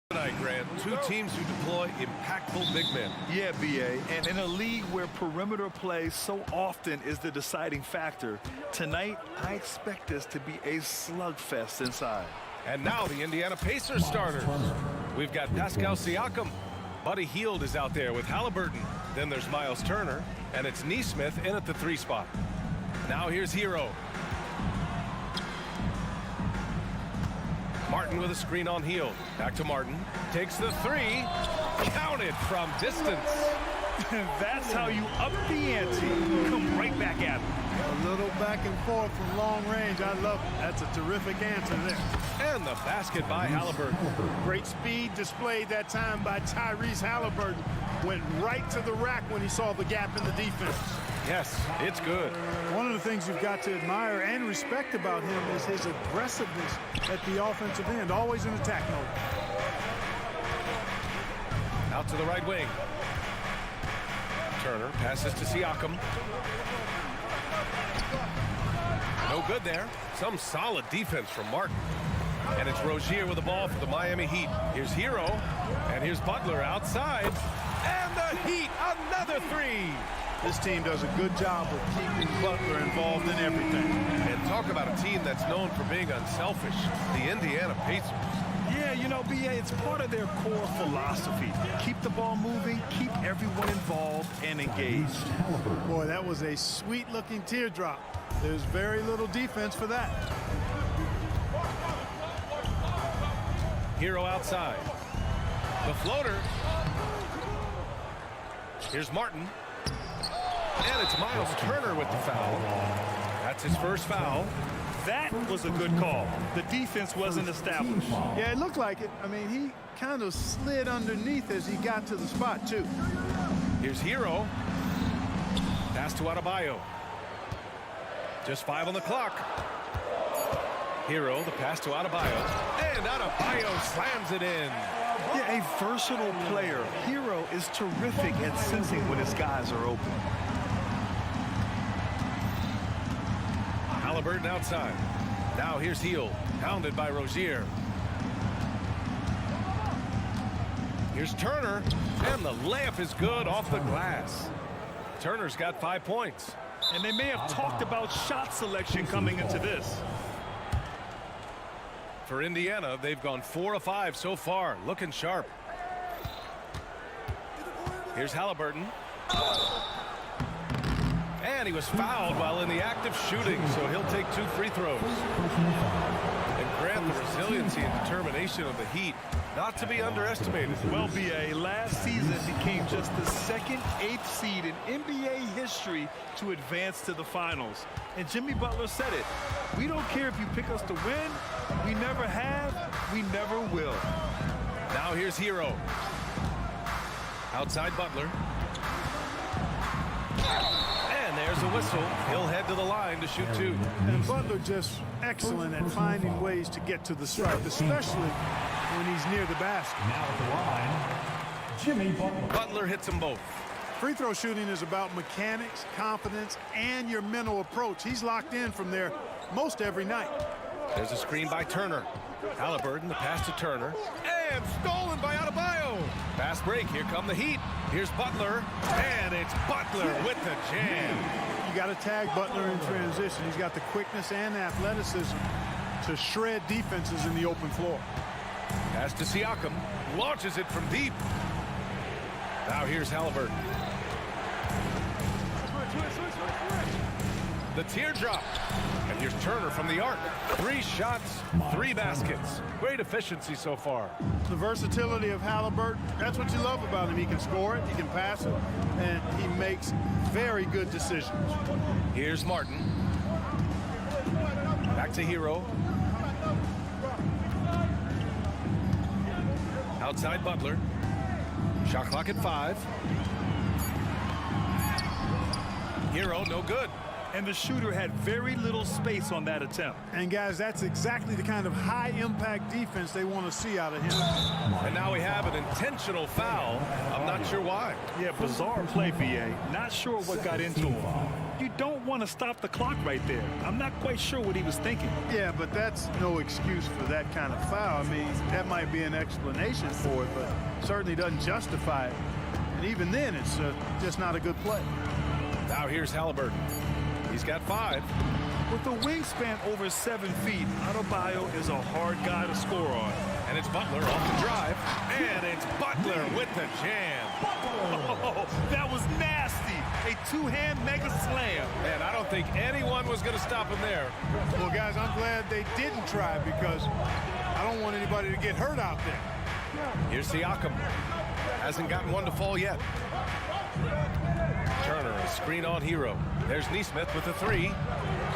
Tonight, Grant, two teams who deploy impactful big men. Yeah, B.A., and in a league where perimeter play so often is the deciding factor, tonight I expect this to be a slugfest inside. And now the Indiana Pacers starters. We've got Pascal Siakam. Buddy Hield is out there with Halliburton. Then there's Miles Turner, and it's Nesmith in at the 3 spot. Now here's Hero. Martin with a screen on Hield. Back to Martin. Takes the 3. Counted from distance. That's how you up the ante. Come right back at him. A little back and forth from long range. I love it. That's a terrific answer there. And the basket by Halliburton. Great speed displayed that time by Tyrese Halliburton. Went right to the rack when he saw the gap in the defense. Yes, it's good. One of the things you've got to admire and respect about him is his aggressiveness at the offensive end, always in attack mode. Out to the right wing. Turner passes to Siakam. No good there. Some solid defense from Martin. And it's Rozier with the ball for the Miami Heat. Here's Hero, and here's Butler outside. And the Heat, another 3. This team does a good job of keeping Butler involved in everything. And talk about a team that's known for being unselfish, the Indiana Pacers. Yeah, you know, B.A., it's part of their core philosophy. Keep the ball moving, keep everyone involved and engaged. Boy, that was a sweet-looking teardrop. There's very little defense for that. Hero outside. The floater. Here's Martin. And it's Miles Turner with the foul. That's his first foul. That was a good call. The defense wasn't established. Yeah, it looked like it. I mean, he kind of slid underneath as he got to the spot, too. Here's Hero. Pass to Adebayo. Just 5 on the clock. Hero, the pass to Adebayo. And Adebayo slams it in. Yeah, a versatile player. Hero is terrific at sensing when his guys are open. Halliburton outside. Now here's Hield, pounded by Rozier. Here's Turner, and the layup is good off the glass. Turner's got 5 points. And they may have talked about shot selection coming into this. For Indiana, they've gone 4 of 5 so far, looking sharp. Here's Halliburton. And he was fouled while in the act of shooting, so he'll take 2 free throws. And Grant, the resiliency and determination of the Heat, not to be underestimated. Well, B.A., last season became just the 2nd, 8th seed in NBA history to advance to the finals. And Jimmy Butler said it. We don't care if you pick us to win. We never have. We never will. Now here's Hero. Outside Butler. And there's a whistle. He'll head to the line to shoot 2. And Butler just excellent at finding ways to get to the stripe, especially when he's near the basket. Now at the line, Jimmy Butler. Butler hits them both. Free throw shooting is about mechanics, confidence, and your mental approach. He's locked in from there most every night. There's a screen by Turner. Halliburton, the pass to Turner. And stolen by Adebayo. Fast break. Here come the Heat. Here's Butler. And it's Butler with the jam. You got to tag Butler in transition. He's got the quickness and athleticism to shred defenses in the open floor. Pass to Siakam. Launches it from deep. Now here's Halliburton. The teardrop. And here's Turner from the arc. 3 shots, 3 baskets. Great efficiency so far. The versatility of Halliburton, that's what you love about him. He can score it, he can pass it, and he makes very good decisions. Here's Martin. Back to Hero. Outside Butler. Shot clock at 5. Hero, no good. And the shooter had very little space on that attempt. And guys, that's exactly the kind of high-impact defense they want to see out of him. And now we have an intentional foul. I'm not sure why. Yeah, bizarre play, BA. Not sure what got into him. You don't want to stop the clock right there. I'm not quite sure what he was thinking. Yeah, but that's no excuse for that kind of foul. I mean, that might be an explanation for it, but certainly doesn't justify it. And even then, it's just not a good play. Now here's Halliburton. He's got 5. With a wingspan over 7 feet, Adebayo is a hard guy to score on. And it's Butler off the drive. And it's Butler with the jam. Oh, that was nasty. A two-hand mega slam. And I don't think anyone was going to stop him there. Well, guys, I'm glad they didn't try because I don't want anybody to get hurt out there. Here's Siakam. Hasn't gotten one to fall yet. Turner, a screen on Hero. There's Nesmith with the 3.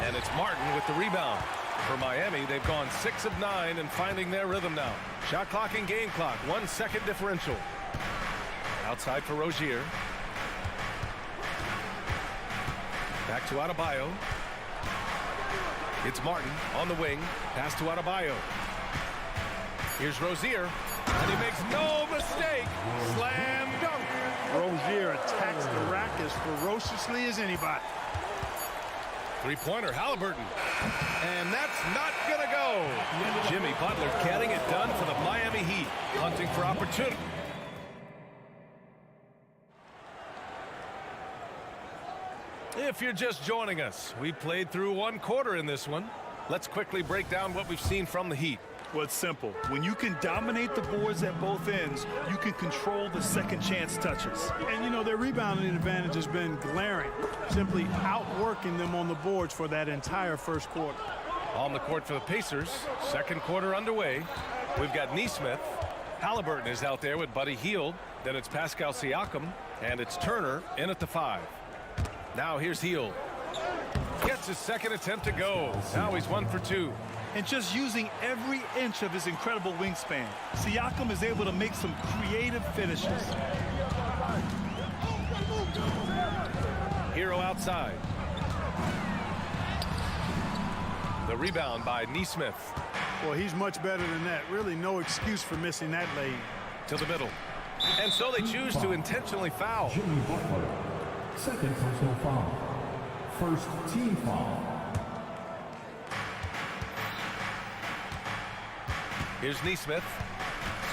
And it's Martin with the rebound. For Miami, they've gone 6 of 9 and finding their rhythm now. Shot clock and game clock, 1 second differential. Outside for Rozier. Back to Adebayo. It's Martin on the wing. Pass to Adebayo. Here's Rozier. And he makes no mistake. Slam dunk. Rozier attacks the rack as ferociously as anybody. Three-pointer, Halliburton. And that's not going to go. Jimmy Butler getting it done for the Miami Heat. Hunting for opportunity. If you're just joining us, we played through 1 quarter in this one. Let's quickly break down what we've seen from the Heat. Well, it's simple. When you can dominate the boards at both ends, you can control the second chance touches. And, you know, their rebounding advantage has been glaring, simply outworking them on the boards for that entire first quarter. On the court for the Pacers, second quarter underway. We've got Nesmith. Halliburton is out there with Buddy Hield. Then it's Pascal Siakam, and it's Turner in at the 5. Now here's Hield. Gets his second attempt to go. Now he's 1 for 2. And just using every inch of his incredible wingspan, Siakam is able to make some creative finishes. Hero outside. The rebound by Nesmith. Well, he's much better than that. Really no excuse for missing that lane. To the middle. And so they choose to intentionally foul. Jimmy Butler. Second personal foul. First team foul. Here's Nesmith.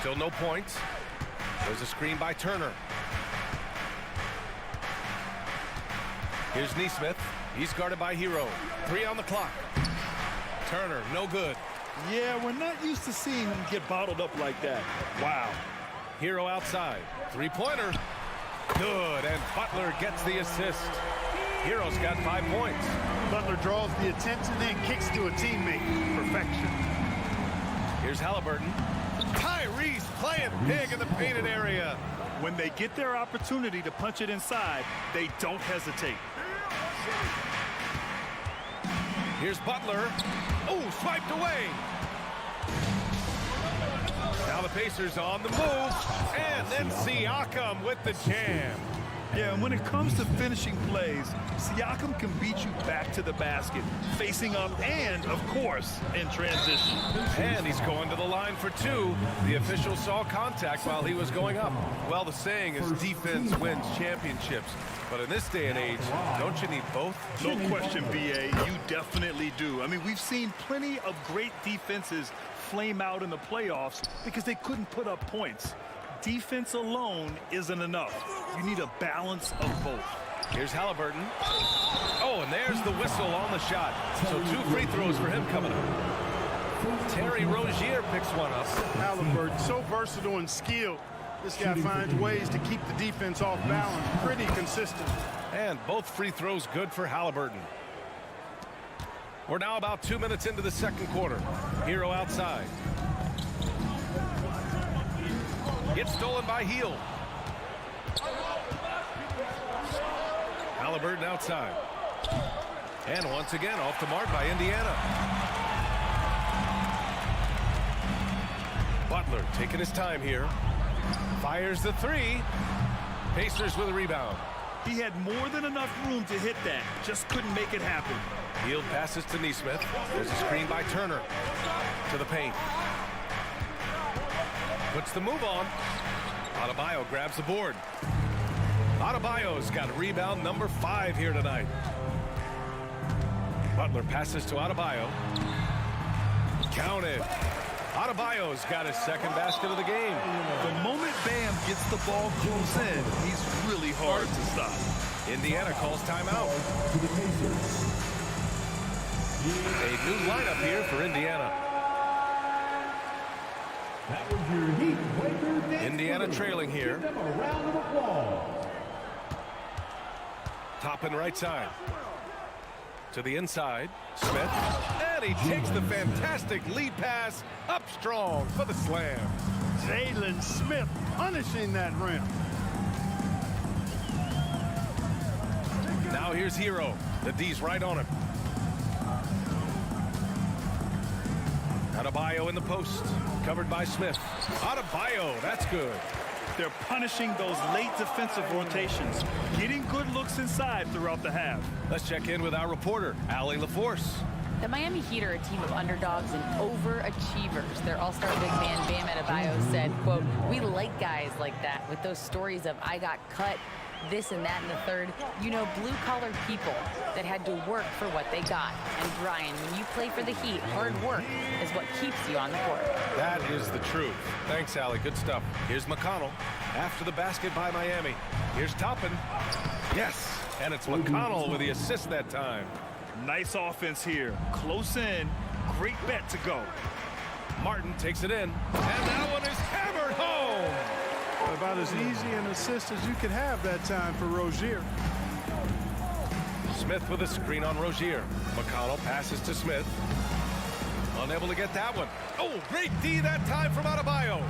Still no points. There's a screen by Turner. Here's Nesmith. He's guarded by Hero. 3 on the clock. Turner, no good. Yeah, we're not used to seeing him get bottled up like that. Wow. Hero outside. Three-pointer. Good, and Butler gets the assist. Hero's got 5 points. Butler draws the attention, then kicks to a teammate. Perfection. Here's Halliburton. Tyrese playing big in the painted area. When they get their opportunity to punch it inside, they don't hesitate. Here's Butler. Oh, swiped away. Now the Pacers on the move. And then Siakam with the jam. Yeah, and when it comes to finishing plays, Siakam can beat you back to the basket, facing up and, of course, in transition. And he's going to the line for 2. The official saw contact while he was going up. Well, the saying is defense wins championships. But in this day and age, don't you need both? No question, BA. You definitely do. I mean, we've seen plenty of great defenses flame out in the playoffs because they couldn't put up points. Defense alone isn't enough. You need a balance of both. Here's Halliburton. Oh, and there's the whistle on the shot. So 2 free throws for him coming up. Terry Rozier picks one up. Halliburton, so versatile and skilled. This guy finds ways to keep the defense off balance. Pretty consistent. And both free throws good for Halliburton. We're now about 2 minutes into the second quarter. Hero outside. Gets stolen by Hield. Halliburton outside. And once again off the mark by Indiana. Butler taking his time here. Fires the 3. Pacers with a rebound. He had more than enough room to hit that. Just couldn't make it happen. Field passes to Nesmith. There's a screen by Turner. To the paint. Puts the move on. Adebayo grabs the board. Adebayo's got rebound number 5 here tonight. Butler passes to Adebayo. Counted. Adebayo's got his second basket of the game. The moment Bam gets the ball close in, he's really hard to stop. Indiana calls timeout. A new lineup here for Indiana. That was your Heat Waker. Indiana trailing here. Give them a round of applause. Top and right side. To the inside. Smith. And he takes the fantastic lead pass up strong for the slam. Jalen Smith punishing that rim. Now here's Hero. The D's right on him. Adebayo in the post. Covered by Smith. Adebayo, that's good. They're punishing those late defensive rotations, getting good looks inside throughout the half. Let's check in with our reporter, Allie LaForce. The Miami Heat are a team of underdogs and overachievers. Their all-star big man, Bam Adebayo, said, quote, "We like guys like that with those stories of I got cut, this and that and the third. You know, blue-collar people that had to work for what they got. And Brian, when you play for the Heat, hard work is what keeps you on the court." That is the truth. Thanks, Allie. Good stuff. Here's McConnell after the basket by Miami. Here's Toppin. Yes, and it's McConnell with the assist that time. Nice offense here. Close in. Great bet to go. Martin takes it in, and that one is hammered home. About as easy an assist as you could have that time for Rozier. Smith with a screen on Rozier. McConnell passes to Smith. Unable to get that one. Oh, great D that time from Adebayo.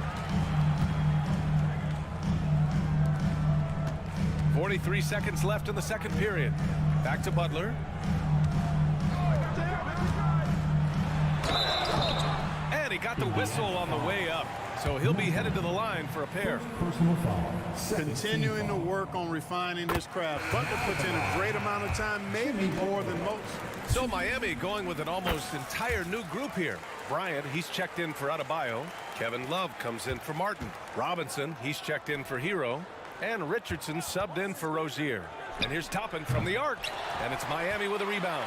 43 seconds left in the second period. Back to Butler. And he got the whistle on the way up. So he'll be headed to the line for a pair. Personal foul. Continuing to work on refining his craft. Butler puts in a great amount of time, maybe more than most. So Miami going with an almost entire new group here. Bryant, he's checked in for Adebayo. Kevin Love comes in for Martin. Robinson, he's checked in for Hero. And Richardson subbed in for Rozier. And here's Toppin from the arc. And it's Miami with a rebound.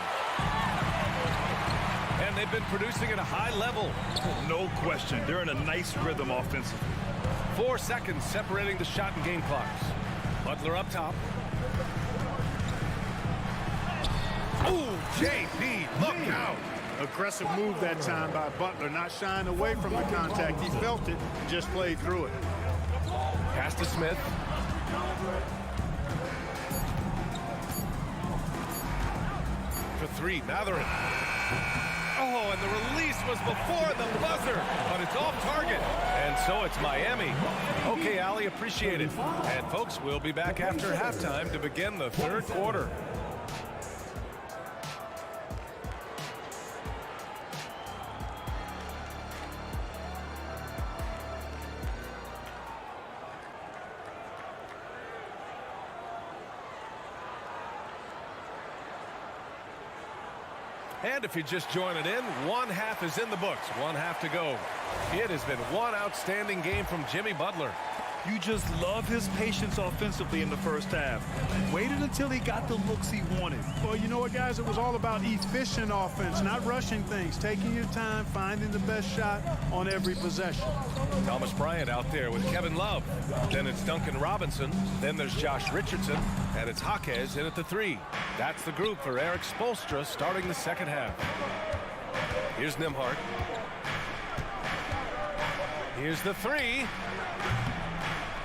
And they've been producing at a high level. No question. They're in a nice rhythm offensively. 4 seconds separating the shot and game clocks. Butler up top. Oh, JB, look out. Aggressive move that time by Butler, not shying away from the contact. He felt it, just played through it. Pass to Smith. For 3, Matherin. Oh, and the release was before the buzzer, but it's off target. And so it's Miami. Okay, Allie, appreciate it. And folks, we'll be back after halftime to begin the third quarter. And if you're just joining in, one half is in the books. One half to go. It has been one outstanding game from Jimmy Butler. You just love his patience offensively in the first half. Waited until he got the looks he wanted. Well, you know what, guys? It was all about efficient offense, not rushing things, taking your time, finding the best shot on every possession. Thomas Bryant out there with Kevin Love. Then it's Duncan Robinson. Then there's Josh Richardson. And it's Jaquez in at the 3. That's the group for Eric Spoelstra starting the second half. Here's Nembhard. Here's the 3.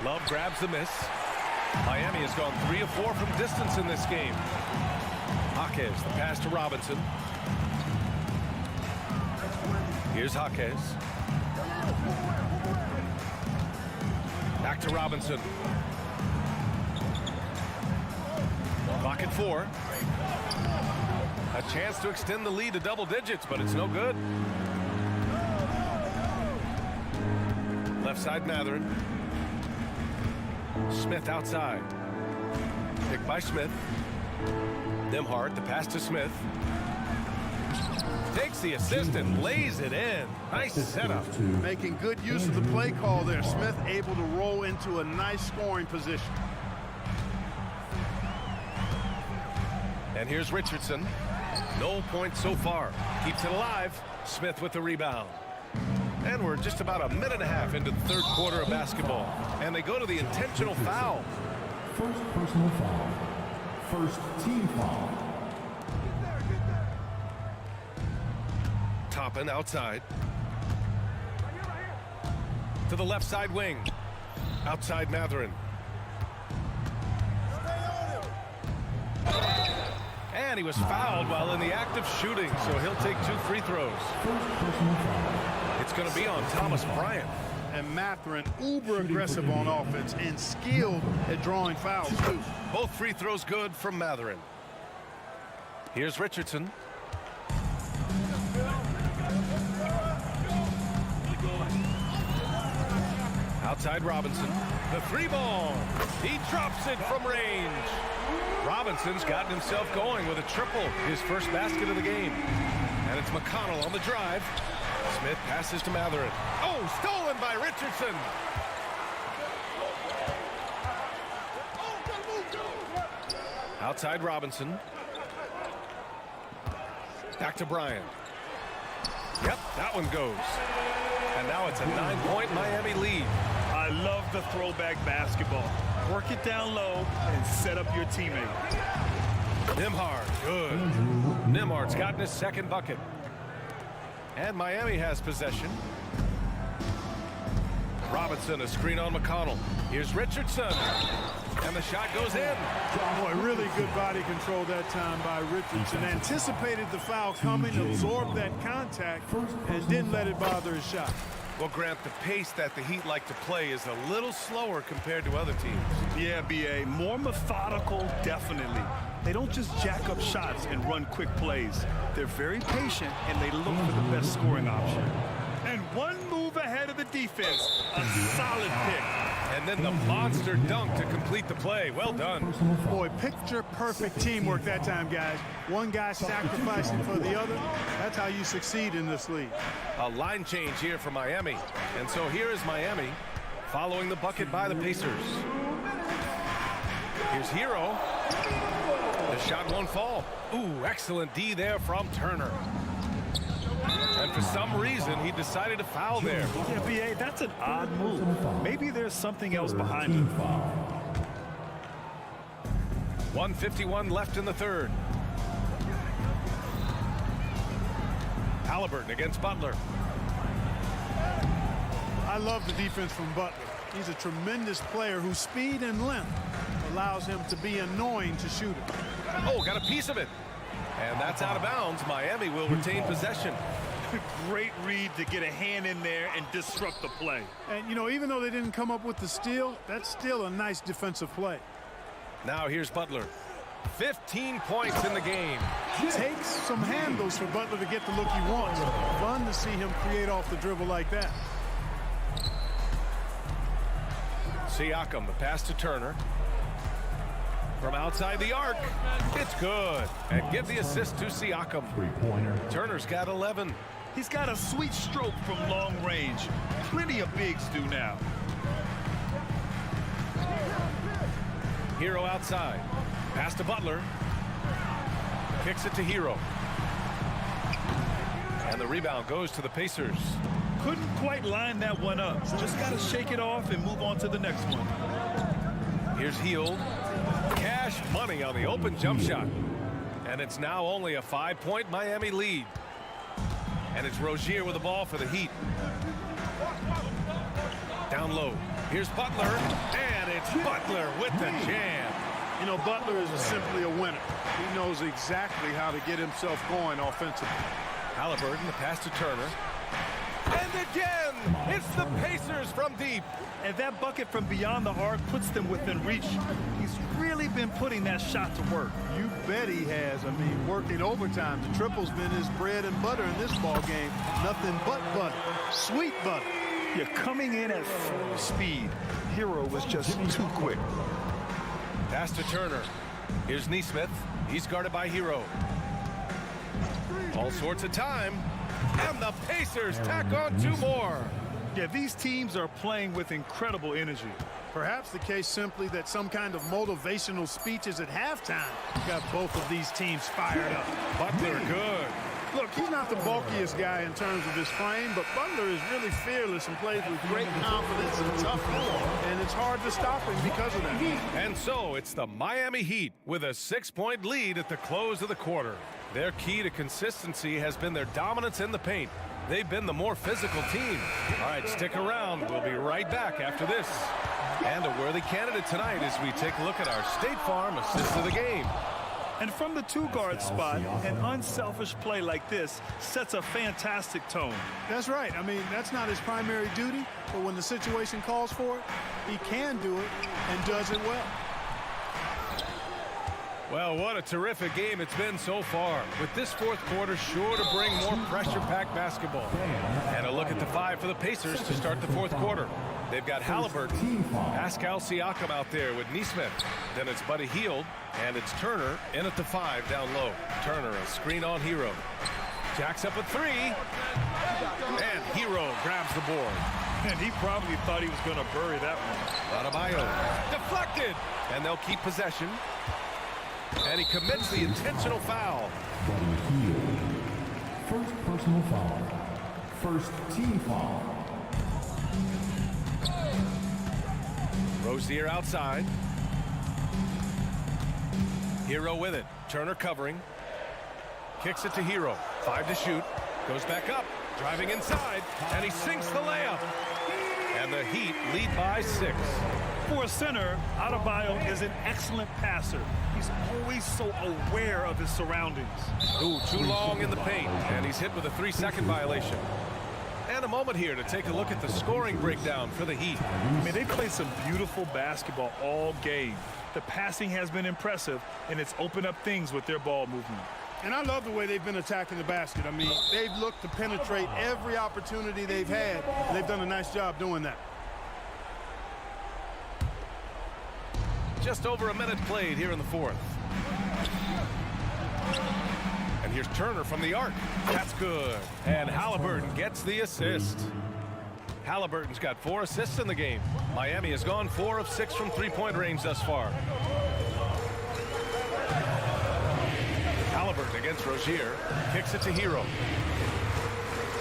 Love grabs the miss. Miami has gone 3 of 4 from distance in this game. Jaquez, the pass to Robinson. Here's Jaquez. Back to Robinson. Clock at 4. A chance to extend the lead to double digits, but it's no good. Left side, Matherin. Smith outside. Picked by Smith. Nimhart, the pass to Smith. Takes the assist and lays it in. Nice setup. Making good use of the play call there. Smith able to roll into a nice scoring position. And here's Richardson. No points so far. Keeps it alive. Smith with the rebound. And we're just about a minute and a half into the third quarter of basketball. And they go to the intentional foul. First personal foul. First team foul. Toppin outside. To the left side wing. Outside Matherin. And he was fouled while in the act of shooting, so he'll take 2 free throws. It's going to be on Thomas Bryant. And Matherin uber aggressive on offense and skilled at drawing fouls too. Both free throws good from Matherin. Here's Richardson. Outside Robinson. The 3-ball. He drops it from range. Robinson's gotten himself going with a triple, his first basket of the game. And it's McConnell on the drive. Smith passes to Matherin. Oh, stolen by Richardson. Outside Robinson. Back to Bryant. Yep, that one goes. And now it's a 9-point Miami lead. I love the throwback basketball. Work it down low and set up your teammate. Nimhart, good. Nimhart's gotten his second bucket. And Miami has possession. Robinson, a screen on McConnell. Here's Richardson. And the shot goes in. Boy, really good body control that time by Richardson. Anticipated the foul coming, absorbed that contact, and didn't let it bother his shot. Well, Grant, the pace that the Heat like to play is a little slower compared to other teams. Yeah, B.A. More methodical, definitely. They don't just jack up shots and run quick plays. They're very patient, and they look for the best scoring option. And one move ahead of the defense. A solid pick. And then the monster dunk to complete the play. Well done. Boy, picture-perfect teamwork that time, guys. One guy sacrificing for the other. That's how you succeed in this league. A line change here for Miami. And so here is Miami following the bucket by the Pacers. Here's Hero. The shot won't fall. Ooh, excellent D there from Turner. And for some reason, he decided to foul there. Yeah, B.A., that's an odd move. Maybe there's something else behind it. 1:51 left in the third. Halliburton against Butler. I love the defense from Butler. He's a tremendous player whose speed and length allows him to be annoying to shoot it. Oh, got a piece of it. And that's out of bounds. Miami will retain possession. Great read to get a hand in there and disrupt the play. And, you know, even though they didn't come up with the steal, that's still a nice defensive play. Now here's Butler. 15 points in the game. Takes some handles for Butler to get the look he wants. Fun to see him create off the dribble like that. Siakam, the pass to Turner. From outside the arc, it's good. And give the assist to Siakam. Three-pointer. Turner's got 11. He's got a sweet stroke from long range. Plenty of bigs do now. Hero outside. Pass to Butler. Kicks it to Hero. And the rebound goes to the Pacers. Couldn't quite line that one up. Just got to shake it off and move on to the next one. Here's Hield. Cash money on the open jump shot. And it's now only a 5-point Miami lead. And it's Rozier with the ball for the Heat. Down low. Here's Butler. And it's Butler with the jam. You know, Butler is simply a winner. He knows exactly how to get himself going offensively. Halliburton, the pass to Turner. And again, it's the Pacers from deep. And that bucket from beyond the arc puts them within reach. He's really been putting that shot to work. You bet he has. I mean, working overtime. The triple's been his bread and butter in this ball game. Nothing but butter. Sweet butter. You're coming in at full speed. Hero was just too quick. Pass to Turner. Here's Nesmith. He's guarded by Hero. All sorts of time. And the Pacers tack on 2 more. Yeah, these teams are playing with incredible energy. Perhaps the case simply that some kind of motivational speeches at halftime got both of these teams fired up. Butler, good. Look, he's not the bulkiest guy in terms of his frame, but Butler is really fearless and plays with great confidence and toughness, and it's hard to stop him because of that. And so it's the Miami Heat with a 6-point lead at the close of the quarter. Their key to consistency has been their dominance in the paint. They've been the more physical team. All right, stick around. We'll be right back after this. And a worthy candidate tonight as we take a look at our State Farm assist of the game. And from the 2-guard spot, an unselfish play like this sets a fantastic tone. That's right. I mean, that's not his primary duty, but when the situation calls for it, he can do it and does it well. Well, what a terrific game it's been so far. With this 4th quarter sure to bring more pressure-packed basketball. And a look at the 5 for the Pacers to start the 4th quarter. They've got Halliburton, Pascal Siakam out there with Nesmith. Then it's Buddy Hield, and it's Turner in at the 5 down low. Turner, a screen on Hero. Jacks up a 3. And Hero grabs the board. And he probably thought he was going to bury that one. Adebayo deflected. And they'll keep possession. And he commits the intentional foul. First personal foul. First team foul. Rozier outside. Hero with it. Turner covering. Kicks it to Hero. 5 to shoot. Goes back up. Driving inside. And he sinks the layup. And the Heat lead by 6. For a center, Adebayo is an excellent passer. He's always so aware of his surroundings. Ooh, too long in the paint. And he's hit with a 3-second violation. And a moment here to take a look at the scoring breakdown for the Heat. I mean, they played some beautiful basketball all game. The passing has been impressive, and it's opened up things with their ball movement. And I love the way they've been attacking the basket. I mean, they've looked to penetrate every opportunity they've had, and they've done a nice job doing that. Just over a minute played here in the 4th. And here's Turner from the arc. That's good. And Halliburton gets the assist. Halliburton's got 4 assists in the game. Miami has gone 4 of 6 from 3-point range thus far. Halliburton against Rozier. Kicks it to Hero.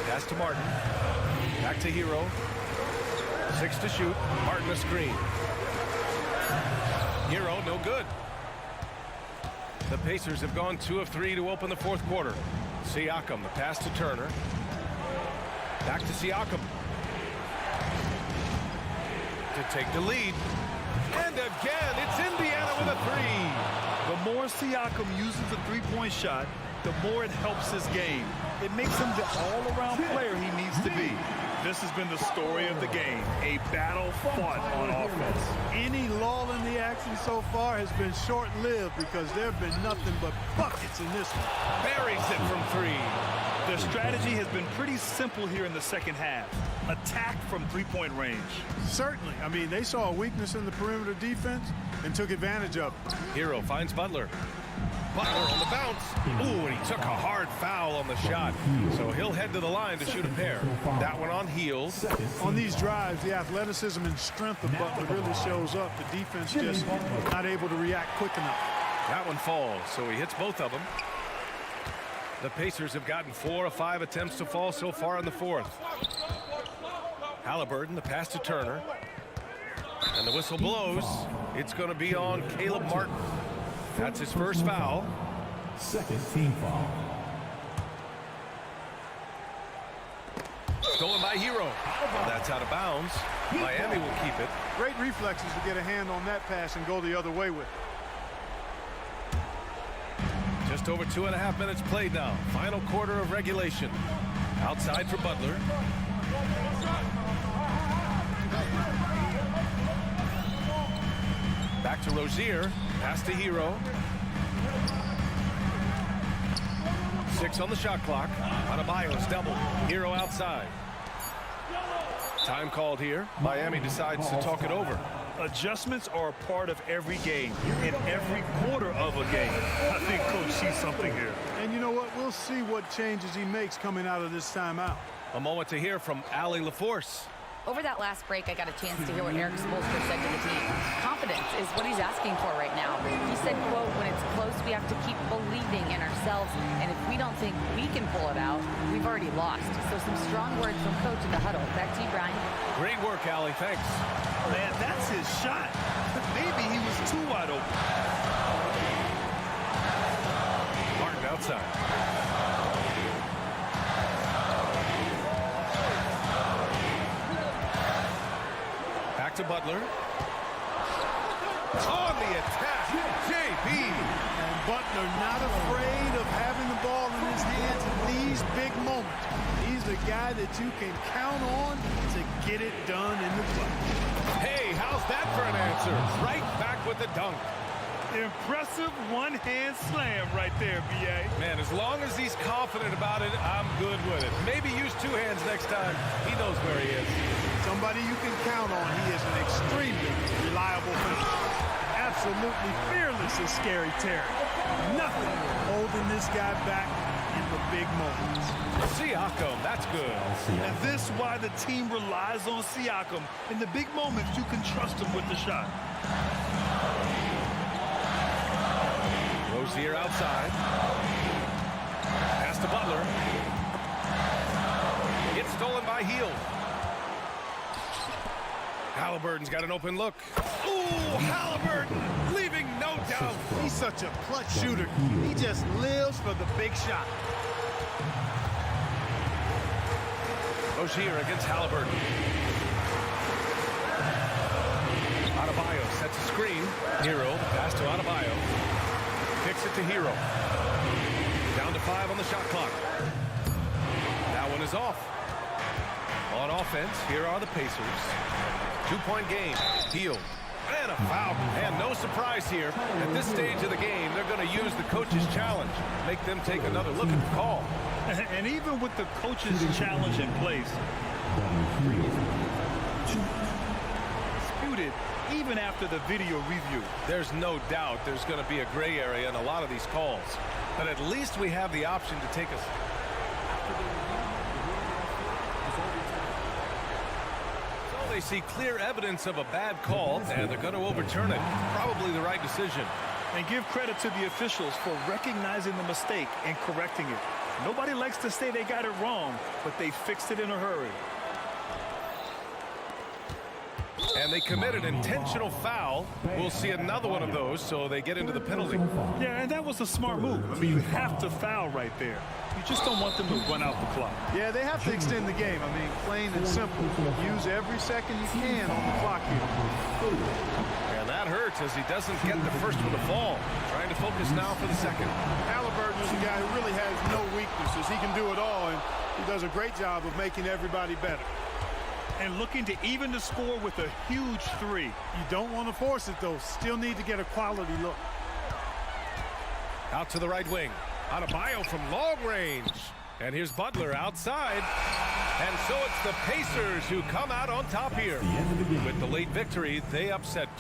Pass to Martin. Back to Hero. 6 to shoot. Martin a screen. Hero, no good. The Pacers have gone 2 of 3 to open the 4th quarter. Siakam, the pass to Turner. Back to Siakam. To take the lead. And again, it's Indiana with a 3. The more Siakam uses the 3-point shot, the more it helps his game. It makes him the all-around player he needs to be. This has been the story of the game, a battle fought on offense. Any lull in the action so far has been short-lived because there have been nothing but buckets in this one. Buries it from 3. Their strategy has been pretty simple here in the second half. Attack from 3-point range. Certainly. I mean, they saw a weakness in the perimeter defense and took advantage of it. Hero finds Butler. Butler on the bounce. Ooh, and he took a hard foul on the shot. So he'll head to the line to shoot a pair. That one on heels. On these drives, the athleticism and strength of Butler really shows up. The defense just not able to react quick enough. That one falls, so he hits both of them. The Pacers have gotten 4 of 5 attempts to fall so far in the 4th. Halliburton, the pass to Turner. And the whistle blows. It's going to be on Caleb Martin. That's his first foul. Second team foul. Stolen by Hero. Well, that's out of bounds. Miami will keep it. Great reflexes to get a hand on that pass and go the other way with it. Just over 2.5 minutes played now. Final quarter of regulation. Outside for Butler. Back to Rozier. Pass to Hero. 6 on the shot clock. Adebayo's double. Hero outside. Time called here. Miami decides to talk it over. Adjustments are a part of every game, in every quarter of a game. I think Coach sees something here. And you know what? We'll see what changes he makes coming out of this timeout. A moment to hear from Allie LaForce. Over that last break, I got a chance to hear what Eric Spoelstra said to the team. Confidence is what he's asking for right now. He said, quote, when it's close, we have to keep believing in ourselves, and if we don't think we can pull it out, we've already lost. So some strong words from Coach in the huddle. Back to you, Brian. Great work, Allie. Thanks. Man, that's his shot. Maybe he was too wide open. Martin outside. Back to Butler. On the attack, JB. And Butler not afraid of having the ball in his hands in these big moments. He's a guy that you can count on to get it done in the clutch. Hey, how's that for an answer? Right back with the dunk. Impressive one-hand slam right there, B.A. Man, as long as he's confident about it, I'm good with it. Maybe use two hands next time. He knows where he is. Somebody you can count on. He is an extremely reliable finisher. Absolutely fearless as Scary Terry. Nothing holding this guy back in the big moments. Siakam, that's good. And this is why the team relies on Siakam. In the big moments, you can trust him with the shot. Rozier outside. Pass to Butler. It's stolen by Hield. Halliburton's got an open look. Ooh, Halliburton leaving no doubt. He's such a clutch shooter. He just lives for the big shot. Rozier against Halliburton. Adebayo sets a screen. Hero, pass to Adebayo. Kicks it to Hero. Down to 5 on the shot clock. That one is off. On offense, here are the Pacers. 2-point game. Hield. And a foul. And no surprise here. At this stage of the game, they're going to use the coach's challenge. Make them take another look at the call. And even with the coach's challenge in place, disputed even after the video review. There's no doubt there's going to be a gray area in a lot of these calls. But at least we have the option to take us. So they see clear evidence of a bad call, and they're going to overturn it. Probably the right decision. And give credit to the officials for recognizing the mistake and correcting it. Nobody likes to say they got it wrong, but they fixed it in a hurry. And they commit an intentional foul. We'll see another one of those, so they get into the penalty. Yeah, and that was a smart move. I mean, you have to foul right there. You just don't want them to run out the clock. Yeah, they have to extend the game. I mean, plain and simple. Use every second you can on the clock here. And that hurts as he doesn't get the first one to fall. Trying to focus now for the second. Halliburton is a guy who really has no weaknesses. He can do it all, and he does a great job of making everybody better. And looking to even the score with a huge three. You don't want to force it, though. Still need to get a quality look. Out to the right wing. Adebayo from long range. And here's Butler outside. And so it's the Pacers who come out on top here. With the late victory, they upset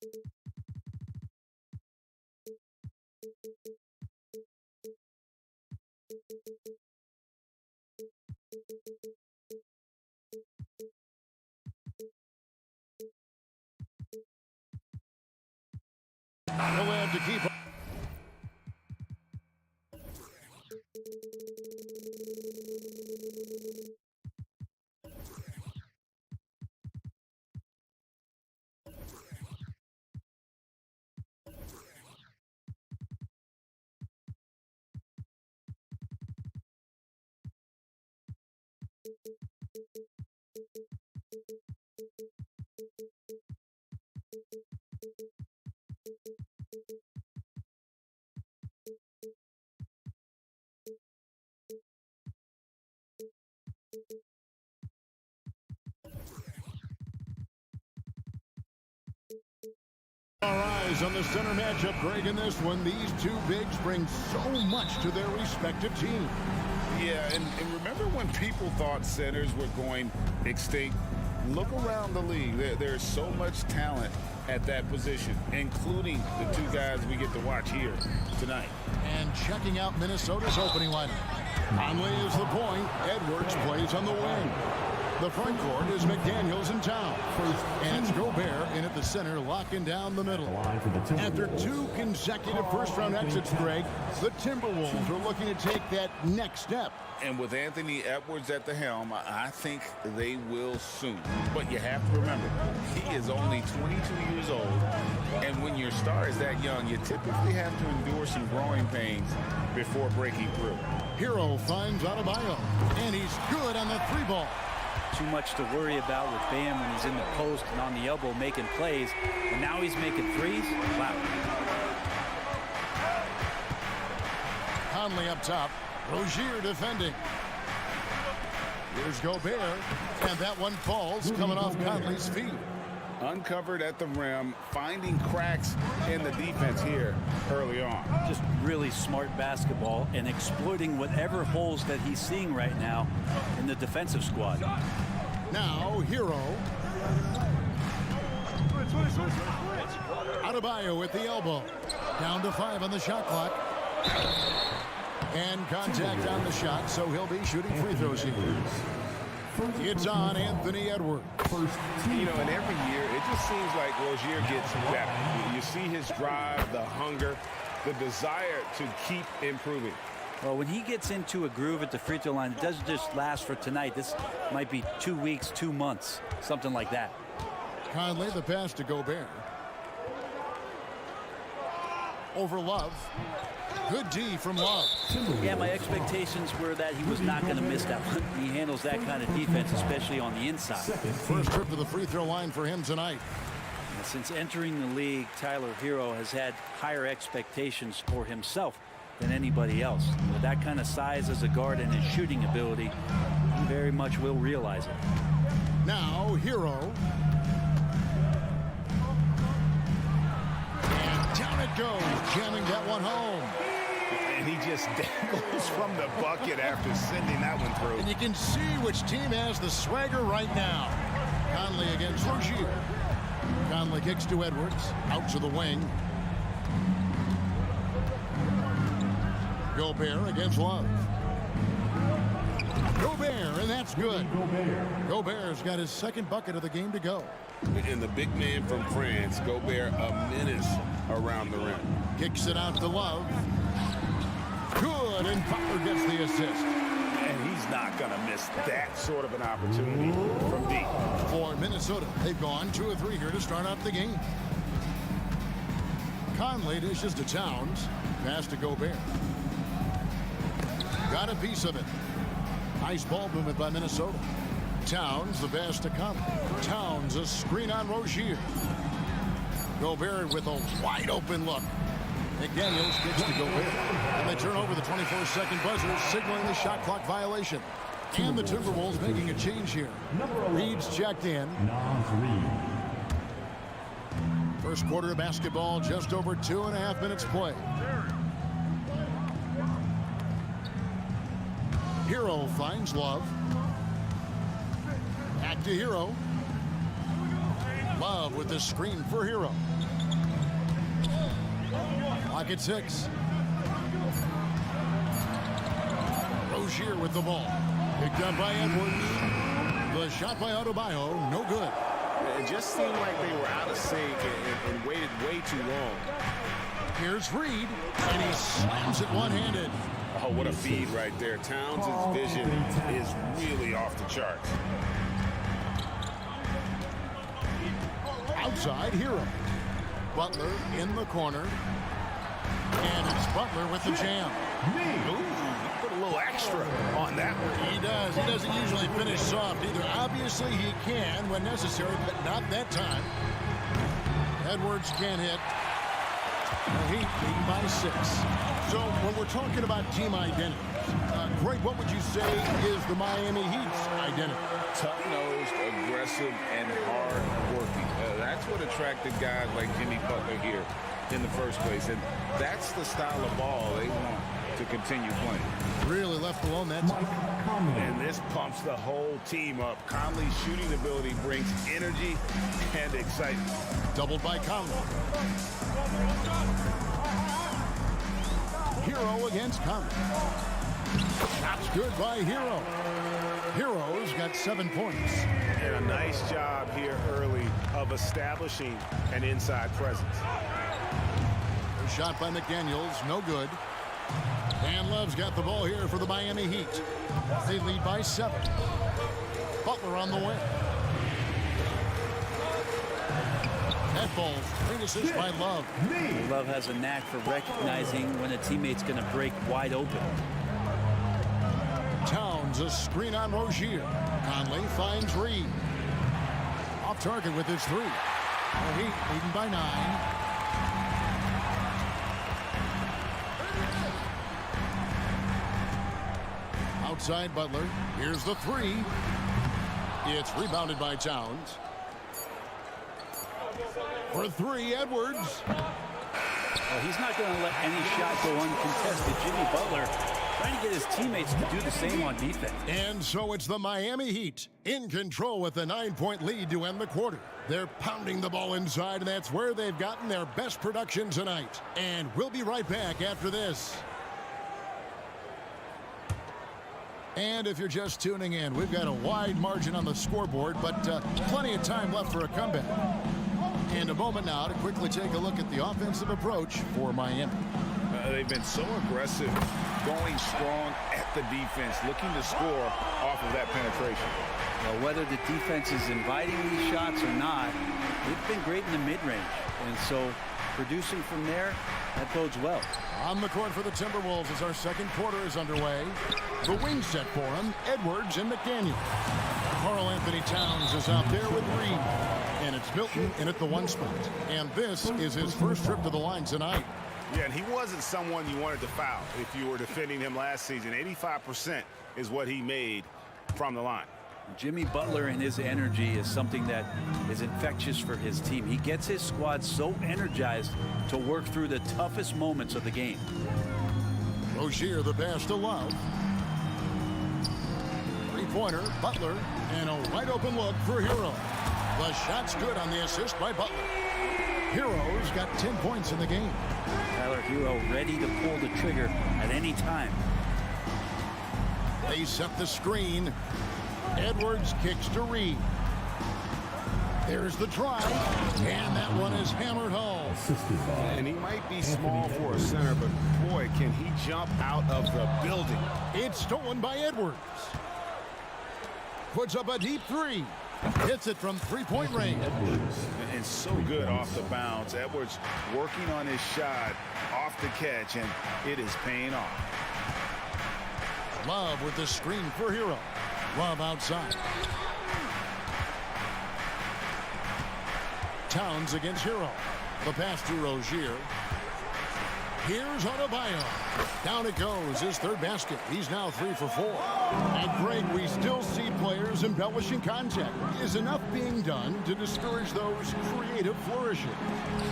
He'll have to keep up. Our eyes on the center matchup, Greg, in this one. These two bigs bring so much to their respective teams. Yeah, and remember when people thought centers were going extinct? Look around the league. There's so much talent at that position, including the two guys we get to watch here tonight. And checking out Minnesota's opening lineup. Conley is the point. Edwards plays on the wing. The front court is McDaniels in town. And it's Gobert in at the center, locking down the middle. After two consecutive first-round exits, Greg, the Timberwolves are looking to take that next step. And with Anthony Edwards at the helm, I think they will soon. But you have to remember, he is only 22 years old. And when your star is that young, you typically have to endure some growing pains before breaking through. Hero finds Adebayo, and he's good on the three ball. Too much to worry about with Bam when he's in the post and on the elbow making plays. And now he's making threes. Wow. Conley up top. Rozier defending. Here's Gobert. And that one falls, coming off Conley's feet. Uncovered at the rim, finding cracks in the defense here early on. Just really smart basketball and exploiting whatever holes that he's seeing right now in the defensive squad. Now, Hero. Adebayo at the elbow. Down to 5 on the shot clock. And contact on the shot, so he'll be shooting free throws here. It's on Anthony Edwards. You know, and every year, it just seems like Rozier gets better. You see his drive, the hunger, the desire to keep improving. Well, when he gets into a groove at the free throw line, it doesn't just last for tonight. This might be 2 weeks, 2 months, something like that. Conley, the pass to Gobert. Over Love. Good D from Love. Yeah, my expectations were that he was not going to miss that one. He handles that kind of defense, especially on the inside. First trip to the free throw line for him tonight. Since entering the league, Tyler Hero has had higher expectations for himself than anybody else. With that kind of size as a guard and his shooting ability, he very much will realize it. Now, Hero. And down it goes, jamming that one home. And he just dangles from the bucket after sending that one through. And you can see which team has the swagger right now. Conley against Rozier. Conley kicks to Edwards. Out to the wing. Gobert against Love. Gobert, and that's good. Gobert's got his second bucket of the game to go. And the big man from France, Gobert, a menace around the rim. Kicks it out to Love. Good, and Butler gets the assist. And he's not going to miss that sort of an opportunity from deep. For Minnesota, they've gone 2 of 3 here to start out the game. Conley dishes to Towns. Pass to Gobert. Got a piece of it. Nice ball movement by Minnesota. Towns, the pass to Conley. Towns, a screen on Rozier. Gobert with a wide open look. McDaniels gets to Gobert. And they turn over the 24-second buzzer, signaling the shot clock violation. And the Timberwolves making a change here. Reed's checked in. First quarter of basketball, just over 2.5 minutes play. Hero finds Love. Back to Hero. Love with the screen for Hero. Lock at 6. Rozier with the ball. Picked up by Edwards. The shot by Adebayo, no good. It just seemed like they were out of sync and waited way too long. Here's Reed, and he slams it one-handed. Oh, what a feed right there. Towns' vision is really off the charts. Outside, Hero. Butler in the corner. And it's Butler with the jam. Put a little extra on that one. He does. He doesn't usually finish soft either. Obviously, he can when necessary, but not that time. Edwards can't hit. The Heat leading by 6. So when we're talking about team identity, Greg, what would you say is the Miami Heat's identity? Tough-nosed, aggressive, and hard-working. That's what attracted guys like Jimmy Butler here in the first place. And that's the style of ball they want to continue playing. Really left alone that time. And this pumps the whole team up. Conley's shooting ability brings energy and excitement. Doubled by Conley. Hero against Conley. Shots good by Hero. Hero's got 7 points. And a nice job here early of establishing an inside presence. A shot by McDaniels, no good. Dan Love's got the ball here for the Miami Heat. They lead by 7. Butler on the wing. That ball, great assist by Love. Love has a knack for recognizing when a teammate's going to break wide open. Towns, a screen on Rozier. Conley finds Reed. Off target with his 3. The Heat leading by 9. Outside Butler. Here's the 3. It's rebounded by Towns. For 3, Edwards. Well, he's not going to let any shot go uncontested. Jimmy Butler trying to get his teammates to do the same on defense. And so it's the Miami Heat in control with a 9-point lead to end the quarter. They're pounding the ball inside, and that's where they've gotten their best production tonight. And we'll be right back after this. And if you're just tuning in, we've got a wide margin on the scoreboard, but plenty of time left for a comeback. And a moment now to quickly take a look at the offensive approach for Miami. They've been so aggressive, going strong at the defense, looking to score off of that penetration. Well, whether the defense is inviting these shots or not, they've been great in the mid-range. And so producing from there, that bodes well. On the court for the Timberwolves as our second quarter is underway. The wing set for him, Edwards and McDaniel. Karl Anthony Towns is out there with Reed. And it's Milton in at the 1 spot. And this is his first trip to the line tonight. Yeah, and he wasn't someone you wanted to foul if you were defending him last season. 85% is what he made from the line. Jimmy Butler and his energy is something that is infectious for his team. He gets his squad so energized to work through the toughest moments of the game. Rozier the pass to Love. Three-pointer, Butler, and a wide open look for Hero. The shot's good on the assist by Butler. Hero's got 10 points in the game. Tyler Hero ready to pull the trigger at any time. They set the screen. Edwards kicks to Reed. There's the drive, and that one is hammered home. And he might be small for a center, but boy, can he jump out of the building. It's stolen by Edwards. Puts up a deep 3. Hits it from 3-point range. And so good off the bounce. Edwards working on his shot off the catch, and it is paying off. Love with the screen for Hero. Love outside. Towns against Hero. The pass to Rozier. Here's Adebayo. Down it goes, his 3rd basket. He's now 3 for 4. And Greg, we still see players embellishing contact. Is enough being done to discourage those creative flourishes?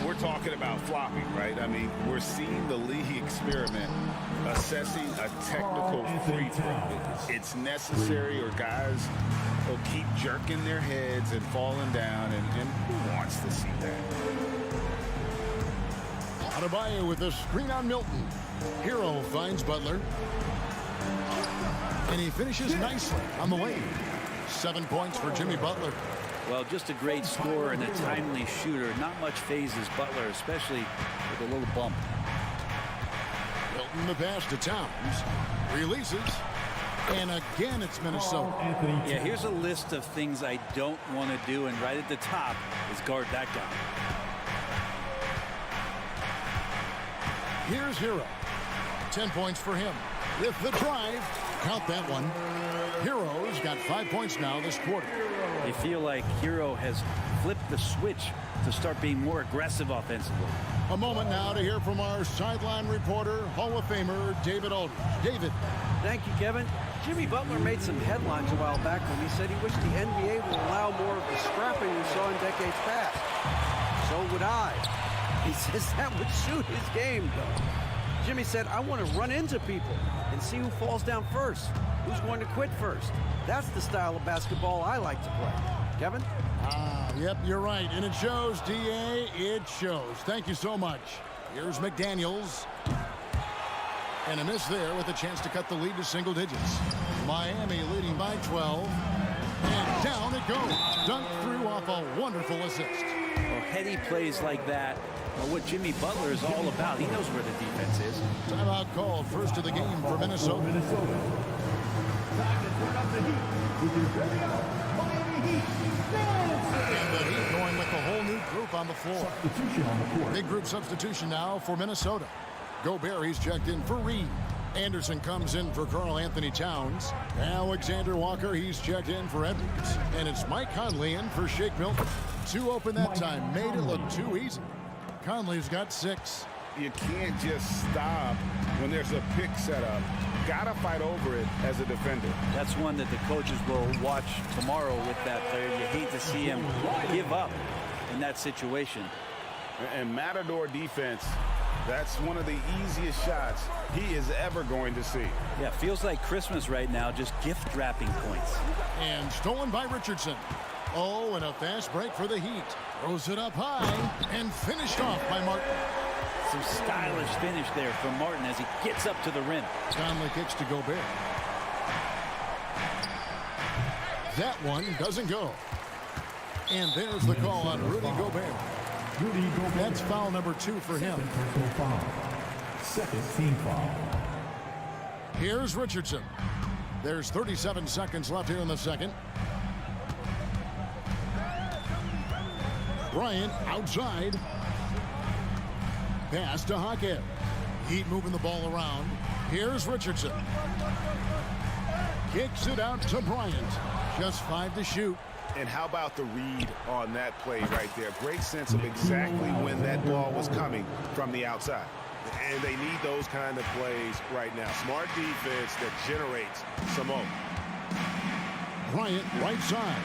We're talking about flopping, right? I mean, we're seeing the league experiment assessing a technical free throw. It's necessary, or guys will keep jerking their heads and falling down, and who wants to see that? Adebayo with a screen on Milton. Hero finds Butler. And he finishes nicely on the lane. 7 points for Jimmy Butler. Well, just a great scorer and a timely shooter. Not much phases Butler, especially with a little bump. Milton the pass to Towns. Releases. And again, it's Minnesota. Yeah, here's a list of things I don't want to do, and right at the top is guard that guy. Here's Hero. 10 points for him. With the drive. Count that one. Hero's got 5 points now this quarter. You feel like Hero has flipped the switch to start being more aggressive offensively. A moment now to hear from our sideline reporter, Hall of Famer David Aldridge. David. Thank you, Kevin. Jimmy Butler made some headlines a while back when he said he wished the NBA would allow more of the scrapping we saw in decades past. So would I. He says that would suit his game, though. Jimmy said, I want to run into people and see who falls down first, who's going to quit first. That's the style of basketball I like to play. Kevin? Yep, you're right. And it shows, D.A., it shows. Thank you so much. Here's McDaniels. And a miss there with a chance to cut the lead to single digits. Miami leading by 12. And down it goes. Dunked through off a wonderful assist. Well, heady plays like that are what Jimmy Butler is all about. He knows where the defense is. Timeout called. First of the game for Minnesota. Time to turn up the heat with your very own Miami Heat. And the Heat going with the whole new group on the floor. Substitution on the court. Big group substitution now for Minnesota. Gobert, he's checked in for Reed. Anderson comes in for Karl Anthony Towns. Alexander Walker, he's checked in for Edwards. And it's Mike Conley in for Shake Milton. 2 open that time, made it look too easy. Conley's got 6. You can't just stop when there's a pick set up. Gotta fight over it as a defender. That's one that the coaches will watch tomorrow with that player. You hate to see him give up in that situation. And Matador defense, that's one of the easiest shots he is ever going to see. Yeah, feels like Christmas right now, just gift wrapping points. And stolen by Richardson. Oh, and a fast break for the Heat. Throws it up high and finished off by Martin. Some stylish finish there from Martin as he gets up to the rim. Conley kicks to Gobert. That one doesn't go. And there's the call on Rudy Gobert. That's foul number 2 for him. Second team foul. Here's Richardson. There's 37 seconds left here in the second. Bryant outside. Pass to Hawkhead. Heat moving the ball around. Here's Richardson. Kicks it out to Bryant. Just 5 to shoot. And how about the read on that play right there? Great sense of exactly when that ball was coming from the outside. And they need those kind of plays right now. Smart defense that generates some more. Bryant right side.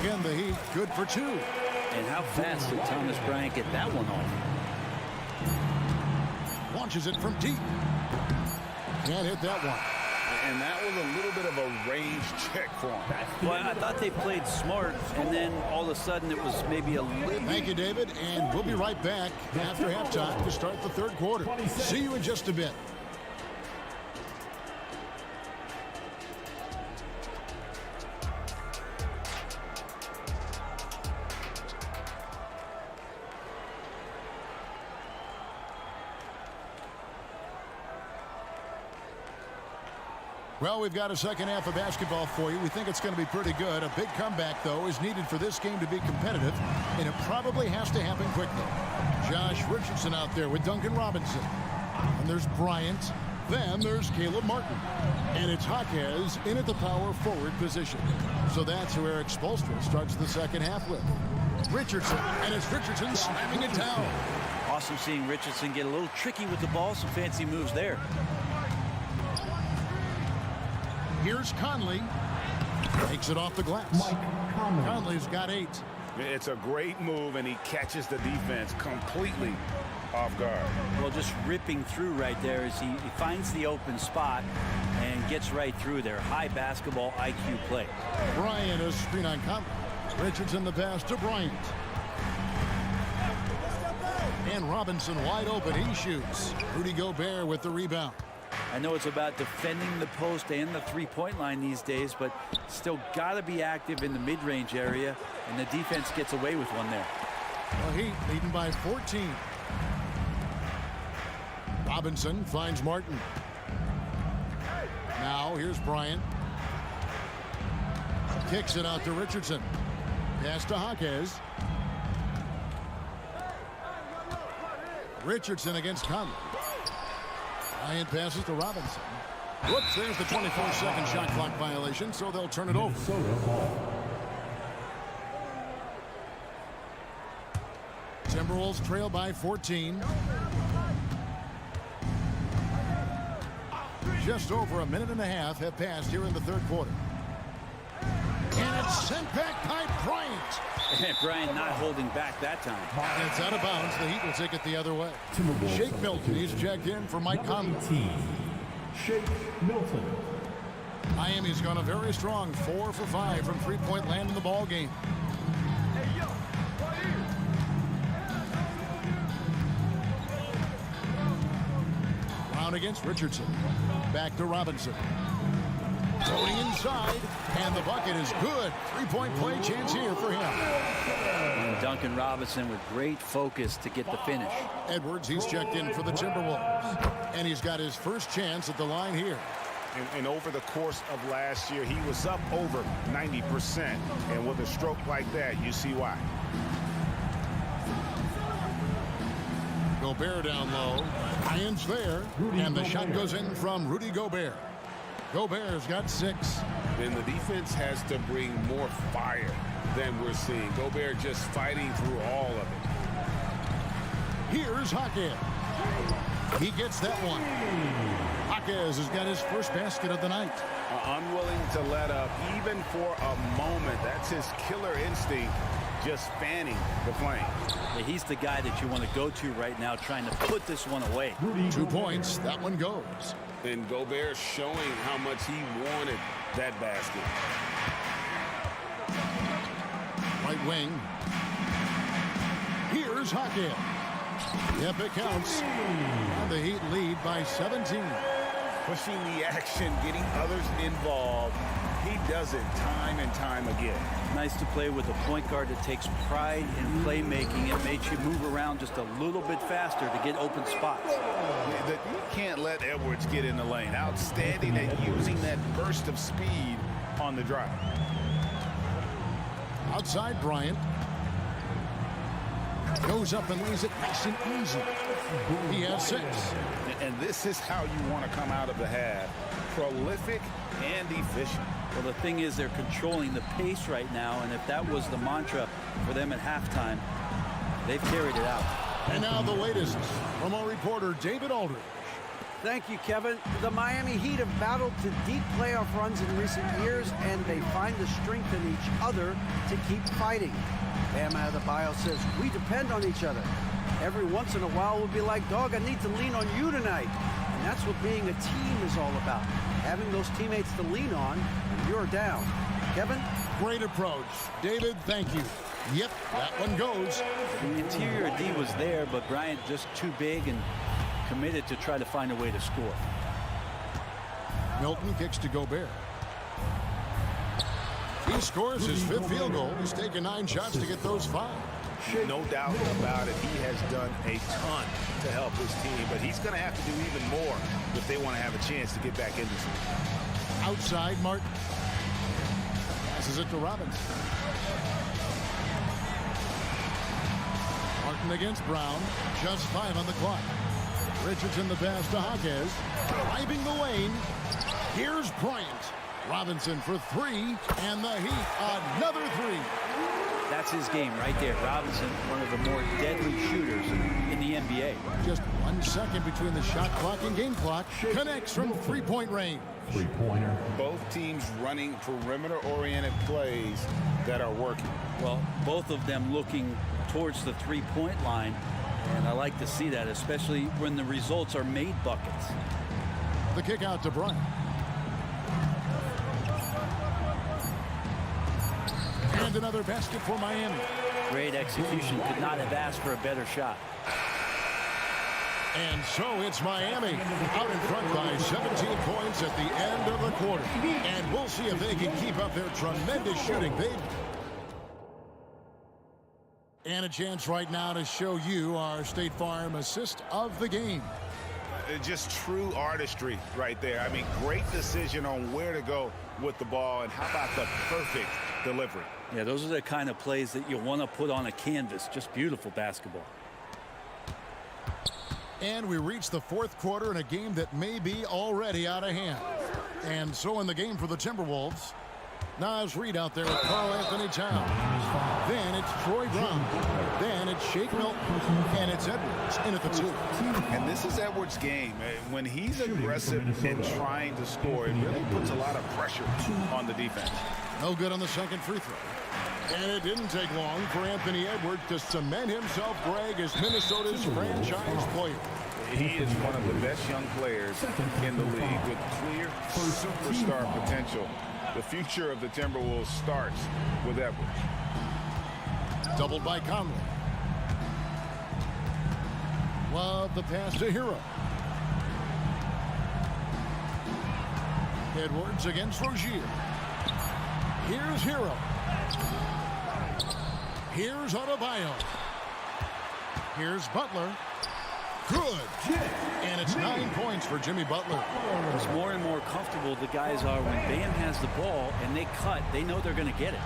Again, the Heat good for 2. And how fast did Thomas Bryant get that one off? Launches it from deep. Can't hit that one. And that was a little bit of a range check for him. Well, I thought they played smart, and then all of a sudden it was maybe a little... Thank you, David, and we'll be right back after halftime to start the third quarter. See you in just a bit. Well, we've got a second half of basketball for you. We think it's going to be pretty good. A big comeback, though, is needed for this game to be competitive, and it probably has to happen quickly. Josh Richardson out there with Duncan Robinson. And there's Bryant. Then there's Caleb Martin. And it's Hawkes in at the power forward position. So that's who Eric Spoelstra starts the second half with. Richardson, and it's Richardson slamming it down. Awesome seeing Richardson get a little tricky with the ball. Some fancy moves there. Here's Conley. Takes it off the glass. Conley's got 8. It's a great move, and he catches the defense completely off guard. Well, just ripping through right there as he finds the open spot and gets right through there. High basketball IQ play. Bryant is screen on Conley. Richardson the pass to Bryant. And Robinson wide open. He shoots. Rudy Gobert with the rebound. I know it's about defending the post and the three-point line these days, but still got to be active in the mid-range area, and the defense gets away with one there. The Heat leading by 14. Robinson finds Martin. Now here's Bryant. Kicks it out to Richardson. Pass to Jaquez. Richardson against Conley. Bryant passes to Robinson. Whoops, there's the 24-second shot clock violation, so they'll turn it over. Timberwolves trail by 14. Just over a minute and a half have passed here in the third quarter. And it's sent back by Bryant. Bryant not holding back that time. And it's out of bounds. The Heat will take it the other way. Shake Milton, he's checked in for Mike Conley. Shake Milton. Miami's gone a very strong 4 for 5 from three-point land in the ball game. Brown against Richardson. Back to Robinson. Going inside, and the bucket is good. Three-point play chance here for him. And Duncan Robinson with great focus to get the finish. Edwards, he's checked in for the Timberwolves. And he's got his first chance at the line here. And over the course of last year, he was up over 90%. And with a stroke like that, you see why. Gobert down low. Bryant's there. And the shot goes in from Rudy Gobert. Gobert's got 6. Then the defense has to bring more fire than we're seeing. Gobert just fighting through all of it. Here's Jaquez. He gets that one. Jaquez has got his first basket of the night. Unwilling to let up even for a moment. That's his killer instinct, just fanning the flame. Yeah, he's the guy that you want to go to right now, trying to put this one away. 2 points. That one goes. And Gobert showing how much he wanted that basket. Right wing. Here's Jaquez. Yep, it counts. And the Heat lead by 17. Pushing the action, getting others involved. He does it time and time again. Nice to play with a point guard that takes pride in playmaking. It makes you move around just a little bit faster to get open spots. You can't let Edwards get in the lane. Outstanding at using that burst of speed on the drive. Outside Bryant. Goes up and lays it nice and easy. He has 6. And this is how you want to come out of the half. Prolific and efficient. Well, the thing is, they're controlling the pace right now, and if that was the mantra for them at halftime, they've carried it out. And now the latest from our reporter, David Aldridge. Thank you, Kevin. The Miami Heat have battled to deep playoff runs in recent years, and they find the strength in each other to keep fighting. Bam Adebayo says, we depend on each other. Every once in a while, we'll be like, dog, I need to lean on you tonight. And that's what being a team is all about. Having those teammates to lean on when you're down. Kevin? Great approach. David, thank you. Yep, that one goes. The interior D was there, but Bryant just too big and committed to try to find a way to score. Milton kicks to Gobert. He scores his 5th field goal. He's taken 9 shots to get those 5. No doubt about it. He has done a ton to help his team, but he's going to have to do even more if they want to have a chance to get back into this. Outside, Martin. Passes it to Robinson. Martin against Brown. Just 5 on the clock. Richardson the pass to Jaquez. Driving the lane. Here's Bryant. Robinson for 3. And the Heat, another 3. That's his game right there. Robinson, one of the more deadly shooters in the NBA. Just 1 second between the shot clock and game clock. Connects from three-point range. Three-pointer. Both teams running perimeter-oriented plays that are working. Well, both of them looking towards the three-point line. And I like to see that, especially when the results are made buckets. The kick out to Bryant. And another basket for Miami. Great execution. Could not have asked for a better shot. And so it's Miami out in front by 17 points at the end of the quarter. And we'll see if they can keep up their tremendous shooting. And a chance right now to show you our State Farm assist of the game. Just true artistry right there. I mean, great decision on where to go with the ball, and how about the perfect delivery? Yeah, those are the kind of plays that you want to put on a canvas. Just beautiful basketball. And we reach the fourth quarter in a game that may be already out of hand. And so in the game for the Timberwolves, Nas Reed out there with Karl Anthony Towns. Then it's Troy Brown. Then it's Shake Milton. And it's Edwards in at the 2. And this is Edwards' game. When he's aggressive and trying to score, it really puts a lot of pressure on the defense. No good on the second free throw. And it didn't take long for Anthony Edwards to cement himself, Greg, as Minnesota's franchise player. He is one of the best young players in the league with clear superstar potential. The future of the Timberwolves starts with Edwards. Doubled by Conley. Love the pass to Hero. Edwards against Rozier. Here's Hero. Here's Adebayo. Here's Butler. Good. And it's 9 points for Jimmy Butler. It's more and more comfortable the guys are when Bam has the ball and they cut. They know they're going to get it.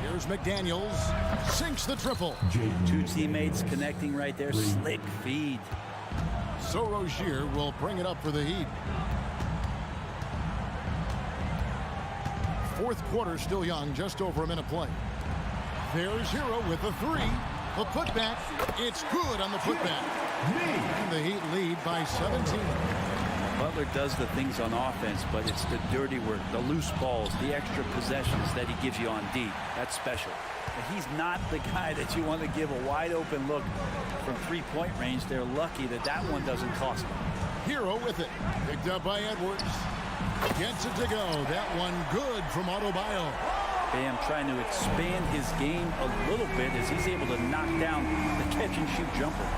Here's McDaniels. Sinks the triple. Two teammates connecting right there. Slick feed. So Rozier will bring it up for the Heat. Fourth quarter still young, just over a minute play. There's Hero with the 3. The putback, it's good on the putback. And the Heat lead by 17. Butler does the things on offense, but it's the dirty work, the loose balls, the extra possessions that he gives you on D. That's special. And he's not the guy that you want to give a wide open look from three-point range. They're lucky that that one doesn't cost them. Hero with it, picked up by Edwards. Gets it to go. That one good from Adebayo. Bam trying to expand his game a little bit as he's able to knock down the catch-and-shoot jumper.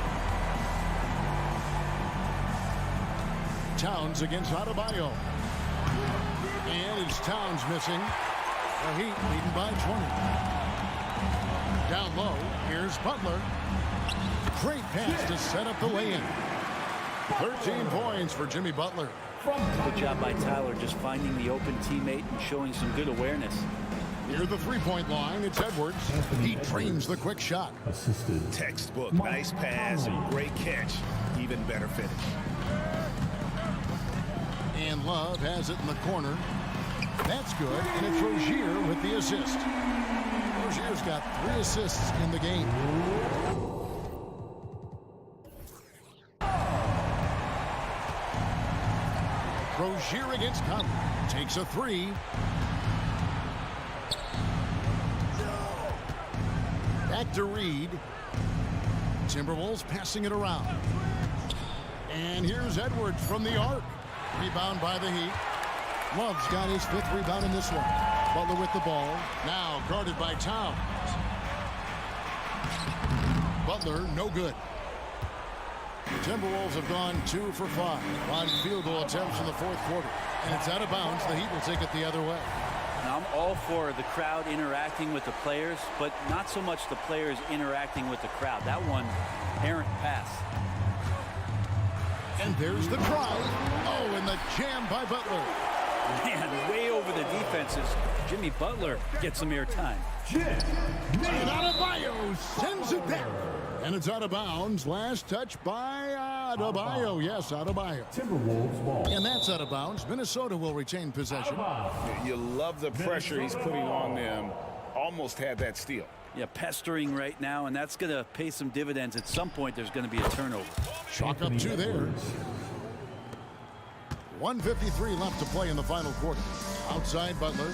Towns against Adebayo. And it's Towns missing. The Heat leading by 20. Down low, here's Butler. Great pass to set up the lay-in. 13 points for Jimmy Butler. Good job by Tyler just finding the open teammate and showing some good awareness. Near the three-point line, it's Edwards. He trains the quick shot. Textbook, nice pass, great catch, even better finish. And Love has it in the corner. That's good, and it's Rozier with the assist. Rozier's got 3 assists in the game. Rozier against Conley. Takes a 3. Back to Reed. Timberwolves passing it around. And here's Edwards from the arc. Rebound by the Heat. Love's got his 5th rebound in this one. Butler with the ball. Now guarded by Towns. Butler, no good. The Timberwolves have gone 2 for 5 on field goal attempts in the fourth quarter. And it's out of bounds. The Heat will take it the other way. Now, I'm all for the crowd interacting with the players, but not so much the players interacting with the crowd. That one, errant pass. And there's the try. Oh, and the jam by Butler. Man, way over the defenses. Jimmy Butler gets some airtime. And Adebayo sends it back. And it's out of bounds. Last touch by Adebayo. Yes, Adebayo. Timberwolves ball. And that's out of bounds. Minnesota will retain possession. You love the pressure he's putting on them. Almost had that steal. Yeah, pestering right now, and that's going to pay some dividends. At some point, there's going to be a turnover. Chalk up 2 there. 1:53 left to play in the final quarter. Outside Butler.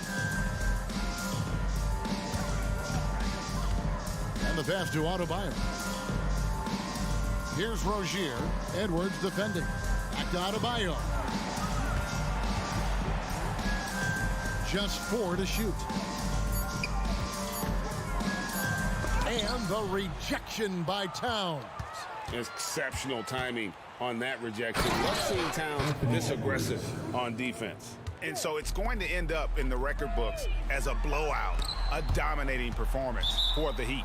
And the pass to Adebayo. Here's Rozier. Edwards defending. Back to Adebayo. Just 4 to shoot. And the rejection by Towns. Exceptional timing on that rejection. Love seeing Towns this aggressive on defense. And so it's going to end up in the record books as a blowout, a dominating performance for the Heat.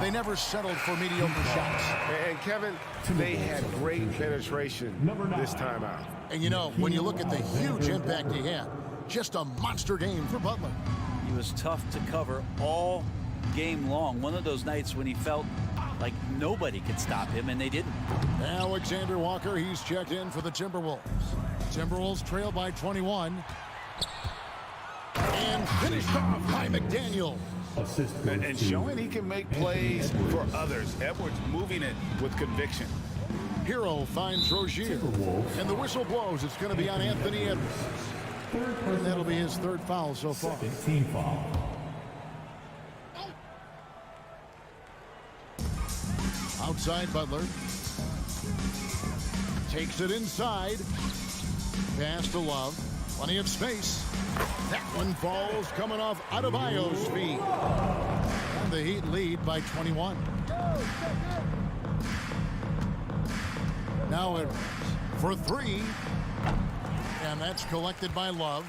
They never settled for mediocre shots. And Kevin, they had great penetration this time out. And you know, when you look at the huge impact he had, just a monster game for Butler. He was tough to cover all game long. One of those nights when he felt like nobody could stop him, and they didn't. Alexander Walker, he's checked in for the Timberwolves. Timberwolves trail by 21. And finished off by McDaniel. And showing he can make plays for others. Edwards moving it with conviction. Hero finds Rozier. And the whistle blows. It's going to be on Anthony Edwards. And that'll be his third foul so far. Team foul. Outside Butler. Takes it inside. Pass to Love. Plenty of space. That one falls coming off Adebayo's feet. And the Heat lead by 21. Now Edwards for three. And that's collected by Love.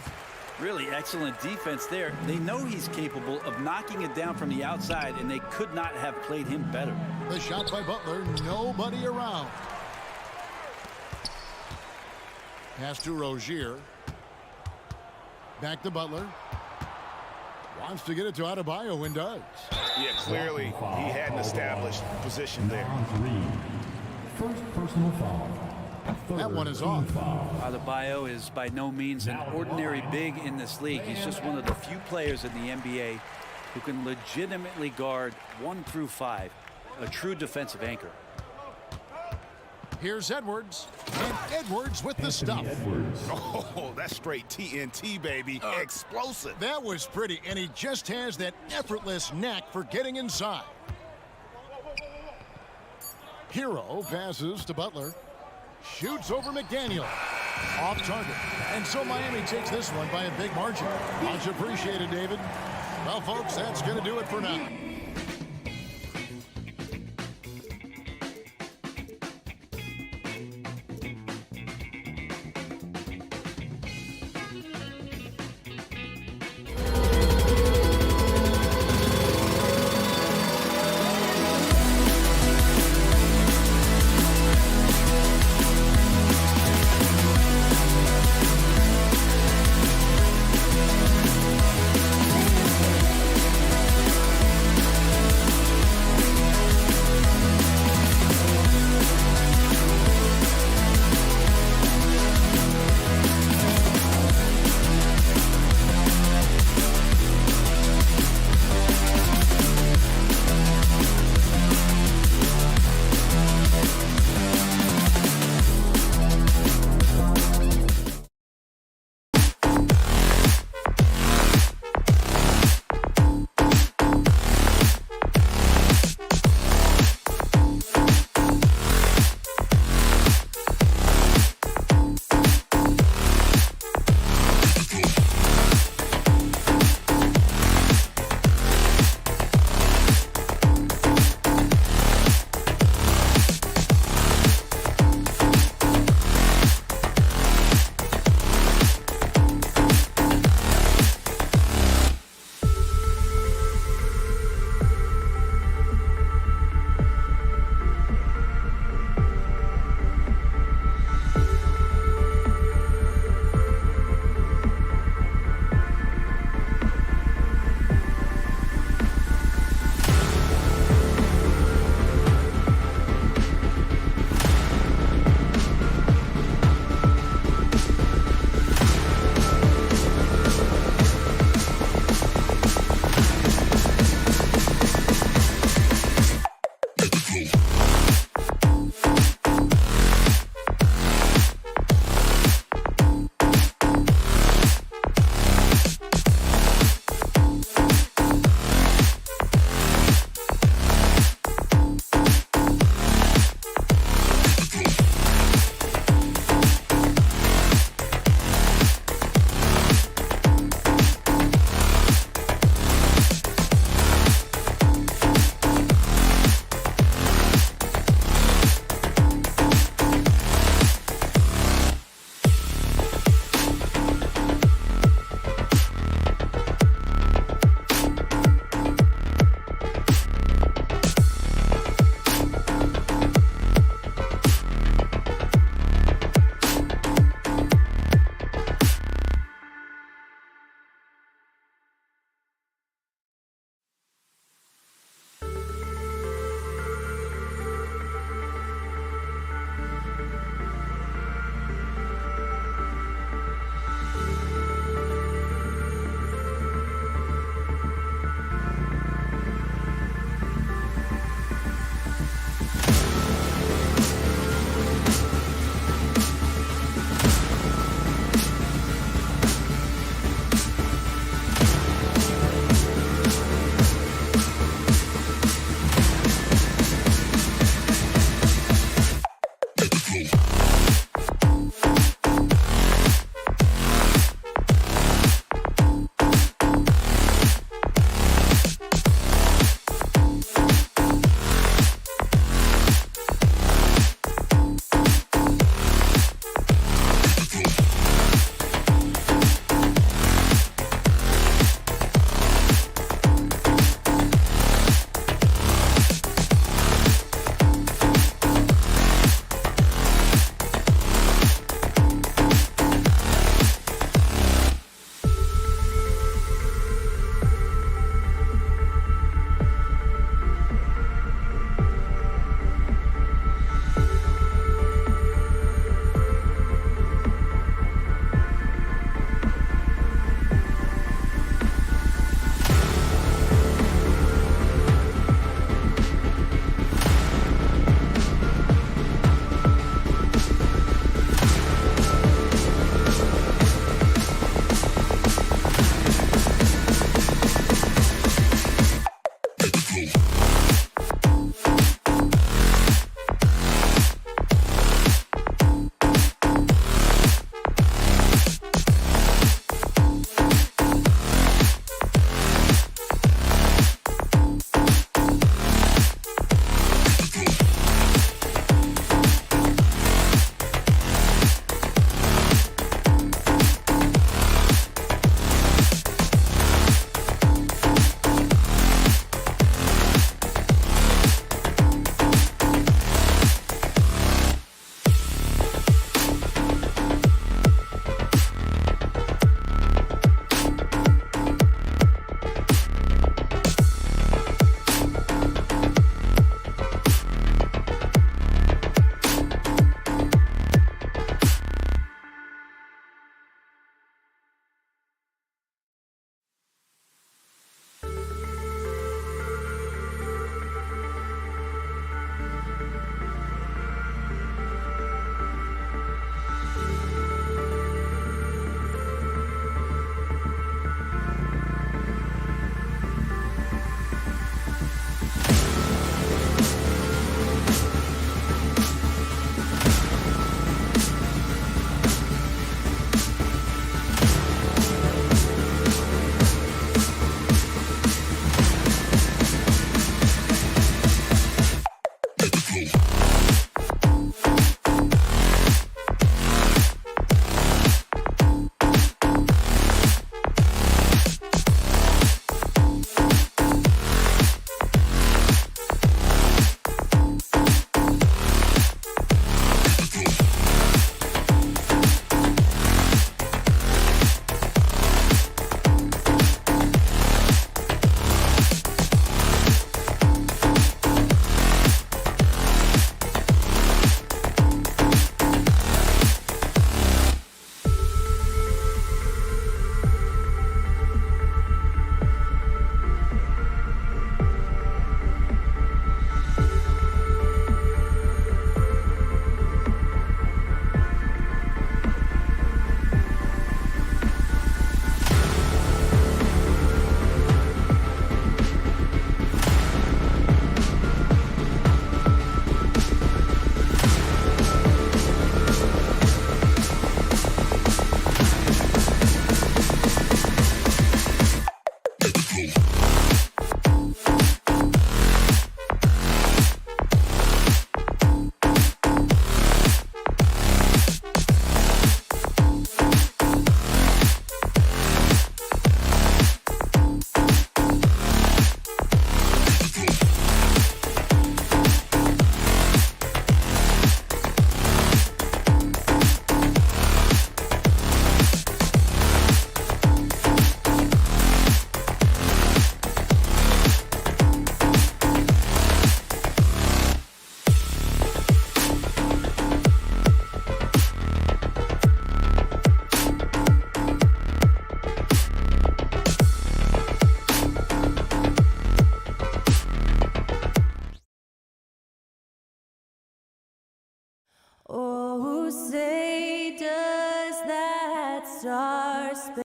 Really excellent defense there. They know he's capable of knocking it down from the outside, and they could not have played him better. The shot by Butler, nobody around. Pass to Rozier. Back to Butler. Wants to get it to Adebayo and does. Yeah, clearly he had an established position there. First personal foul. That one is off. Adebayo is by no means an ordinary big in this league. He's just one of the few players in the NBA who can legitimately guard 1 through 5. A true defensive anchor. Here's Edwards. And Edwards with the stuff. Oh, that's straight TNT, baby. Explosive. That was pretty, and he just has that effortless knack for getting inside. Hero passes to Butler. Shoots over McDaniel. Off target. And so Miami takes this one by a big margin. Much appreciated, David. Well, folks, that's going to do it for now. Oh, say does that star-spangled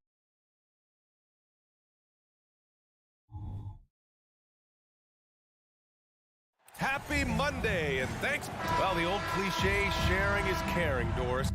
Happy Monday, and thanks. Well, the old cliche, sharing is caring, Doris.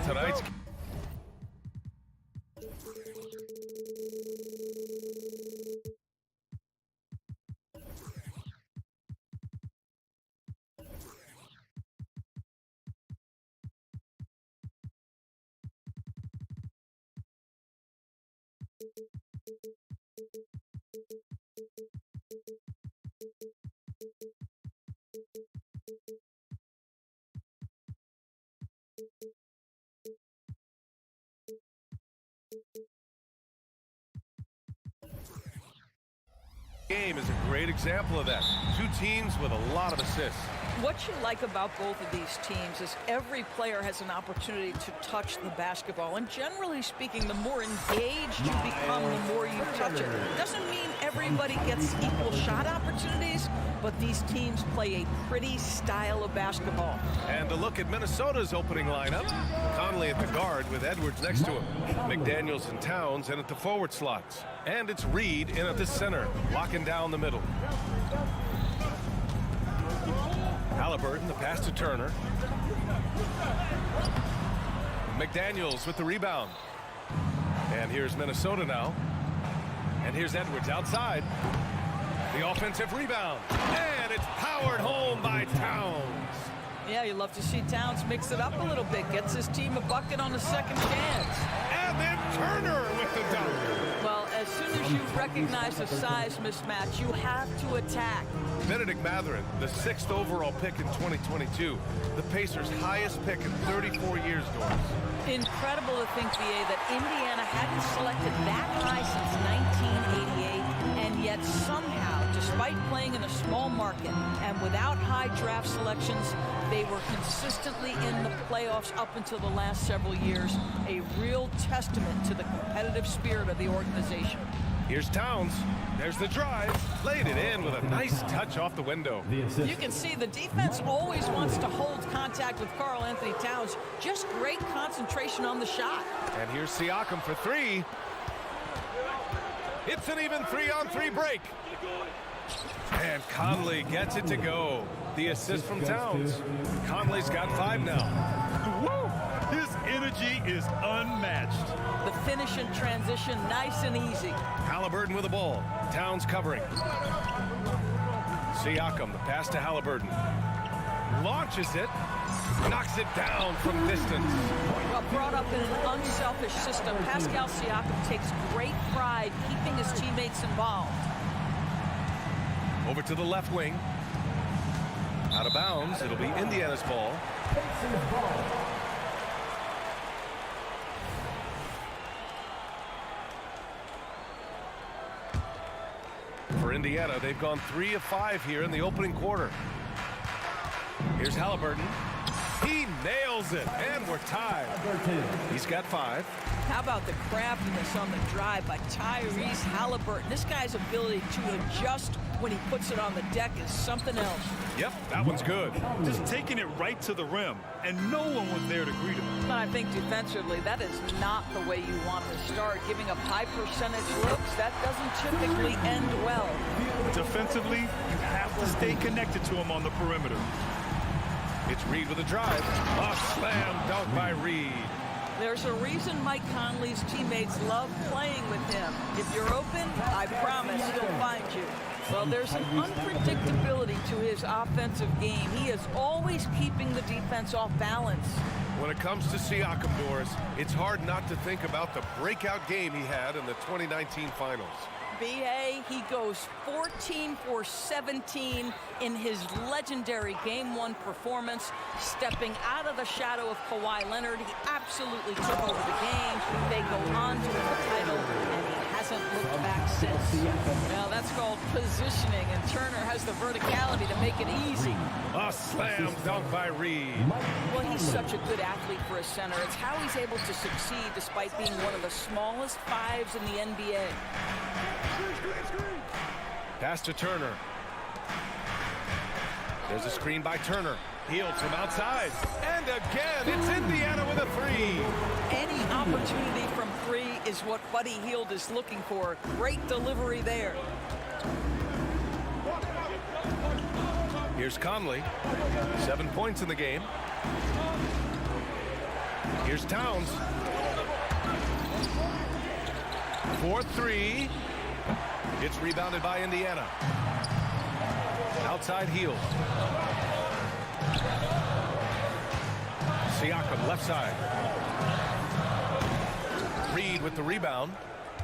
Tonight's game is a great example of that. Two teams with a lot of assists. What you like about both of these teams is every player has an opportunity to touch the basketball. And generally speaking, the more engaged you become, the more you touch it. Doesn't mean everybody gets equal shot opportunities, but these teams play a pretty style of basketball. And a look at Minnesota's opening lineup. Conley at the guard with Edwards next to him. McDaniels and Towns in at the forward slots. And it's Reed in at the center, locking down the middle. Halliburton, the pass to Turner. McDaniels with the rebound. And here's Minnesota now. And here's Edwards outside. The offensive rebound. And it's powered home by Towns. Yeah, you love to see Towns mix it up a little bit. Gets his team a bucket on the second chance. And then Turner with the dunk. Well, as soon as you recognize the size mismatch, you have to attack. Benedict Mathurin, the 6th overall pick in 2022. The Pacers' highest pick in 34 years, Doris. Incredible to think, VA, that Indiana hadn't selected that high since 1988, and yet somehow, despite playing in a small market and without high draft selections, they were consistently in the playoffs up until the last several years. A real testament to the competitive spirit of the organization. Here's Towns. There's the drive. Laid it in with a nice touch off the window. You can see the defense always wants to hold contact with Karl Anthony Towns. Just great concentration on the shot. And here's Siakam for three. It's an even 3-on-3 break. And Conley gets it to go. The assist from Towns. Conley's got 5 now. Woo! His energy is unmatched. The finish in transition, nice and easy. Halliburton with the ball. Towns covering. Siakam, the pass to Halliburton. Launches it. Knocks it down from distance. Well, brought up in an unselfish system, Pascal Siakam takes great pride keeping his teammates involved. Over to the left wing. Out of bounds. It'll be Indiana's ball. For Indiana, they've gone 3 of 5 here in the opening quarter. Here's Halliburton. He nails it, and we're tied. He's got 5. How about the craftiness on the drive by Tyrese Halliburton? This guy's ability to adjust when he puts it on the deck is something else. Yep, that one's good. Just taking it right to the rim, and no one was there to greet him. But I think defensively, that is not the way you want to start. Giving up high percentage looks, that doesn't typically end well. Defensively, you have to stay connected to him on the perimeter. It's Reed with a drive. A slam dunk by Reed. There's a reason Mike Conley's teammates love playing with him. If you're open, I promise he'll find you. Well, there's an unpredictability to his his offensive game. He is always keeping the defense off balance. When it comes to Siakam, Doris, it's hard not to think about the breakout game he had in the 2019 finals. B.A., he goes 14 for 17 in his legendary Game 1 performance, stepping out of the shadow of Kawhi Leonard. He absolutely took over the game. They go on to win the title, and he hasn't looked back since. Now, that's called positioning, and Turner has the verticality to make it easy. A slam dunk by Reed. Well, he's such a good athlete for a center. It's how he's able to succeed despite being one of the smallest fives in the NBA. Pass to Turner. There's a screen by Turner. Healed from outside. And again, it's Indiana with a three. Any opportunity from three is what Buddy Hield is looking for. Great delivery there. Here's Conley. 7 points in the game. Here's Towns. 4-3. It's rebounded by Indiana. Outside Hield. Siakam left side. Reed with the rebound.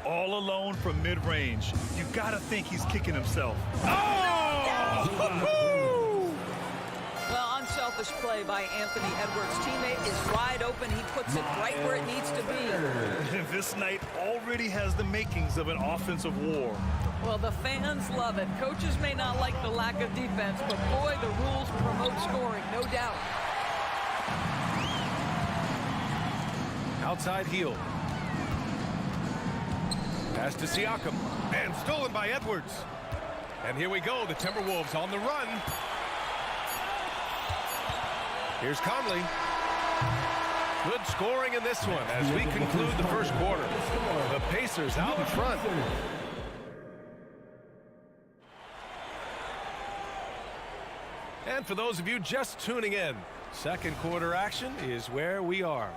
All alone from mid-range. You got to think he's kicking himself. Oh! Well, unselfish play by Anthony Edwards. Teammate is wide open. He puts it right where it needs to be. This night already has the makings of an offensive war. Well, the fans love it. Coaches may not like the lack of defense, but boy, the rules promote scoring, no doubt. Outside Hield. Pass to Siakam. And stolen by Edwards. And here we go, the Timberwolves on the run. Here's Conley. Good scoring in this one as we conclude the first quarter. The Pacers out in front. And for those of you just tuning in, second quarter action is where we are.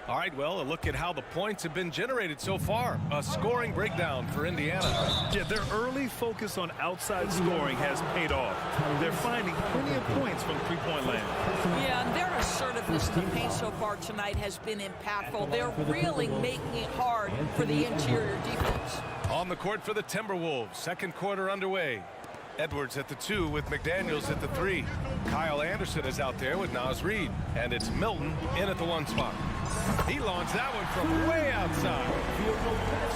All right, well, a look at how the points have been generated so far. A scoring breakdown for Indiana. Yeah, their early focus on outside scoring has paid off. They're finding plenty of points from three-point land. Yeah, and their assertiveness in the paint so far tonight has been impactful. They're really making it hard for the interior defense. On the court for the Timberwolves, second quarter underway. Edwards at the 2 with McDaniels at the 3. Kyle Anderson is out there with Naz Reid. And it's Milton in at the 1 spot. He launched that one from way outside.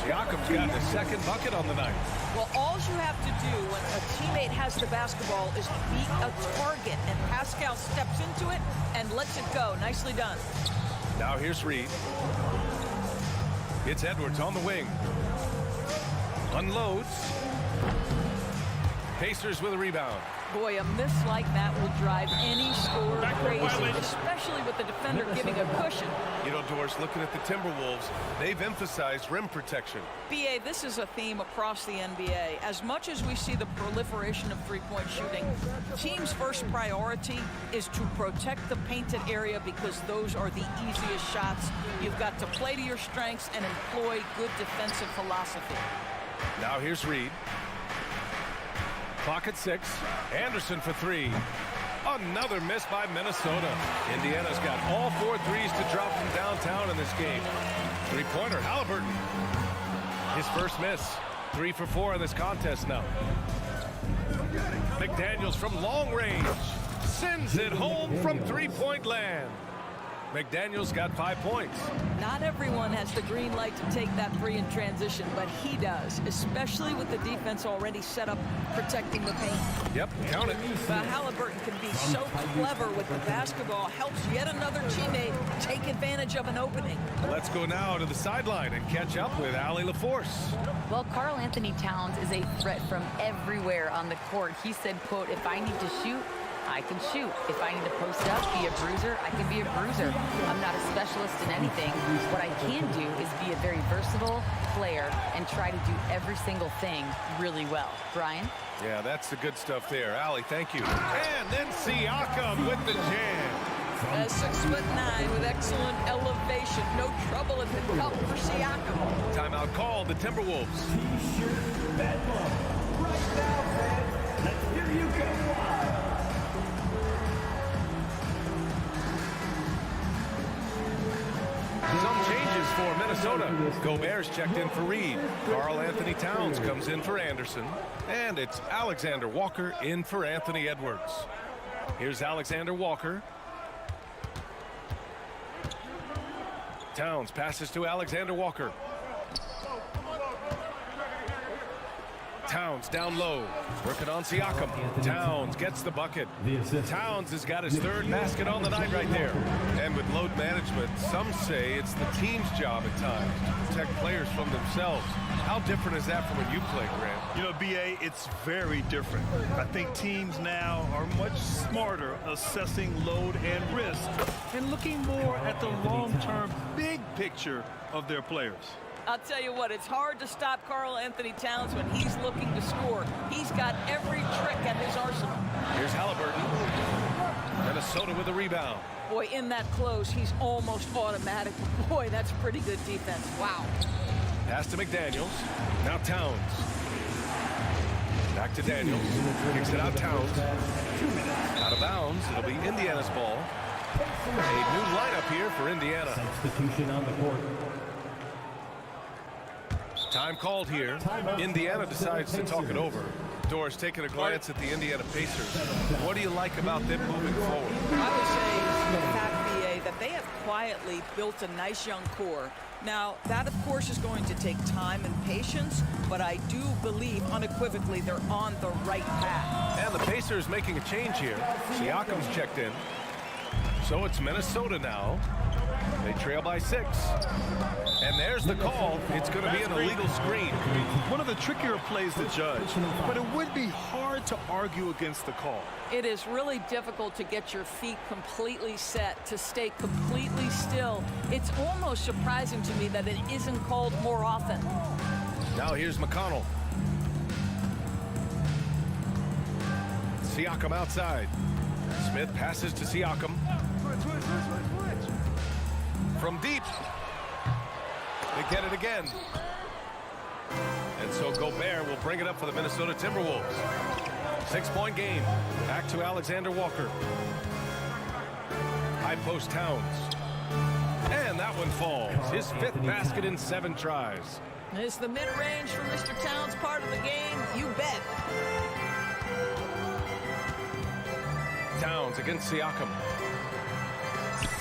Siakam's got the second bucket on the night. Well, all you have to do when a teammate has the basketball is beat a target, and Pascal steps into it and lets it go. Nicely done. Now here's Reid. It's Edwards on the wing. Unloads. Pacers with a rebound. Boy, a miss like that will drive any scorer crazy, especially with the defender giving a cushion. You know, Doris, looking at the Timberwolves, they've emphasized rim protection. B.A., this is a theme across the NBA. As much as we see the proliferation of three-point shooting, the team's first priority is to protect the painted area because those are the easiest shots. You've got to play to your strengths and employ good defensive philosophy. Now here's Reid. Clock at 6. Anderson for 3. Another miss by Minnesota. Indiana's got all 4 threes to drop from downtown in this game. Three-pointer, Halliburton. His first miss. 3 for 4 in this contest now. McDaniels from long range. Sends it home from three-point land. McDaniels got 5 points. Not everyone has the green light to take that three in transition, but he does, especially with the defense already set up protecting the paint. Yep, count it. Halliburton can be so clever with the basketball, helps yet another teammate take advantage of an opening. Let's go now to the sideline and catch up with Allie LaForce. Well, Karl Anthony Towns is a threat from everywhere on the court. He said, quote, if I need to shoot, I can shoot. If I need to post up, be a bruiser, I can be a bruiser. I'm not a specialist in anything. What I can do is be a very versatile player and try to do every single thing really well. Brian? Yeah, that's the good stuff there. Allie, thank you. And then Siakam with the jam. 6'9" with excellent elevation. No trouble at the cup for Siakam. Timeout called, the Timberwolves. T-shirt bedlam. Right now, fans, let's hear you go wild. Some changes for Minnesota. Gobert's checked in for Reed. Karl-Anthony Towns comes in for Anderson. And it's Alexander Walker in for Anthony Edwards. Here's Alexander Walker. Towns passes to Alexander Walker. Towns down low, working on Siakam. Towns gets the bucket. Towns has got his third basket on the night right there. And with load management, some say it's the team's job at times to protect players from themselves. How different is that from when you play, Grant? You know, B.A., it's very different. I think teams now are much smarter assessing load and risk and looking more at the long-term big picture of their players. I'll tell you what, it's hard to stop Karl-Anthony Towns when he's looking to score. He's got every trick at his arsenal. Here's Halliburton. Minnesota with a rebound. Boy, in that close, he's almost automatic. Boy, that's pretty good defense. Wow. Pass to McDaniels. Now Towns. Back to Daniels. Kicks it out Towns. Out of bounds. It'll be Indiana's ball. A new lineup here for Indiana. Substitution on the court. Time called here. Indiana decides to talk it over. Doris taking a glance at the Indiana Pacers. What do you like about them moving forward? I would say the fact, B.A., that they have quietly built a nice young core. Now, that, of course, is going to take time and patience, but I do believe unequivocally they're on the right path. And the Pacers making a change here. Siakam's checked in. So it's Minnesota now. They trail by 6. And there's the call. It's going to be an illegal screen. One of the trickier plays to judge, but it would be hard to argue against the call. It is really difficult to get your feet completely set, to stay completely still. It's almost surprising to me that it isn't called more often. Now here's McConnell. Siakam outside. Smith passes to Siakam. From deep. They get it again. And so Gobert will bring it up for the Minnesota Timberwolves. 6-point game. Back to Alexander Walker. High post Towns. And that one falls. His 5th basket in 7 tries. Is the mid-range for Mr. Towns part of the game? You bet. Towns against Siakam.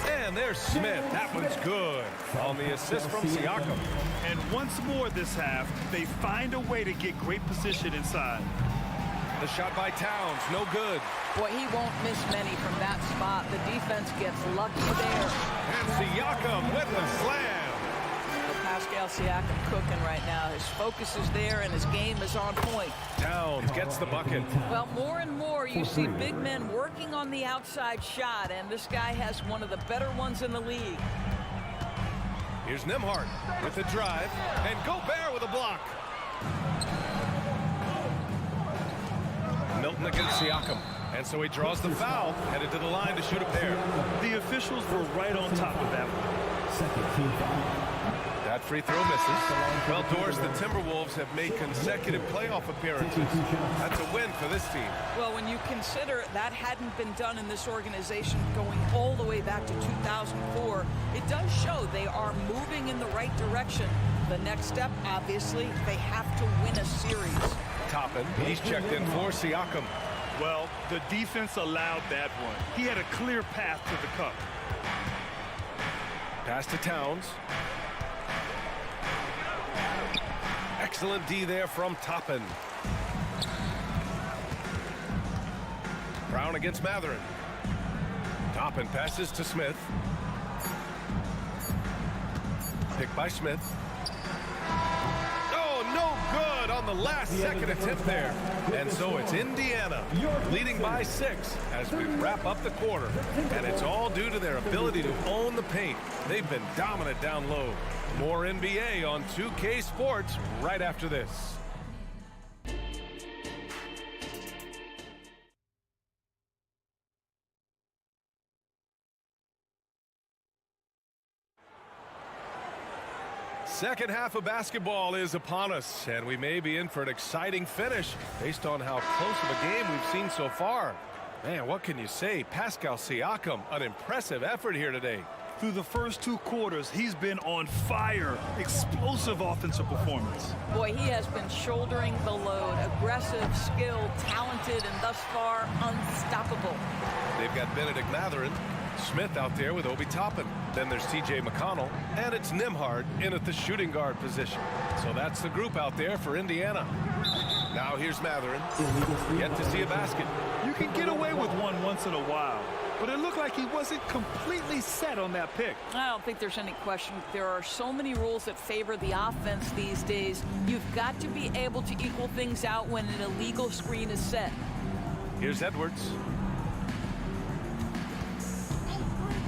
And there's Smith. That one's good on the assist from Siakam. And once more this half, they find a way to get great position inside. The shot by Towns, no good. Boy, he won't miss many from that spot. The defense gets lucky there. And Siakam with the slam. Pascal Siakam cooking right now. His focus is there and his game is on point. Towns gets the bucket. Well, more and more you see big men working on the outside shot, and this guy has one of the better ones in the league. Here's Nembhard with the drive, and Gobert with a block. Milton against Siakam, and so he draws the foul, headed to the line to shoot a pair. The officials were right on top of that one. Second team foul. That free throw misses. Well, Doris, the Timberwolves have made consecutive playoff appearances. That's a win for this team. Well, when you consider that hadn't been done in this organization going all the way back to 2004, it does show they are moving in the right direction. The next step, obviously, they have to win a series. Toppin, he's checked in for Siakam. Well, the defense allowed that one. He had a clear path to the cup. Pass to Towns. Excellent D there from Toppin. Brown against Matherin. Toppin passes to Smith. Picked by Smith. Oh, no good on the last second attempt there. And so it's Indiana leading by 6 as we wrap up the quarter. And it's all due to their ability to own the paint. They've been dominant down low. More NBA on 2K Sports right after this. Second half of basketball is upon us, and we may be in for an exciting finish based on how close of a game we've seen so far. Man, what can you say? Pascal Siakam, an impressive effort here today. Through the first 2 quarters, he's been on fire. Explosive offensive performance. Boy, he has been shouldering the load. Aggressive, skilled, talented, and thus far unstoppable. They've got Benedict Matherin, Smith out there with Obi Toppin. Then there's TJ McConnell, and it's Nembhard in at the shooting guard position. So that's the group out there for Indiana. Now here's Matherin. Yet to see a basket. You can get away with one once in a while, but it looked like he wasn't completely set on that pick. I don't think there's any question. There are so many rules that favor the offense these days. You've got to be able to equal things out when an illegal screen is set. Here's Edwards.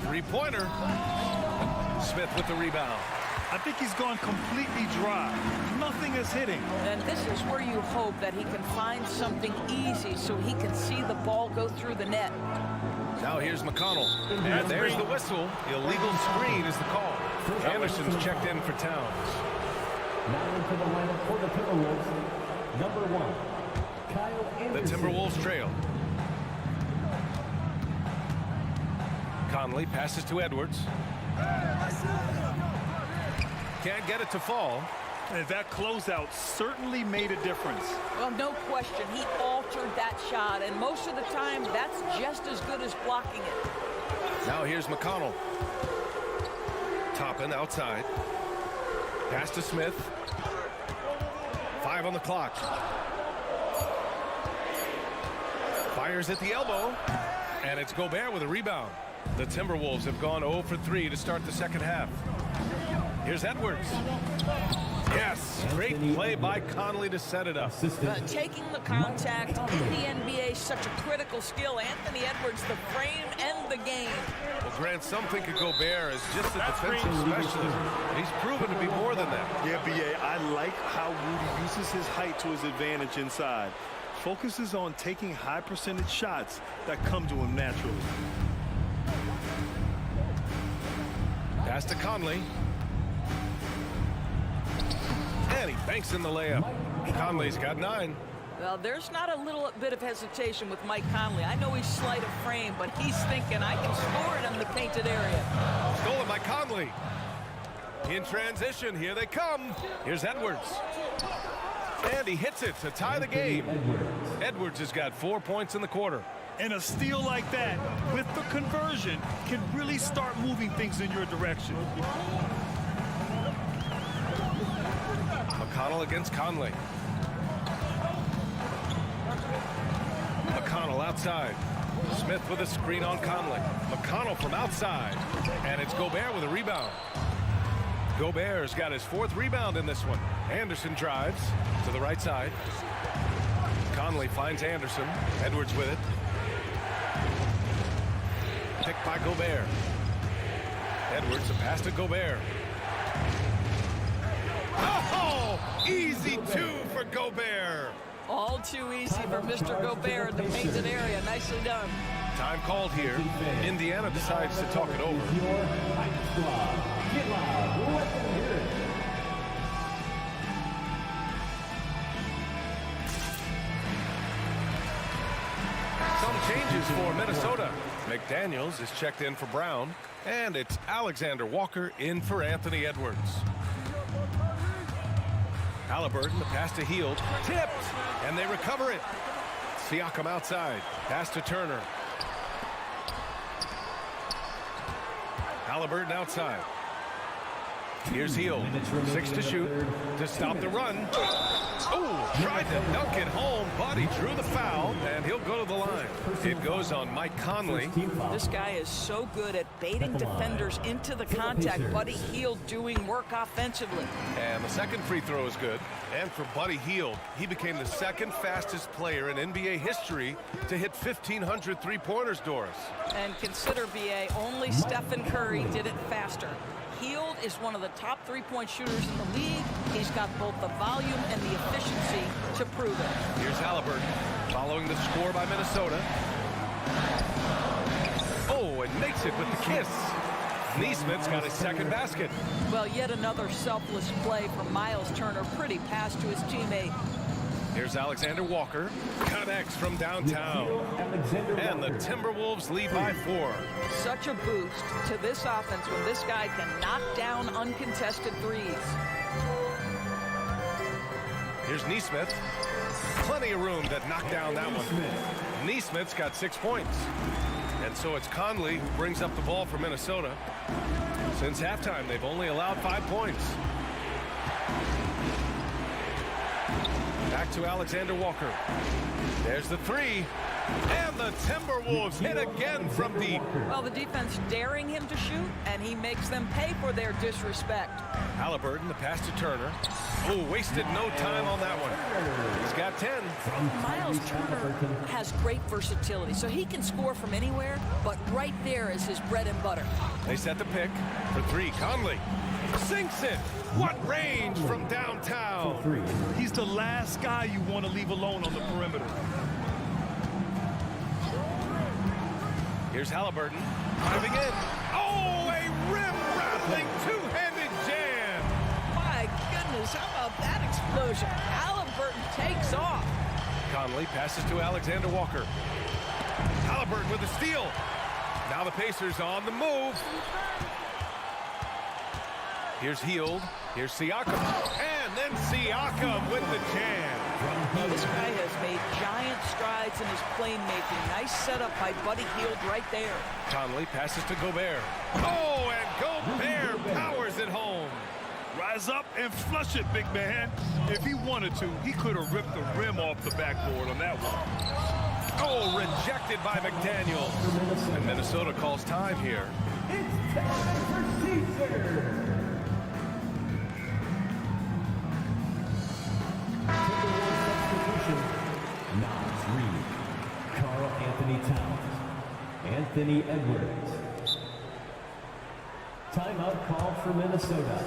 Three-pointer. Smith with the rebound. I think he's gone completely dry. Nothing is hitting. And this is where you hope that he can find something easy so he can see the ball go through the net. Now here's McConnell. And there's the whistle. Illegal screen is the call. Anderson's checked in for Towns. Now into the lineup for the Timberwolves. Number 1, Kyle Anderson. The Timberwolves trail. Conley passes to Edwards. Can't get it to fall. And that closeout certainly made a difference. Well, no question. He altered that shot, and most of the time, that's just as good as blocking it. Now here's McConnell. Toppin outside. Pass to Smith. 5 on the clock. Fires at the elbow. And it's Gobert with a rebound. The Timberwolves have gone 0 for 3 to start the second half. Here's Edwards. Yes, great play by Conley to set it up. Taking the contact in the NBA is such a critical skill. Anthony Edwards, the frame and the game. Well, Grant, some think of Gobert as just a defensive specialist. He's proven to be more than that. Yeah, B.A., I like how Rudy uses his height to his advantage inside. Focuses on taking high percentage shots that come to him naturally. Pass to Conley. And he banks in the layup. Conley's got 9. Well, there's not a little bit of hesitation with Mike Conley. I know he's slight of frame, but he's thinking, I can score it in the painted area. Stolen by Conley. In transition, here they come. Here's Edwards. And he hits it to tie the game. Edwards has got 4 points in the quarter. And a steal like that, with the conversion, can really start moving things in your direction. McConnell against Conley. McConnell outside. Smith with a screen on Conley. McConnell from outside. And it's Gobert with a rebound. Gobert's got his 4th rebound in this one. Anderson drives to the right side. Conley finds Anderson. Edwards with it. Picked by Gobert. Edwards, a pass to Gobert. Oh, easy 2 for Gobert. All too easy for Mr. Gobert in the painted area. Nicely done. Time called here. Indiana decides to talk it over. Some changes for Minnesota. McDaniels is checked in for Brown, and it's Alexander Walker in for Anthony Edwards. Halliburton, the pass to Hield, tipped, and they recover it. Siakam outside, pass to Turner. Halliburton outside. Here's Hield, 6 to shoot to stop the run. Oh, tried to dunk it home, but he drew the foul, and he'll go to the line. It goes on Mike Conley. This guy is so good at baiting defenders into the contact. Buddy Hield doing work offensively. And the second free throw is good. And for Buddy Hield, he became the 2nd fastest player in NBA history to hit 1,500 three-pointers, Doris. And consider, BA, only Stephen Curry did it faster. Hield is one of the top 3-point shooters in the league. He's got both the volume and the efficiency to prove it. Here's Halliburton following the score by Minnesota. Oh, and makes it with the kiss. Neesmith's got his 2nd basket. Well, yet another selfless play from Miles Turner. Pretty pass to his teammate. Here's Alexander Walker. Connects from downtown. And the Timberwolves lead by 4. Such a boost to this offense when this guy can knock down uncontested threes. Here's Nesmith. Plenty of room to knock down that one. Nesmith's got 6 points. And so it's Conley who brings up the ball for Minnesota. Since halftime, they've only allowed 5 points. Back to Alexander Walker. There's the 3. And the Timberwolves hit again from deep. Well, the defense daring him to shoot, and he makes them pay for their disrespect. Halliburton, the pass to Turner. Oh, wasted no time on that one. He's got 10. Miles Turner has great versatility, so he can score from anywhere, but right there is his bread and butter. They set the pick for 3. Conley sinks it. What range from downtown. He's the last guy you want to leave alone on the perimeter. Here's Halliburton driving in. Oh, a rim-rattling two-handed jam. My goodness, how about that explosion? Halliburton takes off. Conley passes to Alexander Walker. Halliburton with the steal. Now the Pacers on the move. Here's Hield. Here's Siakam. And then Siakam with the jam. Well, this guy has made giant strides in his playmaking. Nice setup by Buddy Hield right there. Conley passes to Gobert. Oh, and Gobert powers it home. Rise up and flush it, big man. If he wanted to, he could have ripped the rim off the backboard on that one. Oh, rejected by McDaniel. And Minnesota calls time here. It's time for Caesar. Nas Reed, Carl Anthony Towns, Anthony Edwards. Timeout called for Minnesota.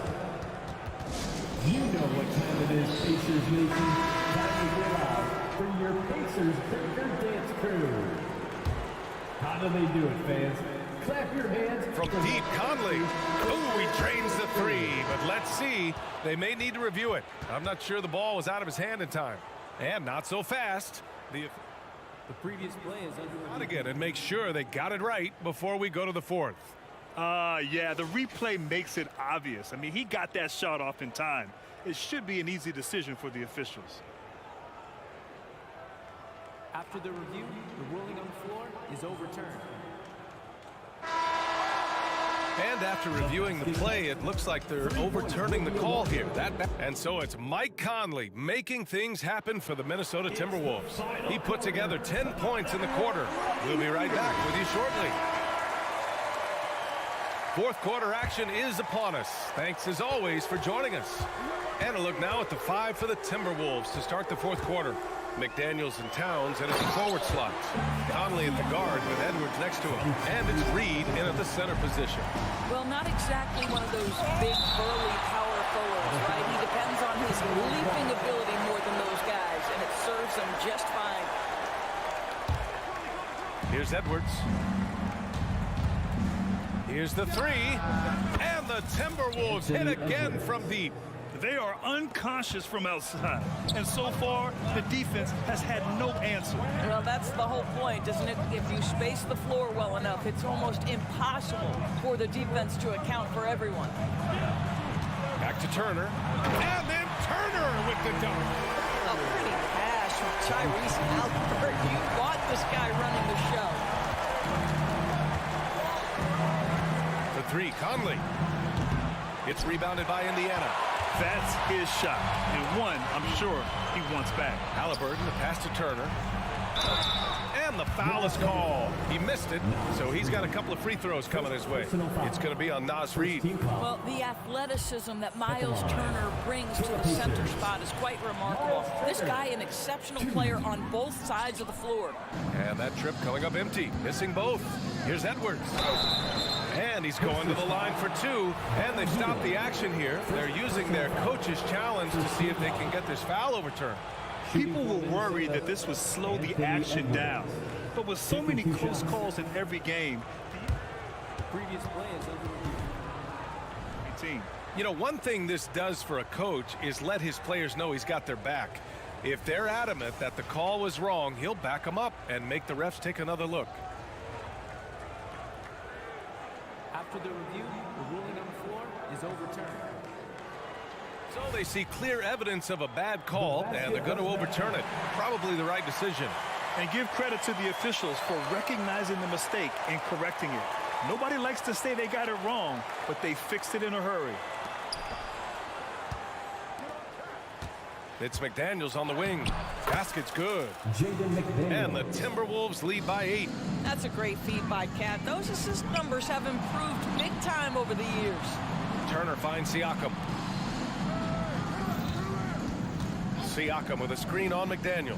You know what time it is, Pacers Nation. Time to get out for your Pacers Breaker Dance Crew. How do they do it, fans? Clap your hands. From deep, Conley. Oh, he drains the 3, but let's see. They may need to review it. I'm not sure the ball was out of his hand in time. And not so fast. The previous play is under again and make sure they got it right before we go to the 4th. Yeah, the replay makes it obvious. I mean, he got that shot off in time. It should be an easy decision for the officials. After the review, the ruling on the floor is overturned. And after reviewing the play, it looks like they're overturning the call here. And so it's Mike Conley making things happen for the Minnesota Timberwolves. He put together 10 points in the quarter. We'll be right back with you shortly. Fourth quarter action is upon us. Thanks as always for joining us. And a look now at the 5 for the Timberwolves to start the fourth quarter. McDaniels and Towns in at the forward slot. Conley at the guard with Edwards next to him. And it's Reed in at the center position. Well, not exactly one of those big, burly power forwards, right? He depends on his leaping ability more than those guys, and it serves him just fine. Here's Edwards. Here's the 3. And the Timberwolves hit again from deep. They are unconscious from outside, and so far the defense has had no answer. Well, that's the whole point, isn't it? If you space the floor well enough, it's almost impossible for the defense to account for everyone. Back to Turner, and then Turner with the dunk. A pretty pass from Tyrese Halliburton. You want this guy running the show. The 3, Conley. It's rebounded by Indiana. That's his shot, and one I'm sure he wants back. Halliburton, the pass to Turner. And the foul is called. He missed it, so he's got a couple of free throws coming his way. It's going to be on Nas Reed. Well, the athleticism that Miles Turner brings to the center spot is quite remarkable. This guy, an exceptional player on both sides of the floor. And that trip coming up empty, missing both. Here's Edwards. And he's going to the line for 2, and they've stopped the action here. They're using their coach's challenge to see if they can get this foul overturned. People were worried that this would slow the action down, but with so many close calls in every game, the previous play is under review. You know, one thing this does for a coach is let his players know he's got their back. If they're adamant that the call was wrong, he'll back them up and make the refs take another look. After the review, the ruling on the floor is overturned. So they see clear evidence of a bad call, and they're going to overturn it. Probably the right decision. And give credit to the officials for recognizing the mistake and correcting it. Nobody likes to say they got it wrong, but they fixed it in a hurry. It's McDaniels on the wing. Basket's good. And the Timberwolves lead by 8. That's a great feed by Cat. Those assist numbers have improved big time over the years. Turner finds Siakam. Siakam with a screen on McDaniels.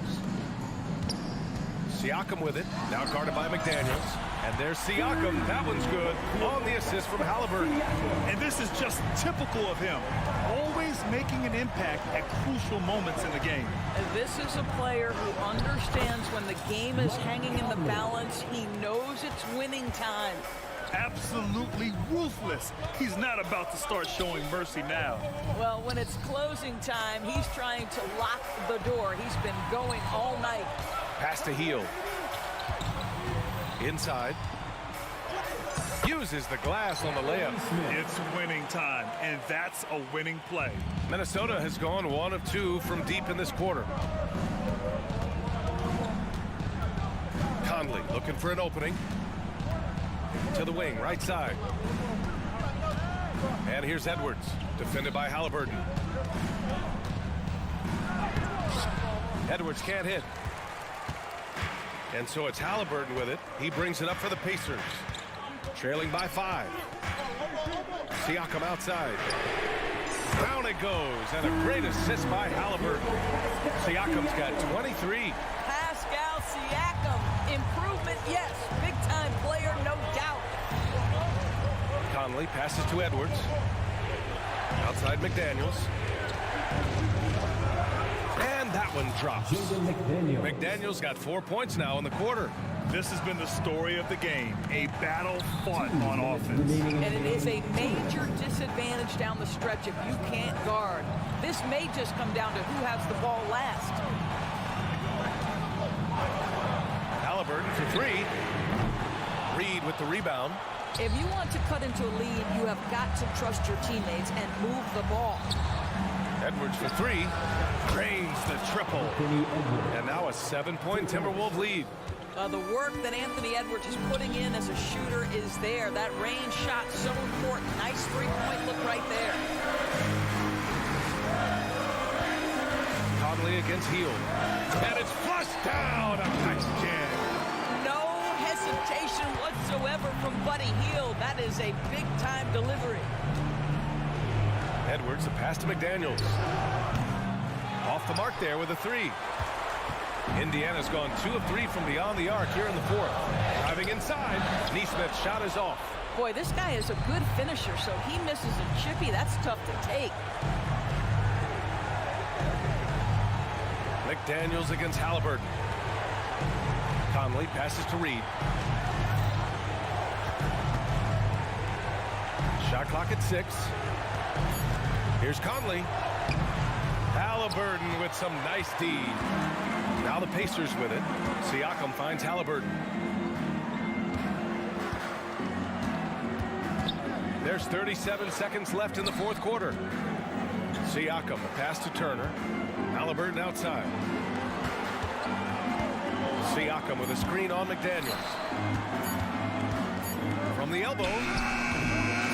Siakam with it. Now guarded by McDaniels. And there's Siakam. That one's good. On the assist from Halliburton. And this is just typical of him. Always making an impact at crucial moments in the game. And this is a player who understands when the game is hanging in the balance. He knows it's winning time. Absolutely ruthless. He's not about to start showing mercy now. Well, when it's closing time, he's trying to lock the door. He's been going all night. Pass to Heel. Inside. Uses the glass on the layup. It's winning time, and that's a winning play. Minnesota has gone 1 of 2 from deep in this quarter. Conley looking for an opening. To the wing, right side. And here's Edwards, defended by Halliburton. Edwards can't hit. And so it's Halliburton with it. He brings it up for the Pacers. Trailing by 5. Siakam outside. Down it goes, and a great assist by Halliburton. Siakam's got 23. Pascal Siakam, improvement, yes. Big-time player, no doubt. Conley passes to Edwards. Outside McDaniels. And that one drops. McDaniels got 4 points now in the quarter. This has been the story of the game, a battle fought on offense. And it is a major disadvantage down the stretch if you can't guard. This may just come down to who has the ball last. Halliburton for 3. Reed with the rebound. If you want to cut into a lead, you have got to trust your teammates and move the ball. Edwards for 3. Drains the triple. And now a 7-point Timberwolves lead. The work that Anthony Edwards is putting in as a shooter is there. That range shot so important. Nice three-point look right there. Conley against Heel. And it's flushed down. A nice jam. No hesitation whatsoever from Buddy Hield. That is a big-time delivery. Edwards, a pass to McDaniels. Off the mark there with a 3. Indiana's gone 2 of 3 from beyond the arc here in the 4th. Driving inside, Neesmith's shot is off. Boy, this guy is a good finisher, so he misses a chippy. That's tough to take. McDaniels against Halliburton. Conley passes to Reed. Shot clock at 6. Here's Conley. Halliburton with some nice D. Now the Pacers with it. Siakam finds Halliburton. There's 37 seconds left in the 4th quarter. Siakam, a pass to Turner. Halliburton outside. Siakam with a screen on McDaniels. From the elbow.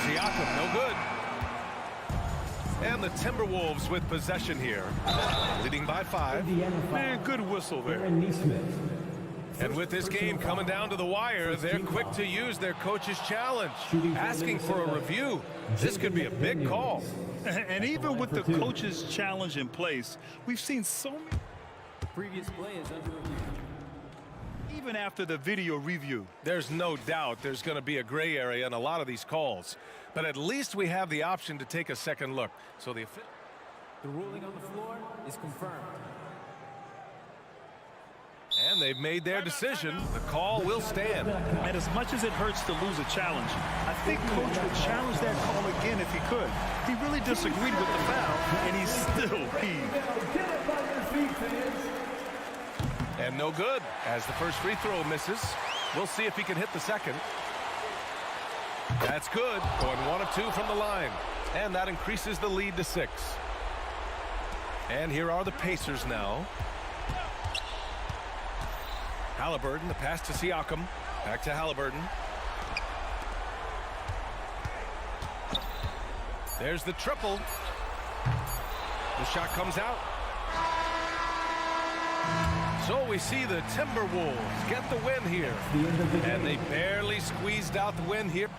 Siakam, no good. And the Timberwolves with possession here, leading by 5. Man, good whistle there. And with this game coming down to the wire, they're quick to use their coach's challenge, asking for a review. This could be a big call. And even with the coach's challenge in place, we've seen so many. The previous play is under review. Even after the video review. There's no doubt there's going to be a gray area in a lot of these calls. But at least we have the option to take a second look. So the ruling on the floor is confirmed. And they've made their decision. The call will stand. And as much as it hurts to lose a challenge, I think Coach would challenge that call again if he could. He really disagreed with the foul, and he's still peeved. And no good as the first free throw misses. We'll see if he can hit the second. That's good. Going 1 of 2 from the line. And that increases the lead to 6. And here are the Pacers now. Halliburton, the pass to Siakam. Back to Halliburton. There's the triple. The shot comes out. So we see the Timberwolves get the win here. And they barely squeezed out the win here.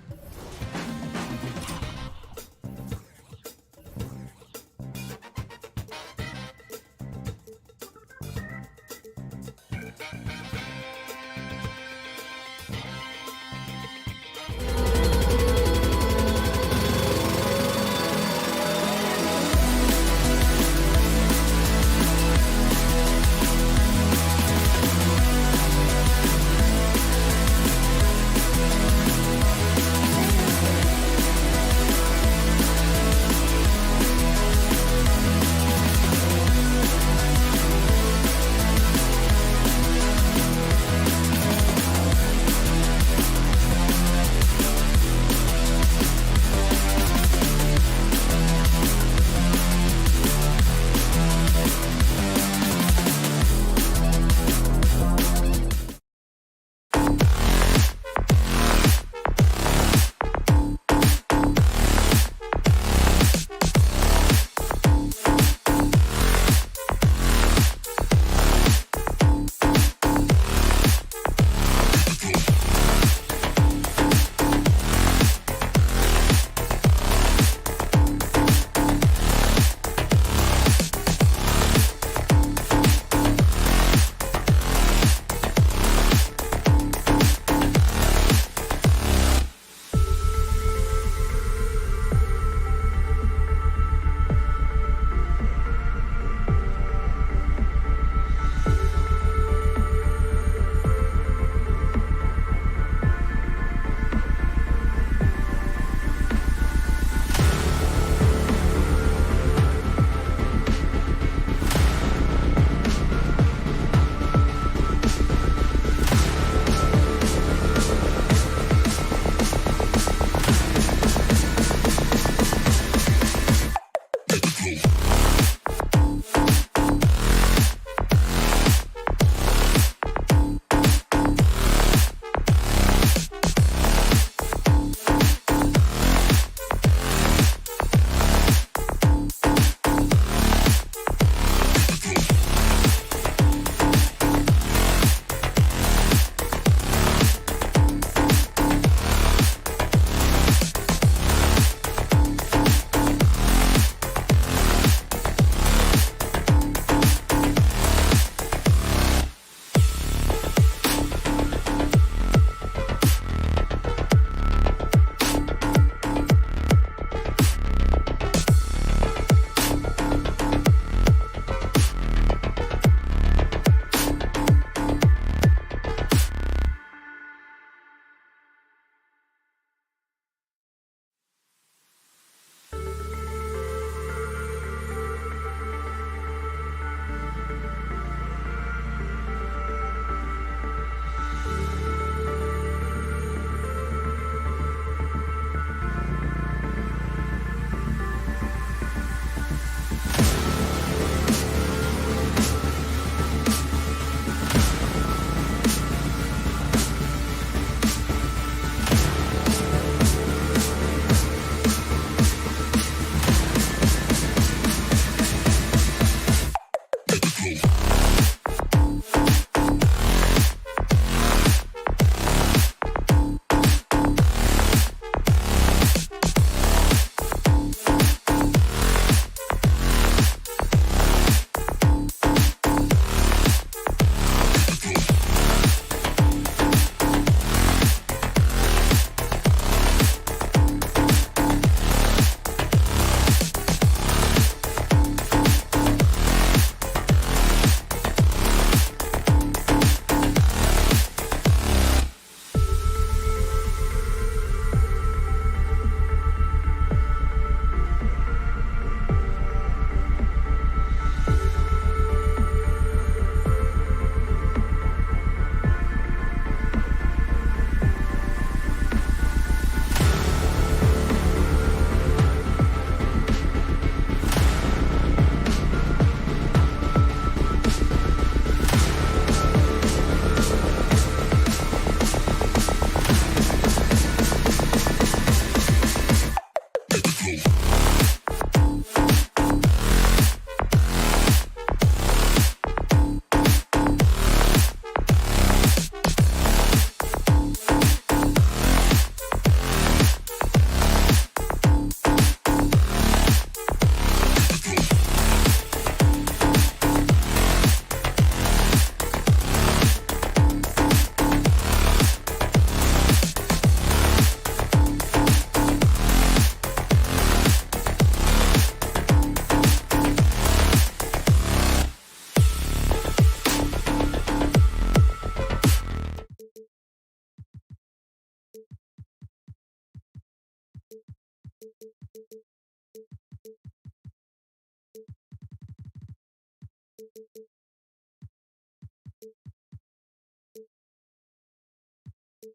And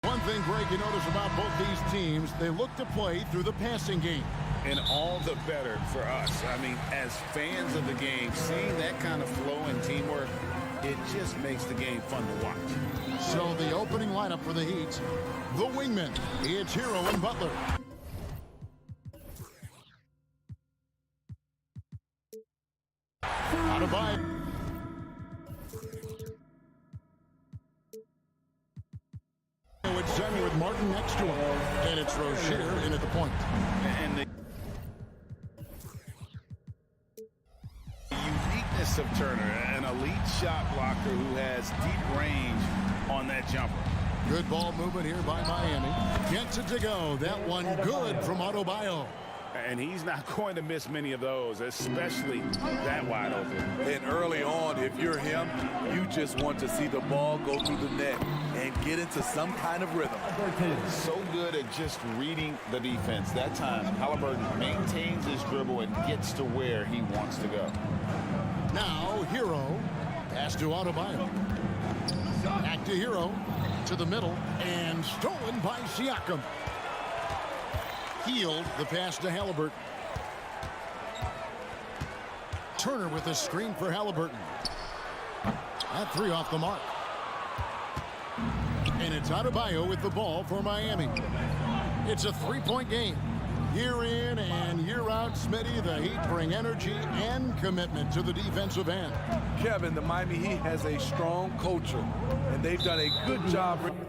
one thing, Greg, you notice about both these teams, they look to play through the passing game. And all the better for us. I mean, as fans of the game, seeing that kind of flow and teamwork, it just makes the game fun to watch. So the opening lineup for the Heat, the wingmen, it's Hero and Butler. Adebayo. It's Zen with Martin next to him. And it's Rozier in at the point. And the uniqueness of Turner, an elite shot blocker who has deep range on that jumper. Good ball movement here by Miami. Gets it to go. That one good from Adebayo. And he's not going to miss many of those, especially that wide open. And early on, if you're him, you just want to see the ball go through the net and get into some kind of rhythm. So good at just reading the defense. That time, Halliburton maintains his dribble and gets to where he wants to go. Now, Hero. Pass to Adebayo. Back to Hero. To the middle. And stolen by Siakam. Healed the pass to Halliburton. Turner with a screen for Halliburton. That three off the mark. And it's Adebayo with the ball for Miami. It's a three-point game. Year in and year out, Smitty, the Heat bring energy and commitment to the defensive end. Kevin, the Miami Heat has a strong culture, and they've done a good job bringing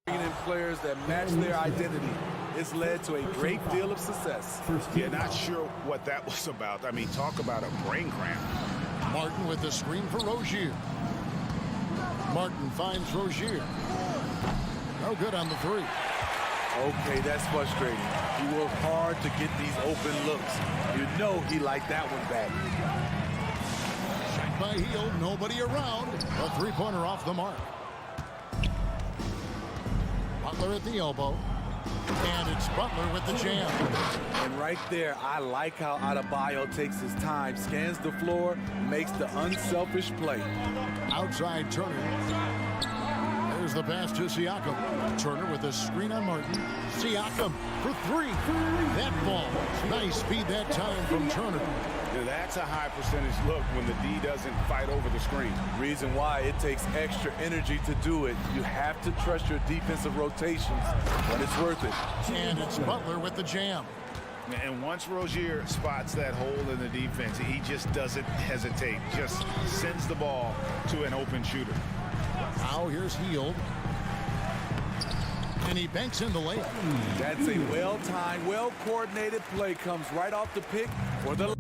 in players that match their identity. It's led to a great deal of success. Yeah, not sure what that was about. I mean, talk about a brain cramp. Martin with the screen for Rozier. Martin finds Rozier. No good on the three. Okay, that's frustrating. He worked hard to get these open looks. You know he liked that one back. Shot by Hield, nobody around. A three-pointer off the mark. Butler at the elbow. And it's Butler with the jam. And right there, I like how Adebayo takes his time, scans the floor, makes the unselfish play. Outside Turner. There's the pass to Siakam. Turner with a screen on Martin. Siakam for three. That ball. Nice speed that time from Turner. Yeah, that's a high percentage look when the D doesn't fight over the screen. Reason why it takes extra energy to do it. You have to trust your defensive rotations, but it's worth it. And it's Butler with the jam. And once Rozier spots that hole in the defense, he just doesn't hesitate. Just sends the ball to an open shooter. Now here's Hield. And he banks in the layup. That's a well-timed, well-coordinated play. Comes right off the pick for the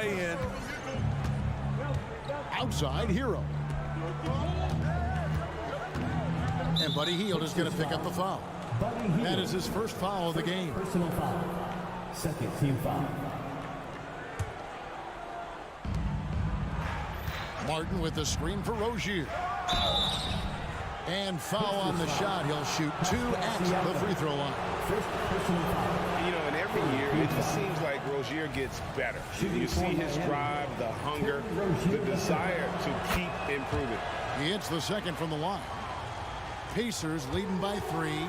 in. Outside Hero. And Buddy Hield is going to pick up the foul. That is his first foul of the game. Personal foul. Second team foul. Martin with the screen for Rozier. And foul on the shot. He'll shoot two at the free throw line. You know, and every year it just seems like Rozier gets better. You see his drive, the hunger, the desire to keep improving. He hits the second from the line. Pacers leading by three.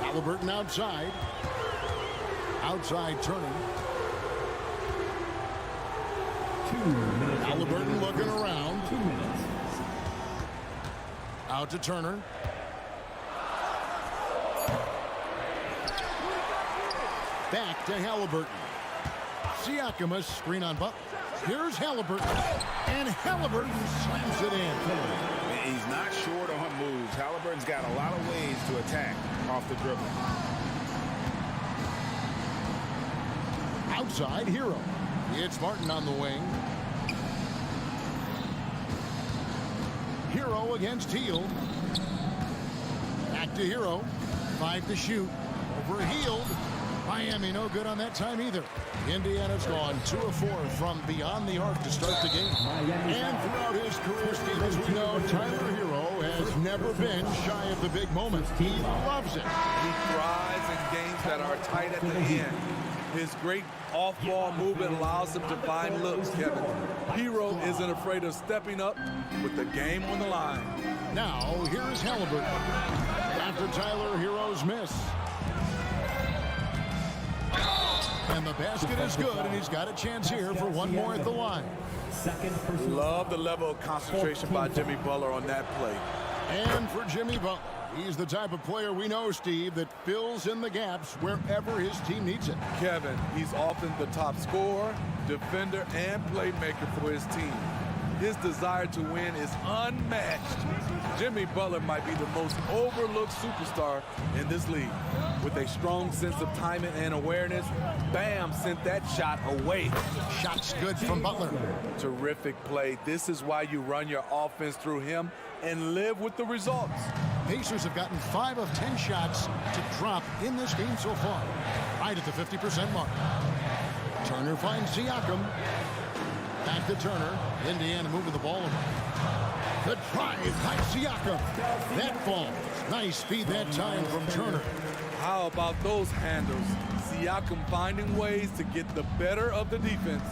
Halliburton outside. Outside Turner. Halliburton looking around. 2 minutes. Out to Turner. Back to Halliburton. Siakam, a screen on Butler. Here's Halliburton. And Halliburton slams it in. He's not short on moves. Halliburton's got a lot of ways to attack off the dribble. Outside Hero. It's Martin on the wing. Hero against Hield. Back to Hero. 5 to shoot. Over Hield. Miami no good on that time either. Indiana's gone 2 of 4 from beyond the arc to start the game. And throughout his career, Steve, as we know, Tyler Hero has never been shy of the big moments. He loves it. He thrives in games that are tight at the end. His great off-ball movement allows him to find looks, Kevin. Hero isn't afraid of stepping up with the game on the line. Now, here's Halliburton. After Tyler Hero's miss. And the basket is good, and he's got a chance here for one more at the line. Love the level of concentration by Jimmy Butler on that play. And for Jimmy Butler, he's the type of player we know, Steve, that fills in the gaps wherever his team needs it. Kevin, he's often the top scorer, defender, and playmaker for his team. His desire to win is unmatched. Jimmy Butler might be the most overlooked superstar in this league. With a strong sense of timing and awareness, Bam sent that shot away. Shots good from Butler. Terrific play. This is why you run your offense through him and live with the results. Pacers have gotten 5 of 10 shots to drop in this game so far. Right at the 50% mark. Turner finds Siakam. Back to Turner. Indiana moving the ball over. The drive by Siakam. That falls. Nice speed that time from Turner. How about those handles? Siakam finding ways to get the better of the defense.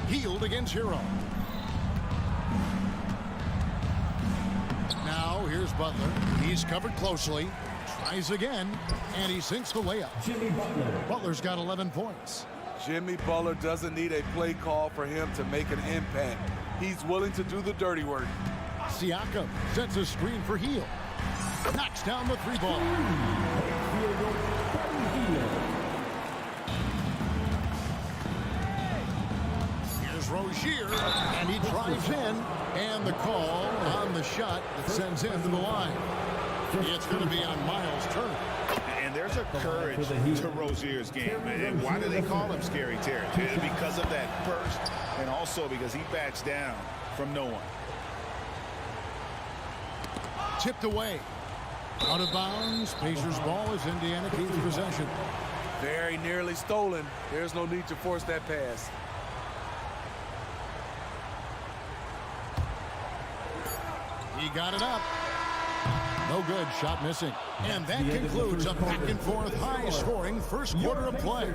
Hield against Hero. Now here's Butler. He's covered closely. Tries again, and he sinks the layup. Jimmy Butler. Butler's got 11 points. Jimmy Butler doesn't need a play call for him to make an impact. He's willing to do the dirty work. Siakam sets a screen for Hield. Knocks down the 3 ball. Here's Rozier, and he drives in, and the call on the shot that sends him to the line. It's going to be on Miles Turner. And there's a courage to Rozier's game. And why do they call him Scary Terry? Because of that burst, and also because he backs down from no one. Tipped away. Out of bounds. Pacers ball as Indiana keeps possession. Very nearly stolen. There's no need to force that pass. He got it up. No good. Shot missing. And that concludes a back-and-forth, high-scoring first quarter of play.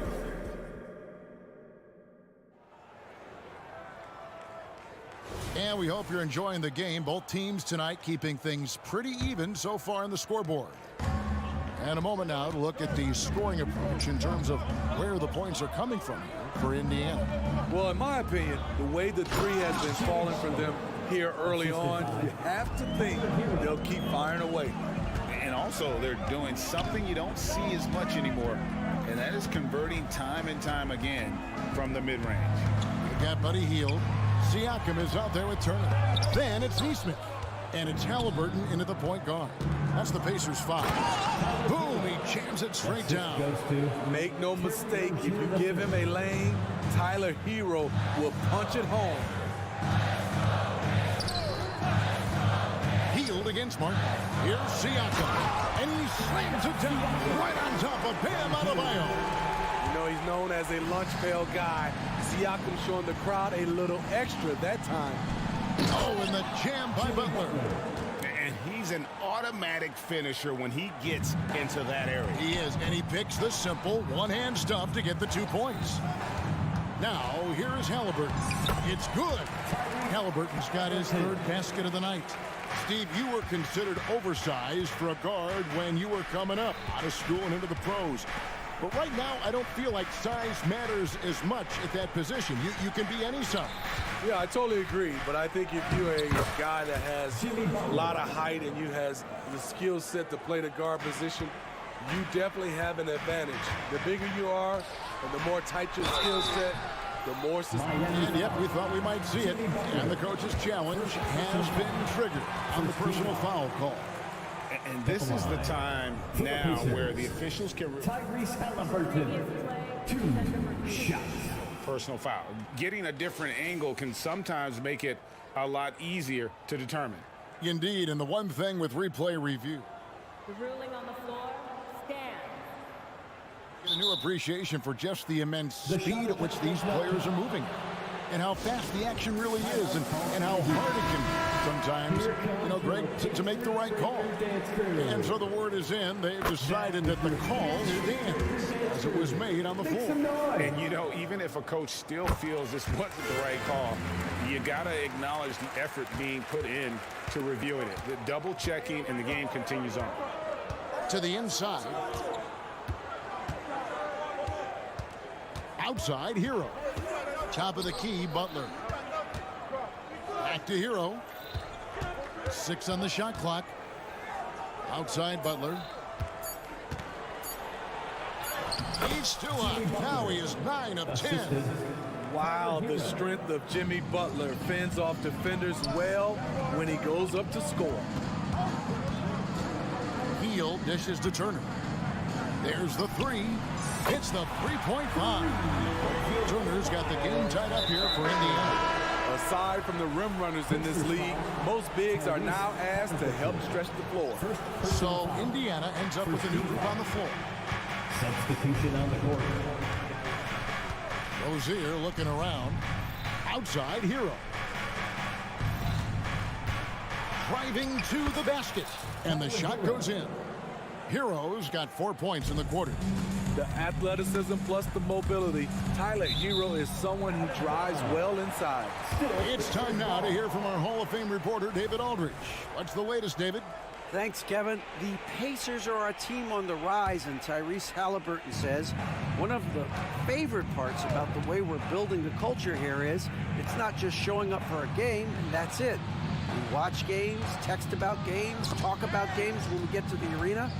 And we hope you're enjoying the game. Both teams tonight keeping things pretty even so far on the scoreboard. And a moment now to look at the scoring approach in terms of where the points are coming from for Indiana. Well, in my opinion, the way the tree has been falling for them here early on, you have to think they'll keep firing away. And also, they're doing something you don't see as much anymore, and that is converting time and time again from the mid-range. You got Buddy Hield. Siakam is out there with Turner. Then it's Neesmith. And it's Halliburton into the point guard. That's the Pacers 5. Boom, he jams it straight down. Make no mistake, if you give him a lane, Tyler Hero will punch it home. Hield against Martin. Here's Siakam. And he slams it down right on top of Bam Adebayo. You know, he's known as a lunch pail guy. Siakam showing the crowd a little extra that time. Oh, and the jam by Butler. And he's an automatic finisher when he gets into that area. He is, and he picks the simple one-hand stuff to get the 2 points. Now, here is Halliburton. It's good. Halliburton's got his 3rd basket of the night. Steve, you were considered oversized for a guard when you were coming up out of school and into the pros. But right now, I don't feel like size matters as much at that position. You can be any size. Yeah, I totally agree. But I think if you're a guy that has a lot of height and you has the skill set to play the guard position, you definitely have an advantage. The bigger you are and the more tight your skill set, the more and yet we thought we might see it. And the coach's challenge has been triggered on the personal foul call. And this is the time now where the officials can... Tyrese Halliburton, 2 shots. Personal foul. Getting a different angle can sometimes make it a lot easier to determine. Indeed, and the one thing with replay review. The ruling on the floor stands. Get a new appreciation for just the immense speed at which these players are moving. And how fast the action really is, and how hard it can be sometimes, Greg, to make the right call. And so the word is in. They've decided that the call stands as it was made on the floor. And, even if a coach still feels this wasn't the right call, you got to acknowledge the effort being put in to reviewing it. The double checking, and the game continues on. To the inside. Outside, Hero. Top of the key, Butler. Back to Hero. 6 on the shot clock. Outside, Butler. He's still up. Now he is 9 of 10. Wow, the strength of Jimmy Butler fends off defenders well when he goes up to score. Heel dishes to Turner. There's the 3. It's the three-point line. Turner's got the game tied up here for Indiana. Aside from the rim runners in this league, most bigs are now asked to help stretch the floor. So Indiana ends up with a new group on the floor. Substitution on the court. Rozier looking around. Outside, Hero. Driving to the basket. And the shot goes in. Hero's got 4 points in the quarter. The athleticism plus the mobility. Tyler Hero is someone who drives well inside. It's time now to hear from our Hall of Fame reporter, David Aldridge. What's the latest, David? Thanks, Kevin. The Pacers are a team on the rise, and Tyrese Halliburton says one of the favorite parts about the way we're building the culture here is it's not just showing up for a game, and that's it. We watch games, text about games, talk about games when we get to the arena.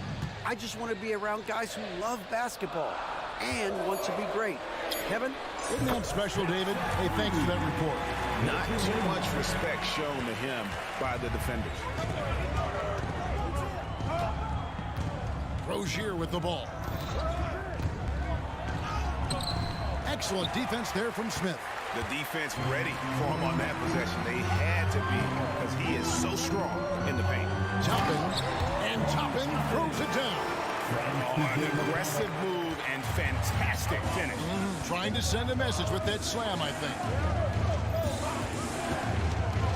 I just want to be around guys who love basketball and want to be great. Kevin? Isn't that special, David? Hey, thanks for that report. Not too much respect shown to him by the defenders. Rozier with the ball. Excellent defense there from Smith. The defense ready for him on that possession. They had to be because he is so strong in the paint. Toppin throws it down. An aggressive move and fantastic finish. Trying to send a message with that slam, I think.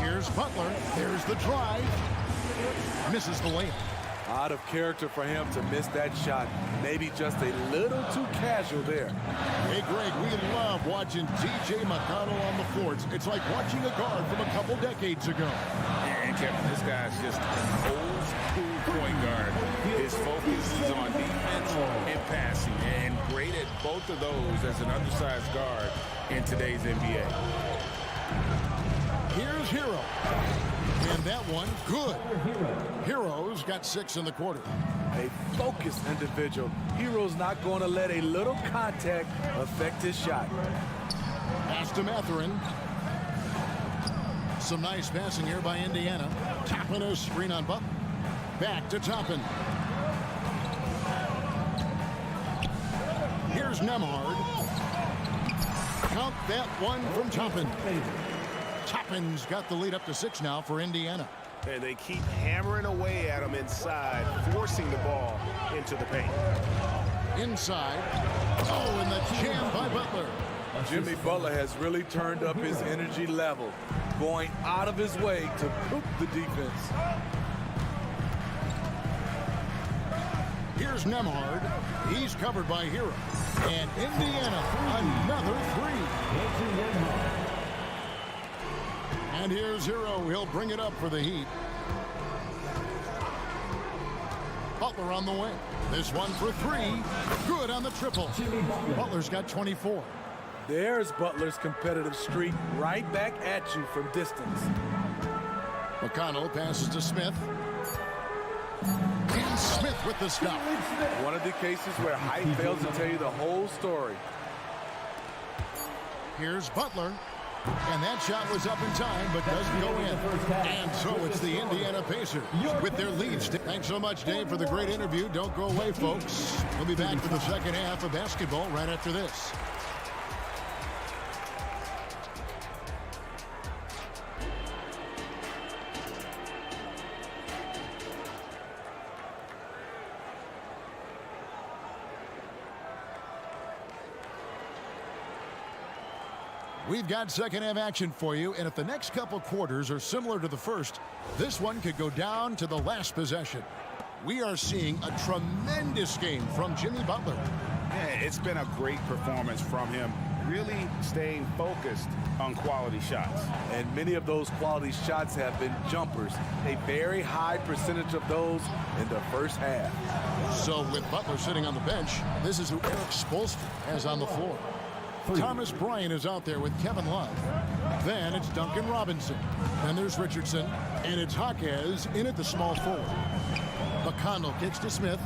Here's Butler. There's the drive. Misses the layup. Out of character for him to miss that shot. Maybe just a little too casual there. Hey, Greg, we love watching T.J. McConnell on the floor. It's like watching a guard from a couple decades ago. And Kevin, this guy's just an old school point guard. His focus is on defense and passing, and great at both of those as an undersized guard in today's NBA. Here's Hero. And that one, good. Hero's got 6 in the quarter. A focused individual. Hero's not going to let a little contact affect his shot. Pass to Mathurin. Some nice passing here by Indiana. Toppin a screen on Butler. Back to Toppin. Here's Nemhard. Count that one from Toppin. Toppin's got the lead up to 6 now for Indiana. And they keep hammering away at him inside, forcing the ball into the paint. Inside. Oh, and the jam by Butler. Jimmy Butler has really turned up his energy level, going out of his way to cook the defense. Here's Nemhard. He's covered by Hero. And Indiana, another 3. And here's Hero. He'll bring it up for the Heat. Butler on the wing. This one for three. Good on the triple. Butler's got 24. There's Butler's competitive streak right back at you from distance. McConnell passes to Smith. And Smith with the stop. One of the cases where height fails to tell you the whole story. Here's Butler. And that shot was up in time, but doesn't go in. And so it's the Indiana Pacers with their lead. Thanks so much, Dave, for the great interview. Don't go away, folks. We'll be back for the second half of basketball right after this. We've got second half action for you, and if the next couple quarters are similar to the first, this one could go down to the last possession. We are seeing a tremendous game from Jimmy Butler. Yeah, it's been a great performance from him, really staying focused on quality shots. And many of those quality shots have been jumpers, a very high percentage of those in the first half. So with Butler sitting on the bench, this is who Eric Spoelstra has on the floor. Thomas Bryant is out there with Kevin Love. Then it's Duncan Robinson. Then there's Richardson. And it's Jaquez in at the small forward. McConnell kicks to Smith.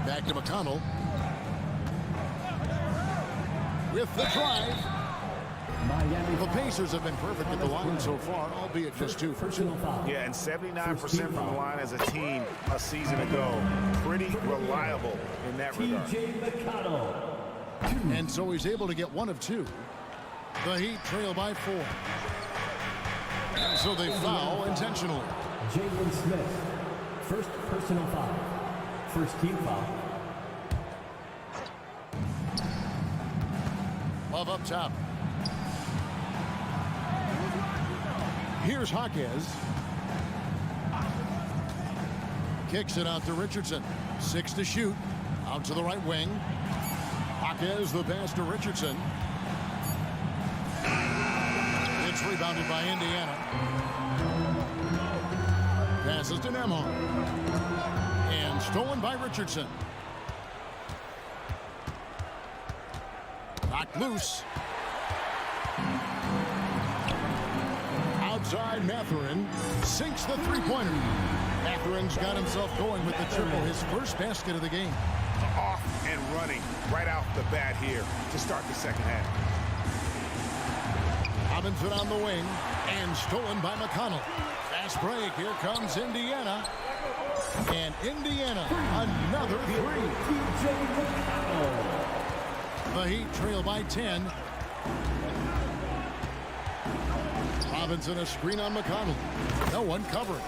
Back to McConnell. With the drive. The Pacers have been perfect at the line so far, albeit just two. Yeah, and 79% from the line as a team a season ago. Pretty reliable in that regard. And so he's able to get one of two. The Heat trail by 4. And so they foul intentionally. Jalen Smith, first personal foul. First team foul. Love up top. Here's Jaquez. Kicks it out to Richardson. 6 to shoot. Out to the right wing. Jaquez the pass to Richardson. It's rebounded by Indiana. Passes to Nembhard. And stolen by Richardson. Knocked loose. Outside, Mathurin sinks the three-pointer. Mathurin's got himself going with the triple, his first basket of the game. Off and running right off the bat here to start the second half. Robinson on the wing and stolen by McConnell. Fast break. Here comes Indiana. And Indiana, another three. The Heat trail by 10. Robinson a screen on McConnell. No one covering.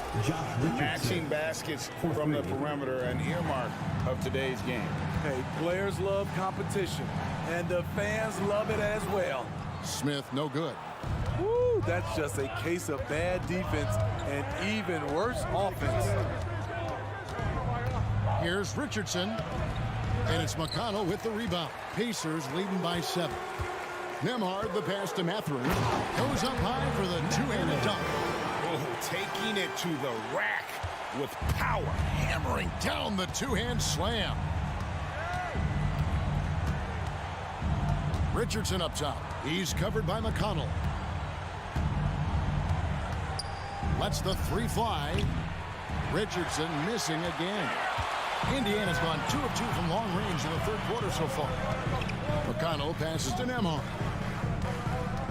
Matching baskets from the perimeter, an earmark of today's game. Hey, players love competition, and the fans love it as well. Smith, no good. Woo, that's just a case of bad defense and even worse offense. Here's Richardson, and it's McConnell with the rebound. Pacers leading by 7. Nembhard, the pass to Mathurin, goes up high for the two-handed dunk. Oh, taking it to the rack with power. Hammering down the two-hand slam. Richardson up top. He's covered by McConnell. Lets the three fly. Richardson missing again. Indiana's gone 2 of 2 from long range in the third quarter so far. McConnell passes to Nembhard.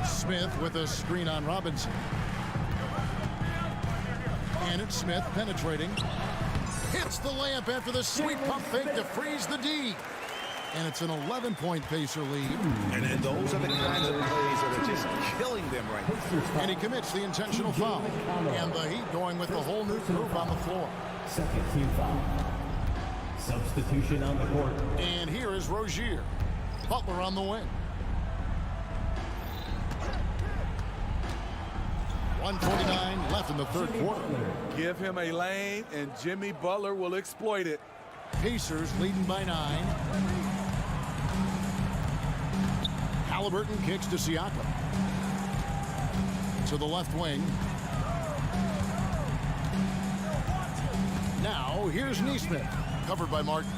Smith with a screen on Robinson. And it's Smith penetrating. Hits the layup after the sweet pump fake to freeze the D. And it's an 11-point Pacer lead. And then those are the kinds of plays that are just killing them right now. And he commits the intentional foul. And the Heat going with the whole new group on the floor. Second team foul. Substitution on the court. And here is Rozier. Butler on the wing. 1:49 left in the third quarter. Give him a lane, and Jimmy Butler will exploit it. Pacers leading by 9. Halliburton kicks to Siakam. To the left wing. Now, here's Neesmith, covered by Martin.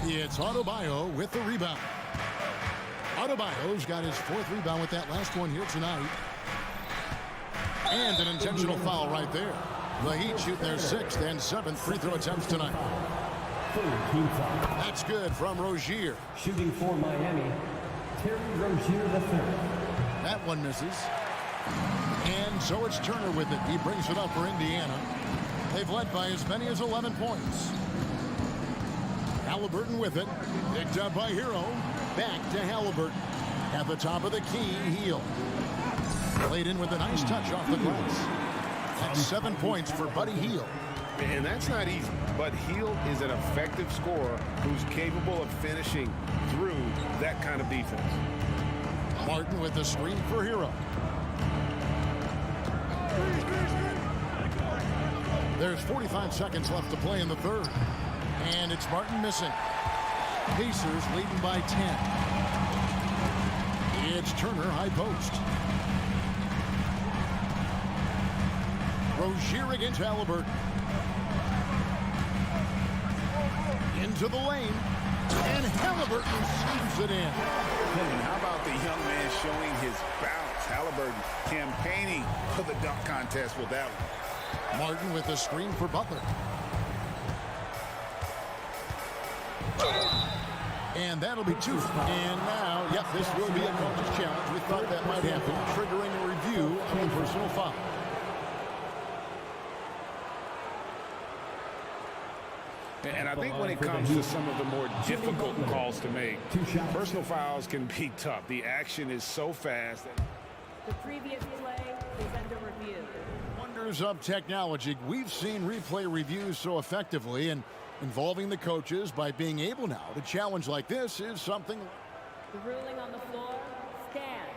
It's Adebayo with the rebound. Adebayo's got his 4th rebound with that last one here tonight. And an intentional foul right there. The Heat shooting their 6th and 7th free throw attempts tonight. That's good from Rozier. Shooting for Miami, Terry Rozier III. That one misses. And so it's Turner with it. He brings it up for Indiana. They've led by as many as 11 points. Halliburton with it. Picked up by Hero. Back to Halliburton. At the top of the key, Hield. Played in with a nice touch off the glass. That's 7 points for Buddy Hield. And that's not easy, but Hield is an effective scorer who's capable of finishing through that kind of defense. Martin with the screen for Hero. There's 45 seconds left to play in the 3rd. And it's Martin missing. Pacers leading by 10. It's Turner, high post. Rozier against Halliburton. Into the lane. And Halliburton slams it in. And how about the young man showing his balance? Halliburton campaigning for the dunk contest with that one. Martin with the screen for Butler. And that'll be 2. And now, yep, this will be a coach's challenge. We thought that might happen, triggering a review of the personal foul. And I think when it comes to some of the more difficult calls to make, personal fouls can be tough. The action is so fast. The previous play is under review. Wonders of technology. We've seen replay reviews so effectively, and involving the coaches by being able now to challenge like this is something. The ruling on the floor stands.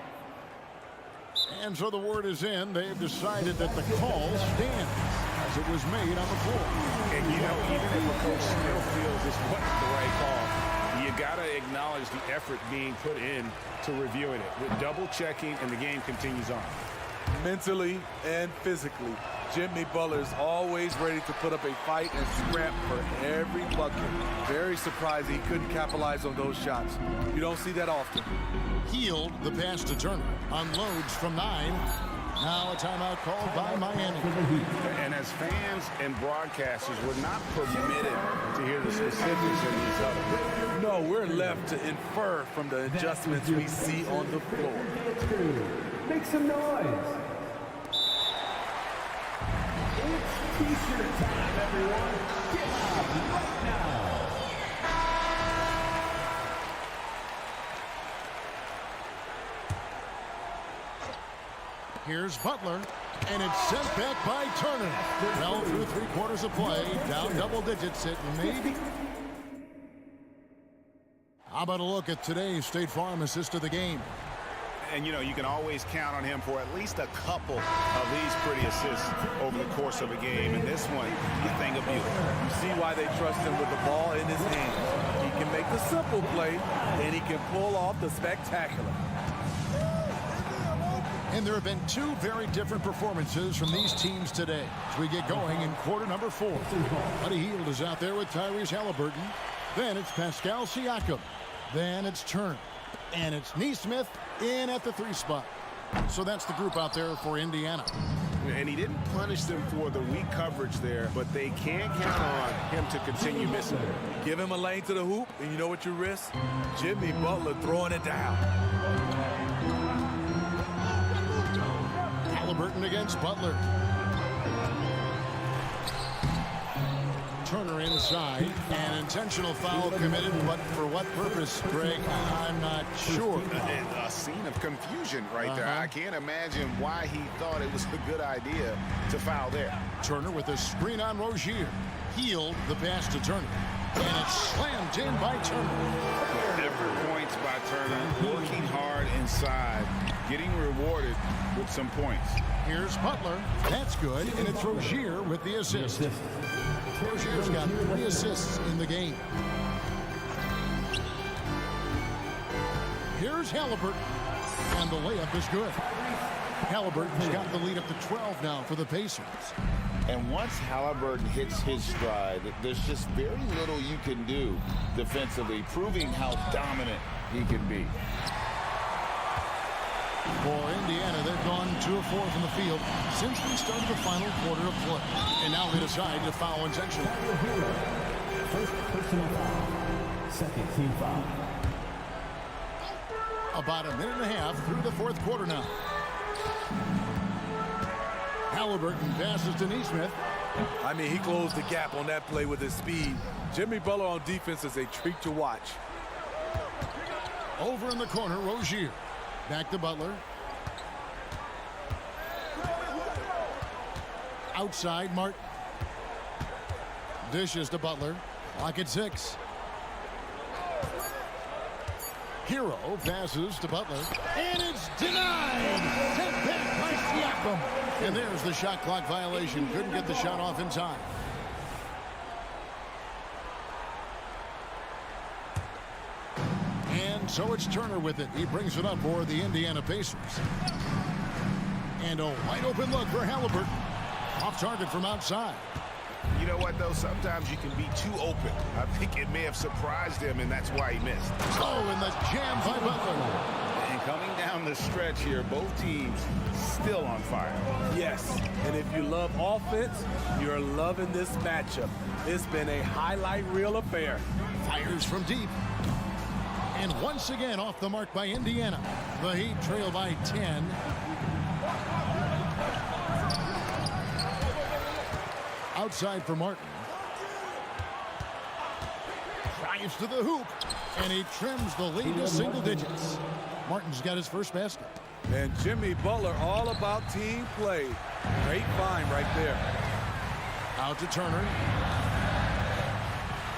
And so the word is in. They've decided that the call stands as it was made on the floor. And you know, even if a coach still feels this wasn't the right call, you got to acknowledge the effort being put in to reviewing it. With double checking, and the game continues on. Mentally and physically, Jimmy Butler's always ready to put up a fight and scrap for every bucket. Very surprised he couldn't capitalize on those shots. You don't see that often. Hield the pass to Turner. Unloads from 9. Now a timeout called by Miami. And as fans and broadcasters, we're not permitted to hear the specifics in these others. No, we're left to infer from the adjustments we see on the floor. Make some noise. It's T-shirt time, everyone. Get out right now. Here's Butler, and it's sent back by Turner. Well, through 3/4 of play, down double digits, it maybe. How about a look at today's State Farm assist of the game? And, you know, you can always count on him for at least a couple of these pretty assists over the course of a game. And this one, a thing of beauty. You see why they trust him with the ball in his hands. He can make the simple play, and he can pull off the spectacular. And there have been 2 very different performances from these teams today as we get going in quarter number 4. Buddy Hield is out there with Tyrese Halliburton. Then it's Pascal Siakam. Then it's Turner. And it's Neesmith in at the 3 spot. So that's the group out there for Indiana. And he didn't punish them for the weak coverage there, but they can't count on him to continue missing it. Give him a lane to the hoop, and you know what you risk? Jimmy Butler throwing it down. Halliburton against Butler. Turner inside. An intentional foul committed, but for what purpose, Greg? I'm not sure. A scene of confusion right there. I can't imagine why he thought it was a good idea to foul there. Turner with a screen on Rozier. Hield the pass to Turner. And it's slammed in by Turner. Effort points by Turner. Working hard inside. Getting rewarded with some points. Here's Butler. That's good. And it's Rozier with the assist. Rozier's got 3 assists in the game. Here's Halliburton. And the layup is good. Halliburton's got the lead up to 12 now for the Pacers. And once Halliburton hits his stride, there's just very little you can do defensively, proving how dominant he can be. For Indiana, they've gone 2 of 4 from the field since we started the final quarter of play. And now they decide to foul intentionally. First personal foul. Second team foul. About a minute and a half through the fourth quarter now. Halliburton passes to Nesmith. I mean, he closed the gap on that play with his speed. Jimmy Butler on defense is a treat to watch. Over in the corner, Rozier. Back to Butler. Outside, Martin. Dishes to Butler. Clock at 6. Hero passes to Butler. And it's denied! Sent back by Siakam. And there's the shot clock violation. Couldn't get the shot off in time. And so it's Turner with it. He brings it up for the Indiana Pacers. And a wide open look for Halliburton. Off target from outside. You know what, though? Sometimes you can be too open. I think it may have surprised him, and that's why he missed. Oh, and the jam by Butler. And coming down the stretch here, both teams still on fire. Yes, and if you love offense, you're loving this matchup. It's been a highlight reel affair. Fires from deep. And once again off the mark by Indiana. The Heat trail by 10. Outside for Martin. Drives to the hoop. And he trims the lead to single digits. Martin's got his first basket. And Jimmy Butler all about team play. Great find right there. Out to Turner.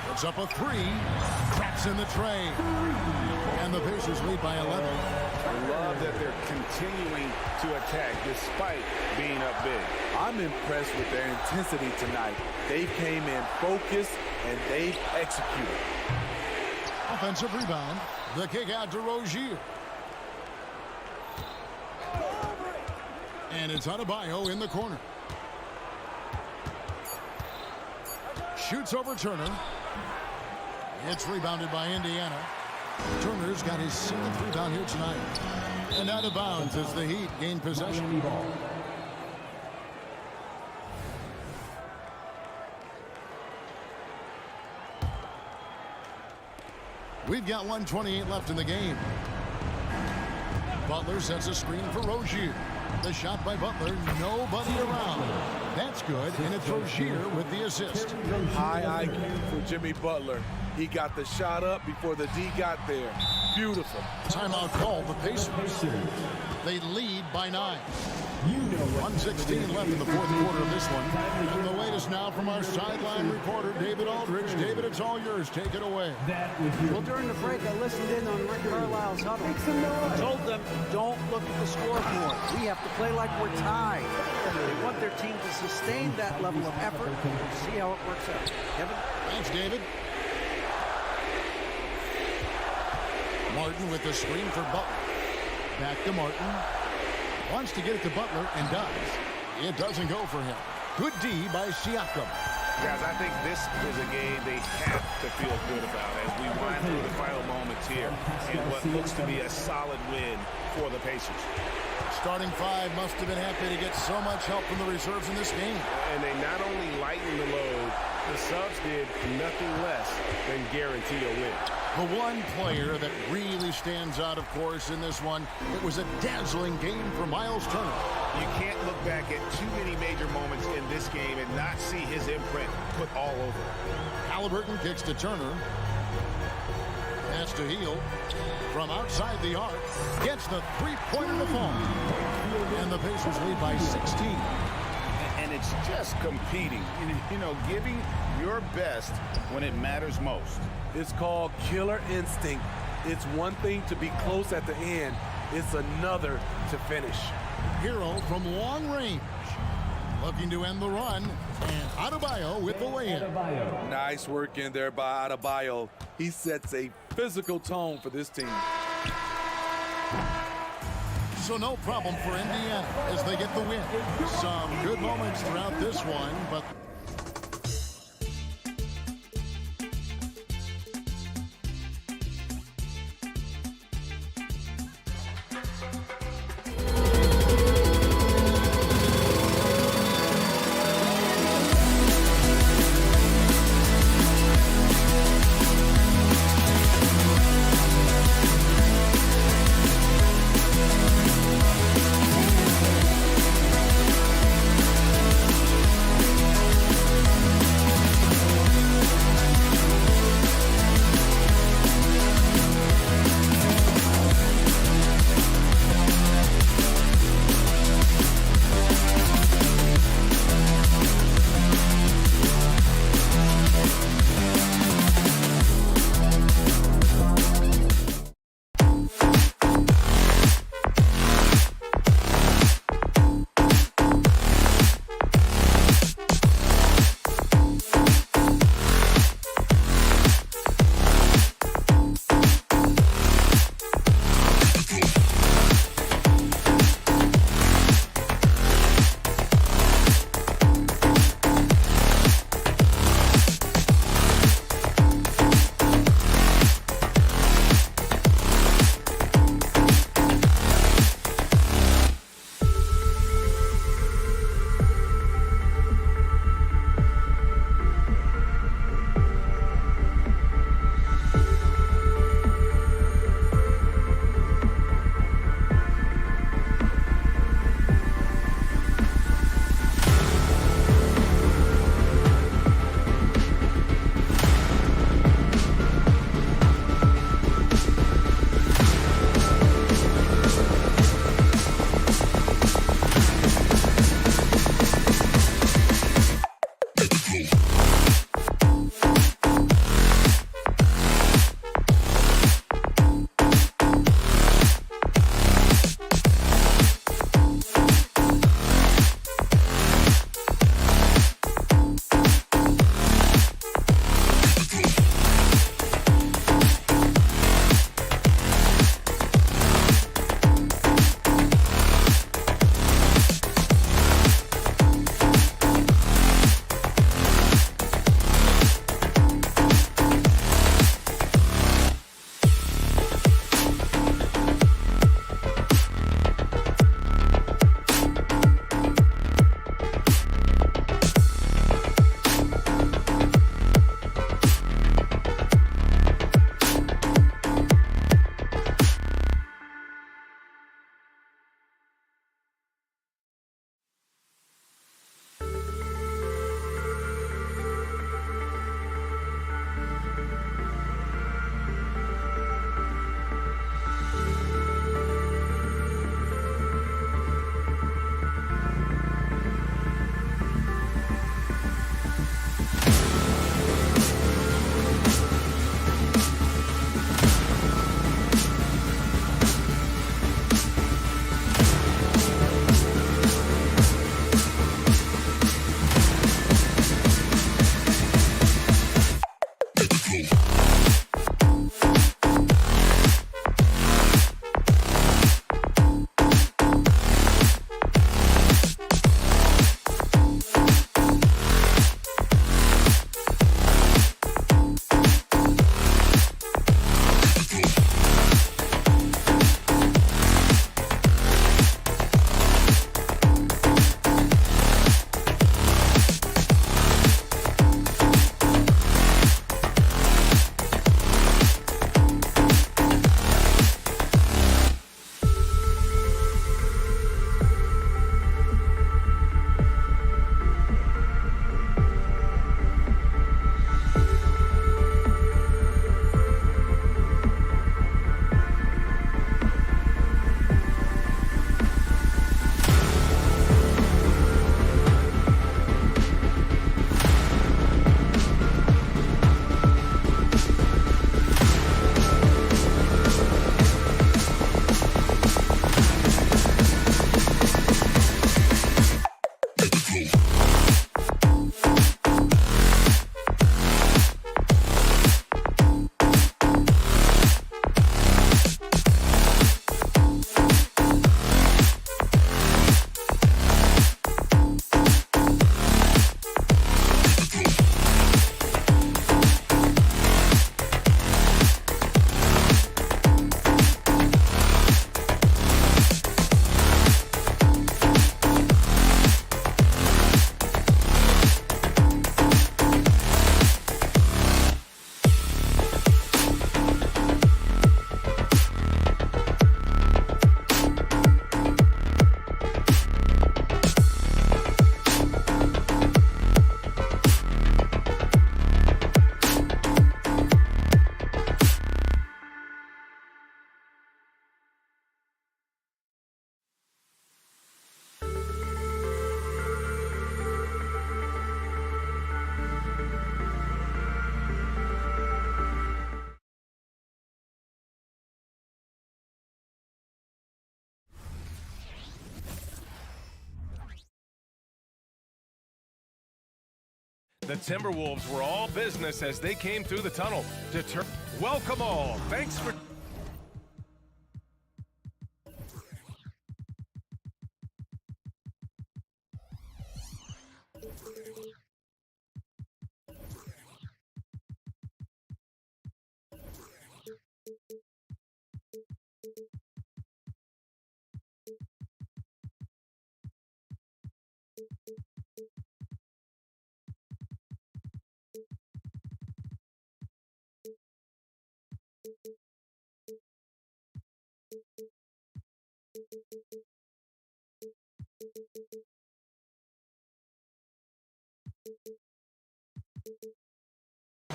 Puts up a 3. Traps in the tray. And the Pacers lead by 11. I love that they're continuing to attack despite being up big. I'm impressed with their intensity tonight. They came in focused and they've executed. Offensive rebound. The kick out to Rozier. And it's Adebayo in the corner. Shoots over Turner. It's rebounded by Indiana. Turner's got his 7th rebound here tonight. And out of bounds as the Heat gain possession. We've got 1:28 left in the game. Butler sets a screen for Rozier. The shot by Butler, nobody around. That's good, and it's Rozier with the assist. High IQ for Jimmy Butler. He got the shot up before the D got there. Beautiful. Timeout called the Pacers. They lead by 9. 1:16 left in the fourth quarter of this one. And the latest now from our sideline reporter, David Aldridge. David, it's all yours. Take it away. Well, during the break, I listened in on Rick Carlisle's huddle. I told them, don't look at the scoreboard. We have to play like we're tied. They want their team to sustain that level of effort. See how it works out. Kevin? Thanks, David. Martin with the screen for Butler. Back to Martin. Wants to get it to Butler and does. It doesn't go for him. Good D by Siakam. Guys, I think this is a game they have to feel good about as we wind through the final moments here in what looks to be a solid win for the Pacers. Starting 5 must have been happy to get so much help from the reserves in this game. And they not only lightened the load, the subs did nothing less than guarantee a win. The one player that really stands out, of course, in this one, it was a dazzling game for Miles Turner. You can't look back at too many major moments in this game and not see his imprint put all over it. Halliburton kicks to Turner. Pass to Hield. From outside the arc, gets the three-pointer to fall. And the Pacers lead by 16. And it's just competing, you know, giving your best when it matters most. It's called killer instinct. It's one thing to be close at the end. It's another to finish. Hero from long range. Looking to end the run. And Adebayo with the lay-in. Nice work in there by Adebayo. He sets a physical tone for this team. So no problem for Indiana as they get the win. Some good moments throughout this one, but The Timberwolves were all business as they came through the tunnel. Welcome all. Thanks for...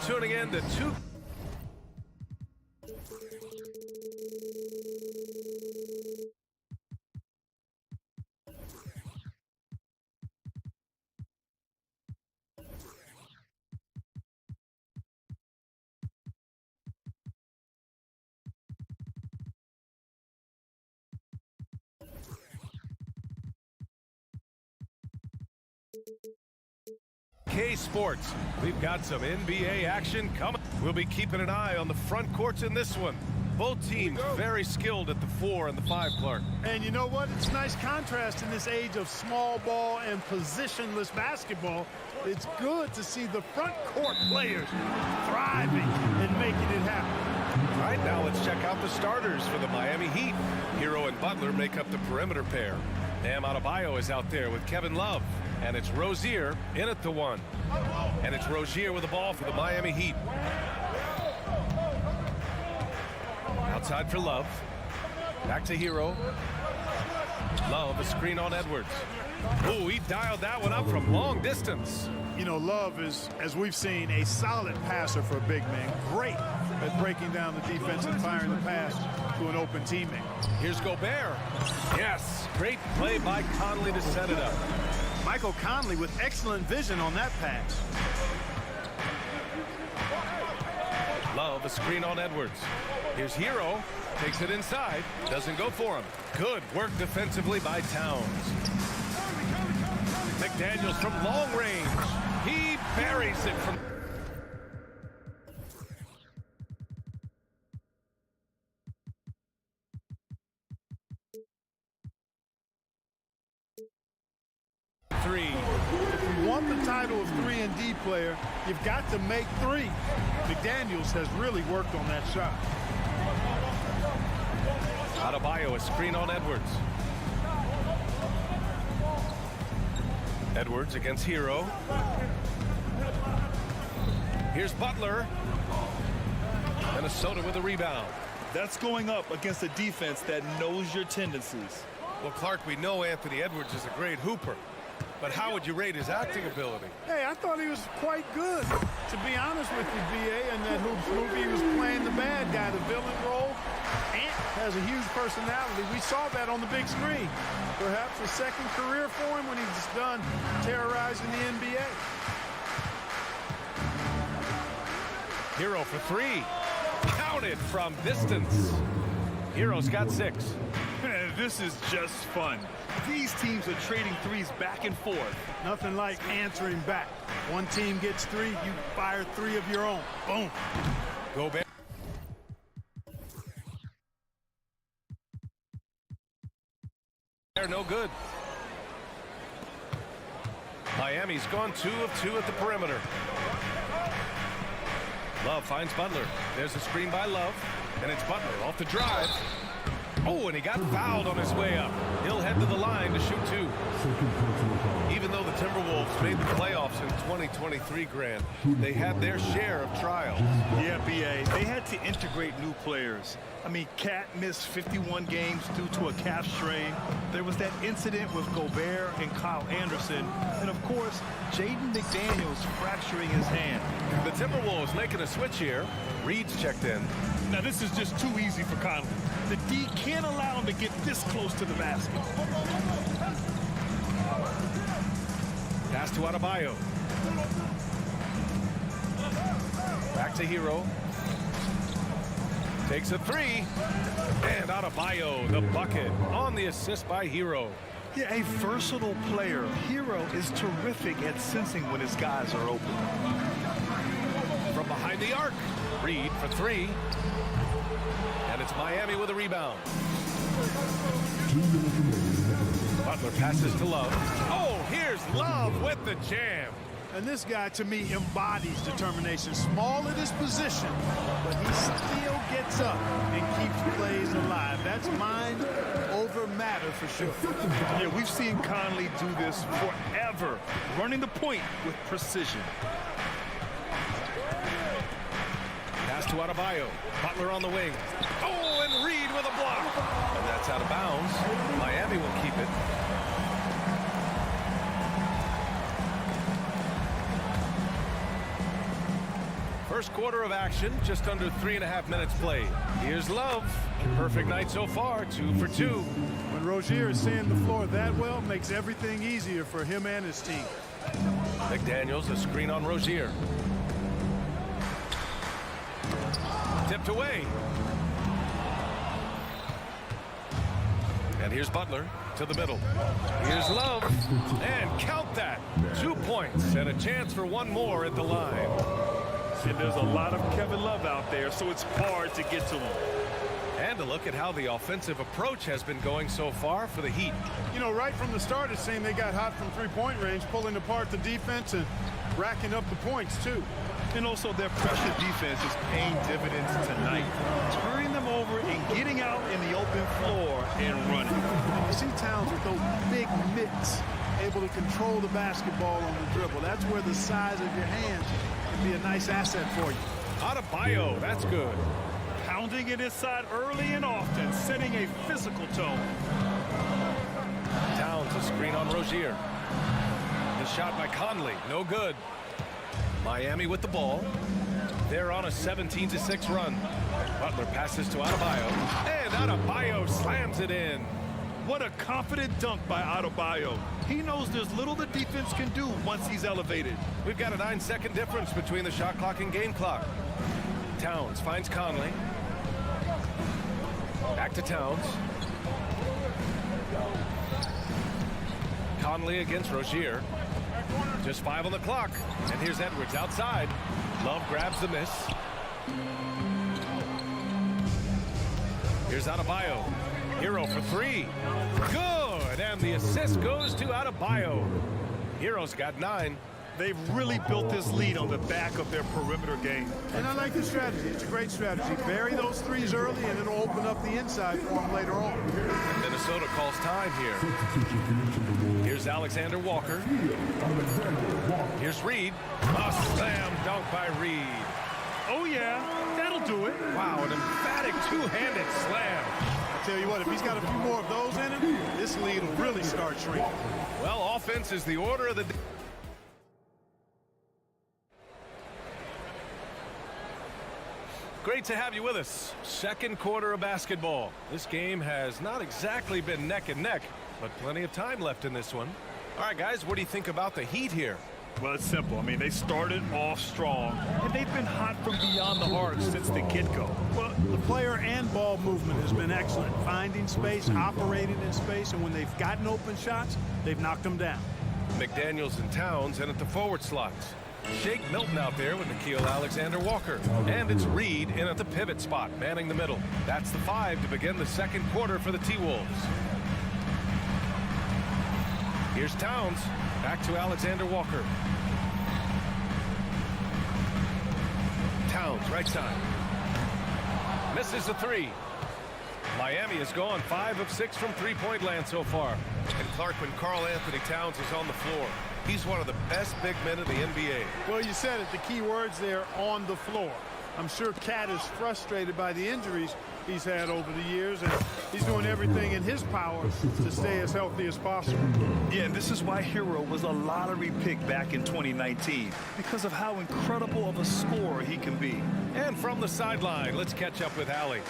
Tuning in to two. K Sports. We've got some NBA action coming. We'll be keeping an eye on the front courts in this one. Both teams very skilled at the 4 and the 5, Clark. And you know what? It's a nice contrast in this age of small ball and positionless basketball. It's good to see the front court players thriving and making it happen. All right, now let's check out the starters for the Miami Heat. Hero and Butler make up the perimeter pair. Bam Adebayo is out there with Kevin Love. And it's Rozier in at the 1. And it's Rozier with the ball for the Miami Heat. Outside for Love. Back to Hero. Love, a screen on Edwards. Oh, he dialed that one up from long distance. You know, Love is, as we've seen, a solid passer for a big man. Great at breaking down the defense and firing the pass to an open teammate. Here's Gobert. Yes, great play by Conley to set it up. Michael Conley with excellent vision on that pass. Love, a screen on Edwards. Here's Hero. Takes it inside. Doesn't go for him. Good work defensively by Towns. McDaniels from long range. He buries it from... Three. If you want the title of 3-and-D player, you've got to make 3. McDaniels has really worked on that shot. Adebayo, a screen on Edwards. Edwards against Hero. Here's Butler. Minnesota with a rebound. That's going up against a defense that knows your tendencies. Well, Clark, we know Anthony Edwards is a great hooper. But how would you rate his acting ability? Hey, I thought he was quite good. To be honest with you, B.A., in that Hoops movie, he was playing the bad guy, the villain role. Ant has a huge personality. We saw that on the big screen. Perhaps a second career for him when he's done terrorizing the NBA. Hero for 3. Counted from distance. Hero's got 6. This is just fun. These teams are trading threes back and forth. Nothing like answering back. One team gets 3, you fire 3 of your own. Boom. Gobert. They're no good. Miami's gone 2 of 2 at the perimeter. Love finds Butler. There's a screen by Love, and it's Butler off the drive. Oh, and he got fouled on his way up. He'll head to the line to shoot 2. Even though the Timberwolves made the playoffs in 2023, Grant, they had their share of trials. Yeah, B.A., they had to integrate new players. I mean, Cat missed 51 games due to a calf strain. There was that incident with Gobert and Kyle Anderson. And, of course, Jaden McDaniels fracturing his hand. The Timberwolves making a switch here. Reed's checked in. Now, this is just too easy for Conley. The D can't allow him to get this close to the basket. Pass to Adebayo. Back to Hero. Takes a 3. And Adebayo, the bucket, on the assist by Hero. Yeah, a versatile player. Hero is terrific at sensing when his guys are open. From behind the arc, Reed for three. And it's Miami with a rebound. Butler passes to Love. Oh, here's Love with the jam. And this guy, to me, embodies determination. Small at his position, but he still gets up and keeps plays alive. That's mind over matter for sure. Yeah, we've seen Conley do this forever, running the point with precision. Pass to Adebayo. Butler on the wing. Oh, and Reed with a block. And that's out of bounds. Miami will keep it. First quarter of action, just under 3.5 minutes played. Here's Love. Perfect night so far, 2 for 2. When Rozier is seeing the floor that well, makes everything easier for him and his team. McDaniels, a screen on Rozier. Tipped away. And here's Butler to the middle. Here's Love. And count that. 2 points and a chance for one more at the line. And there's a lot of Kevin Love out there, so it's hard to get to him. And a look at how the offensive approach has been going so far for the Heat. You know, right from the start, it seemed they got hot from three-point range, pulling apart the defense and racking up the points, too. And also their pressure defense is paying dividends tonight. Turning them over and getting out in the open floor and running. You see Towns with those big mitts, able to control the basketball on the dribble. That's where the size of your hands can be a nice asset for you. Adebayo, that's good. Pounding it inside early and often, setting a physical tone. Towns, a screen on Rozier. The shot by Conley, no good. Miami with the ball. They're on a 17-6 run. Butler passes to Adebayo. And Adebayo slams it in. What a confident dunk by Adebayo. He knows there's little the defense can do once he's elevated. We've got a 9-second difference between the shot clock and game clock. Towns finds Conley. Back to Towns. Conley against Rozier. Just 5 on the clock. And here's Edwards outside. Love grabs the miss. Here's Adebayo. Hero for 3. Good. And the assist goes to Adebayo. Hero's got 9. They've really built this lead on the back of their perimeter game. And I like the strategy. It's a great strategy. Bury those threes early, and it'll open up the inside for them later on. And Minnesota calls time here. Here's Alexander Walker. Here's Reed. A slam dunk by Reed. Oh, yeah. That'll do it. Wow, an emphatic two-handed slam. I tell you what, if he's got a few more of those in him, this lead will really start shrinking. Well, offense is the order of the day. Great to have you with us. Second quarter of basketball. This game has not exactly been neck and neck, but plenty of time left in this one. All right, guys, what do you think about the Heat here? Well, it's simple. I mean, they started off strong, and they've been hot from beyond the arc since the get-go. Well, the player and ball movement has been excellent. Finding space, operating in space, and when they've gotten open shots, they've knocked them down. McDaniels and Towns in at the forward slots. Shake Milton out there with Nickeil Alexander-Walker. And it's Reed in at the pivot spot, manning the middle. That's the 5 to begin the second quarter for the T-Wolves. Here's Towns. Back to Alexander-Walker. Towns, right side. Misses the 3. Miami has gone 5 of 6 from three-point land so far. And Clark, when Karl Anthony Towns is on the floor, he's one of the best big men in the NBA. Well, you said it, the key words there, on the floor. I'm sure Cat is frustrated by the injuries he's had over the years, and he's doing everything in his power to stay as healthy as possible. Yeah, and this is why Hero was a lottery pick back in 2019, because of how incredible of a scorer he can be. And from the sideline, let's catch up with Allie.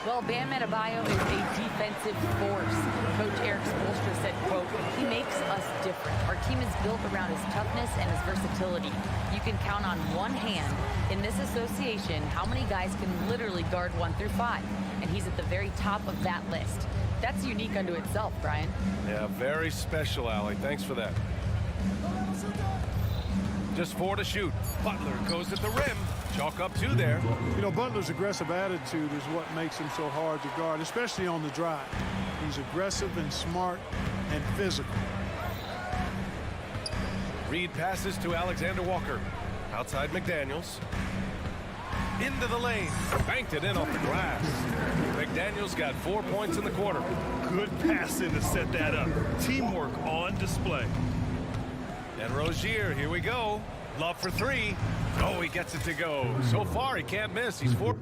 Well, Bam Adebayo is a defensive force. Coach Eric Spoelstra said, quote, "He makes us different. Our team is built around his toughness and his versatility. You can count on one hand in this association how many guys can literally guard 1 through 5. And he's at the very top of that list. That's unique unto itself, Brian." Yeah, very special, Allie. Thanks for that. Just 4 to shoot. Butler goes at the rim. Chalk up 2 there. You know, Butler's aggressive attitude is what makes him so hard to guard, especially on the drive. He's aggressive and smart and physical. Reed passes to Alexander Walker. Outside McDaniels. Into the lane. Banked it in off the glass. McDaniels got 4 points in the quarter. Good passing to set that up. Teamwork on display. And Rozier, here we go. Love for 3. Oh, he gets it to go. So far, he can't miss. He's 4.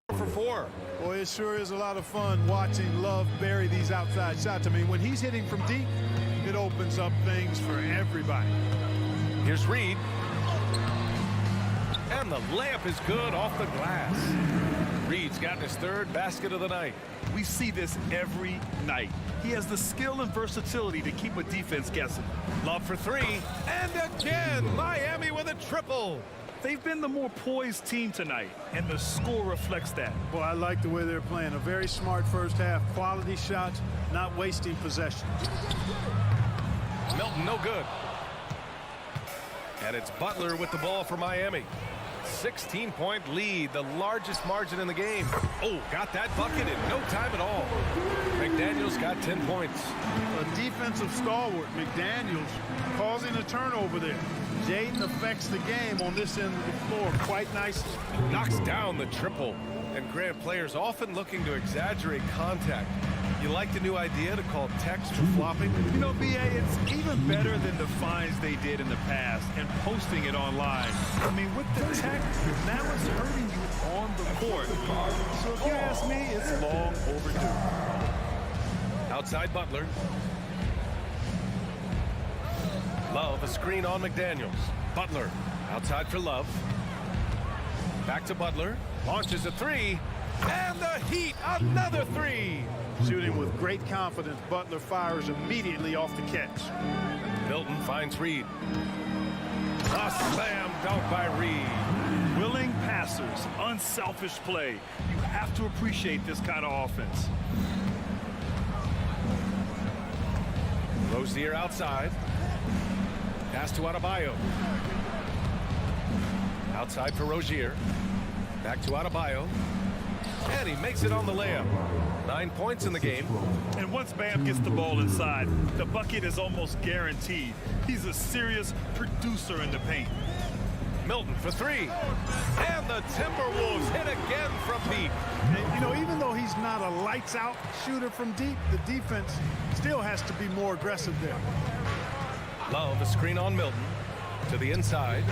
For 4. Boy, it sure is a lot of fun watching Love bury these outside shots. I mean, when he's hitting from deep, it opens up things for everybody. Here's Reed. And the layup is good off the glass. Reed's gotten his 3rd basket of the night. We see this every night. He has the skill and versatility to keep a defense guessing. Love for 3. And again, Miami with a triple. They've been the more poised team tonight, and the score reflects that. Well, I like the way they're playing. A very smart first half. Quality shots, not wasting possession. Milton, no good. And it's Butler with the ball for Miami. 16-point lead, the largest margin in the game. Oh, got that bucket in no time at all. McDaniels got 10 points. A defensive stalwart, McDaniels, causing a turnover there. Jaden affects the game on this end of the floor quite nicely. Knocks down the triple. And Grant, players often looking to exaggerate contact. You like the new idea to call text for flopping? You know, BA, it's even better than the fines they did in the past and posting it online. I mean, with the text, now it's hurting you on the court. So if you ask me, it's long overdue. Outside Butler. Love, a screen on McDaniels. Butler, outside for Love. Back to Butler. Launches a 3. And the Heat, another 3. Shooting with great confidence, Butler fires immediately off the catch. Milton finds Reed. A slam dunk by Reed. Willing passers, unselfish play. You have to appreciate this kind of offense. Rozier outside. Pass to Adebayo. Outside for Rozier. Back to Adebayo. And he makes it on the layup. 9 points in the game. And once Bam gets the ball inside, the bucket is almost guaranteed. He's a serious producer in the paint. Milton for 3. And the Timberwolves hit again from deep. And, you know, even though he's not a lights-out shooter from deep, the defense still has to be more aggressive there. Love, a screen on Milton. To the inside.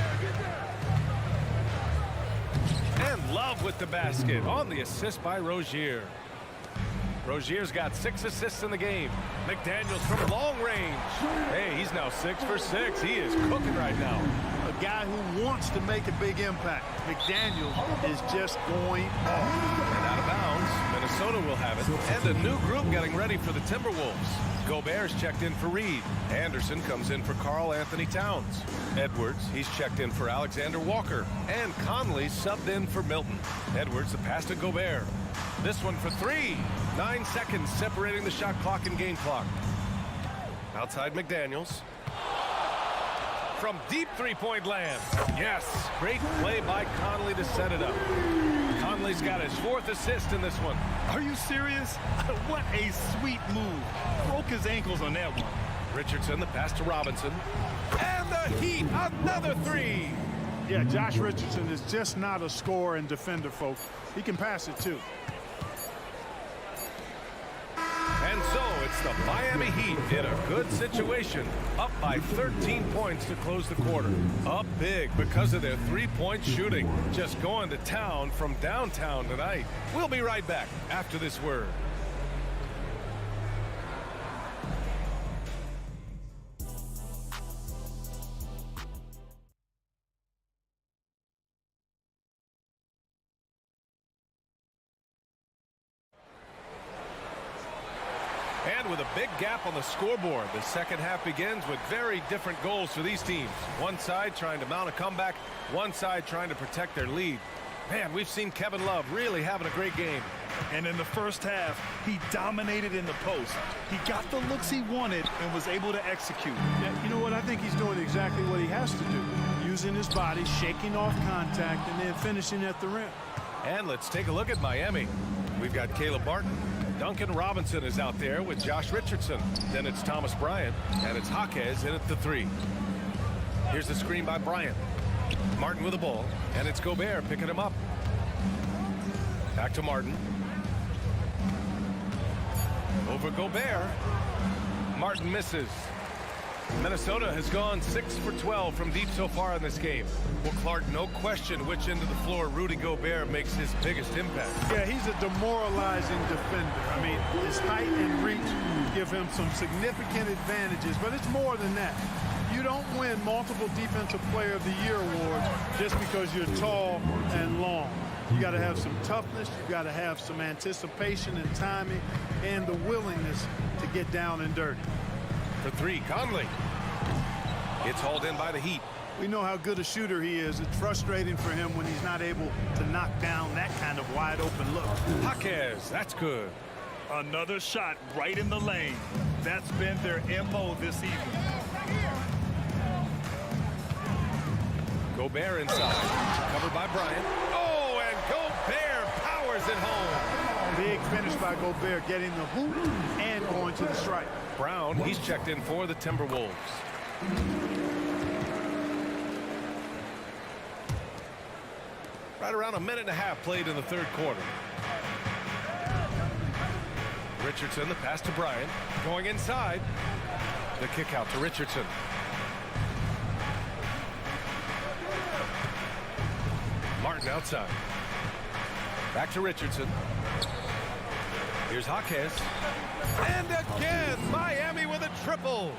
And Love with the basket on the assist by Rozier. Rozier's got 6 assists in the game. McDaniels from long range. Hey, he's now 6 for 6. He is cooking right now. A guy who wants to make a big impact. McDaniels is just going off. And out of bounds, Minnesota will have it. And a new group getting ready for the Timberwolves. Gobert's checked in for Reed. Anderson comes in for Karl Anthony Towns. Edwards, he's checked in for Alexander Walker. And Conley subbed in for Milton. Edwards, the pass to Gobert. This one for 3. 9 seconds separating the shot clock and game clock. Outside McDaniels. From deep three-point land. Yes, great play by Conley to set it up. Conley's got his 4th assist in this one. Are you serious? What a sweet move. Broke his ankles on that one. Richardson, the pass to Robinson. And the Heat, another 3. Yeah, Josh Richardson is just not a scorer and defender, folks. He can pass it, too. And so it's the Miami Heat in a good situation, up by 13 points to close the quarter. Up big because of their three-point shooting. Just going to town from downtown tonight. We'll be right back after this word. And with a big gap on the scoreboard, the second half begins with very different goals for these teams. One side trying to mount a comeback, one side trying to protect their lead. Man, we've seen Kevin Love really having a great game. And in the first half, he dominated in the post. He got the looks he wanted and was able to execute. Yeah, you know what? I think he's doing exactly what he has to do. Using his body, shaking off contact, and then finishing at the rim. And let's take a look at Miami. We've got Caleb Martin. Duncan Robinson is out there with Josh Richardson. Then it's Thomas Bryant, and it's Jaquez in at the 3. Here's the screen by Bryant. Martin with the ball, and it's Gobert picking him up. Back to Martin. Over Gobert. Martin misses. Minnesota has gone 6 for 12 from deep so far in this game. Well, Clark, no question which end of the floor Rudy Gobert makes his biggest impact. Yeah, he's a demoralizing defender. I mean, his height and reach give him some significant advantages, but it's more than that. You don't win multiple Defensive Player of the Year awards just because you're tall and long. You got to have some toughness, you got to have some anticipation and timing, and the willingness to get down and dirty. For 3, Conley. It's hauled in by the Heat. We know how good a shooter he is. It's frustrating for him when he's not able to knock down that kind of wide open look. Jaquez, that's good. Another shot right in the lane. That's been their MO this evening. Gobert inside. Covered by Bryant. Oh, and Gobert powers it home. Big finish by Gobert, getting the hoop and going to the strike. Brown, he's checked in for the Timberwolves. Right around a minute and a half played in the third quarter. Richardson, the pass to Bryant. Going inside. The kick out to Richardson. Martin outside. Back to Richardson. Here's Jaquez. And again, Miami with a triple.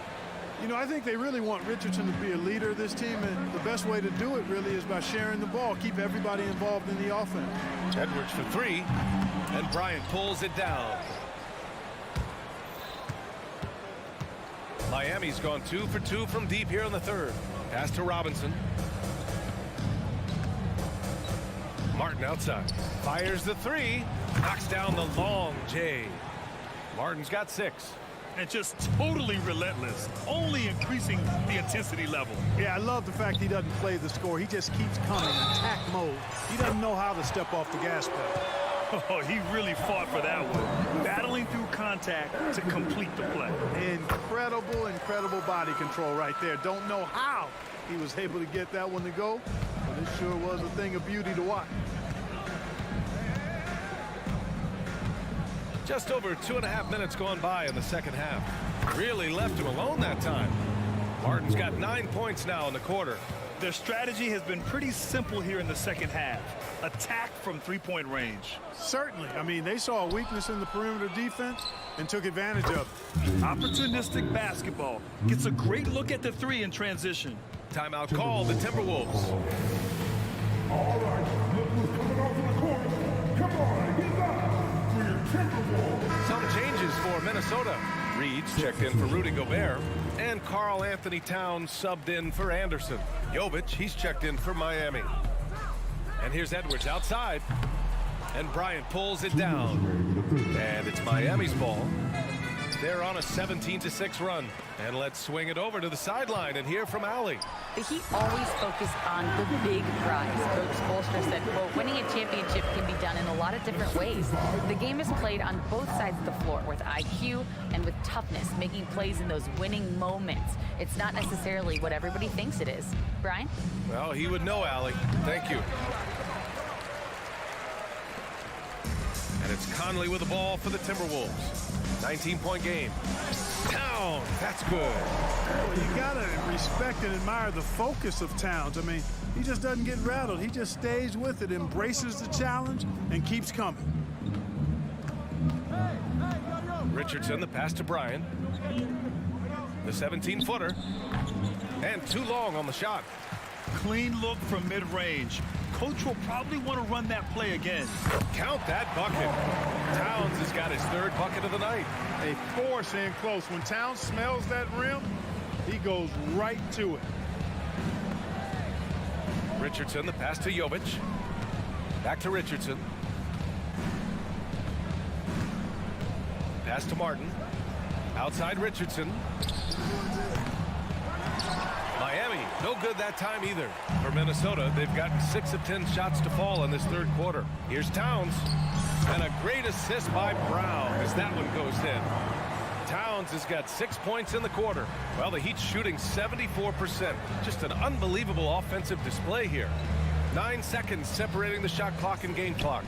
You know, I think they really want Richardson to be a leader of this team, and the best way to do it really is by sharing the ball, keep everybody involved in the offense. Edwards for 3, and Bryant pulls it down. Miami's gone 2 for 2 from deep here in the third. Pass to Robinson. Martin outside. Fires the 3. Knocks down the long J. Martin's got 6. And just totally relentless, only increasing the intensity level. Yeah, I love the fact he doesn't play the score. He just keeps coming, attack mode. He doesn't know how to step off the gas pedal. Oh, he really fought for that one. Battling through contact to complete the play. Incredible, incredible body control right there. Don't know how he was able to get that one to go, but it sure was a thing of beauty to watch. Just over 2.5 minutes gone by in the second half. Really left him alone that time. Martin's got 9 points now in the quarter. Their strategy has been pretty simple here in the second half. Attack from three-point range. Certainly. I mean, they saw a weakness in the perimeter defense and took advantage of it. Opportunistic basketball. Gets a great look at the 3 in transition. Timeout call, the Timberwolves. All right, look who's coming off the court. Come on, get back for your Timberwolves. Some changes for Minnesota. Reed's checked in for Rudy Gobert, and Karl Anthony Towns subbed in for Anderson. Jovic, he's checked in for Miami. And here's Edwards outside, and Bryant pulls it down. And it's Miami's ball. They're on a 17-6 run. And let's swing it over to the sideline and hear from Allie. The Heat always focus on the big prize. Coach Spoelstra said, quote, winning a championship can be done in a lot of different ways. The game is played on both sides of the floor with IQ and with toughness, making plays in those winning moments. It's not necessarily what everybody thinks it is. Brian? Well, he would know, Allie. Thank you. And it's Conley with the ball for the Timberwolves. 19-point game. Towns, that's good. Well, you got to respect and admire the focus of Towns. I mean, he just doesn't get rattled. He just stays with it, embraces the challenge, and keeps coming. Richardson, the pass to Bryant. The 17-footer. And too long on the shot. Clean look from mid-range. Coach will probably want to run that play again. Count that bucket. Towns has got his third bucket of the night. A force in close. When Towns smells that rim, he goes right to it. Richardson, the pass to Jovic. Back to Richardson. Pass to Martin. Outside Richardson. Miami, no good that time either. For Minnesota, they've gotten 6 of 10 shots to fall in this third quarter. Here's Towns. And a great assist by Brown as that one goes in. Towns has got 6 points in the quarter. Well, the Heat's shooting 74%. Just an unbelievable offensive display here. 9 seconds separating the shot clock and game clock.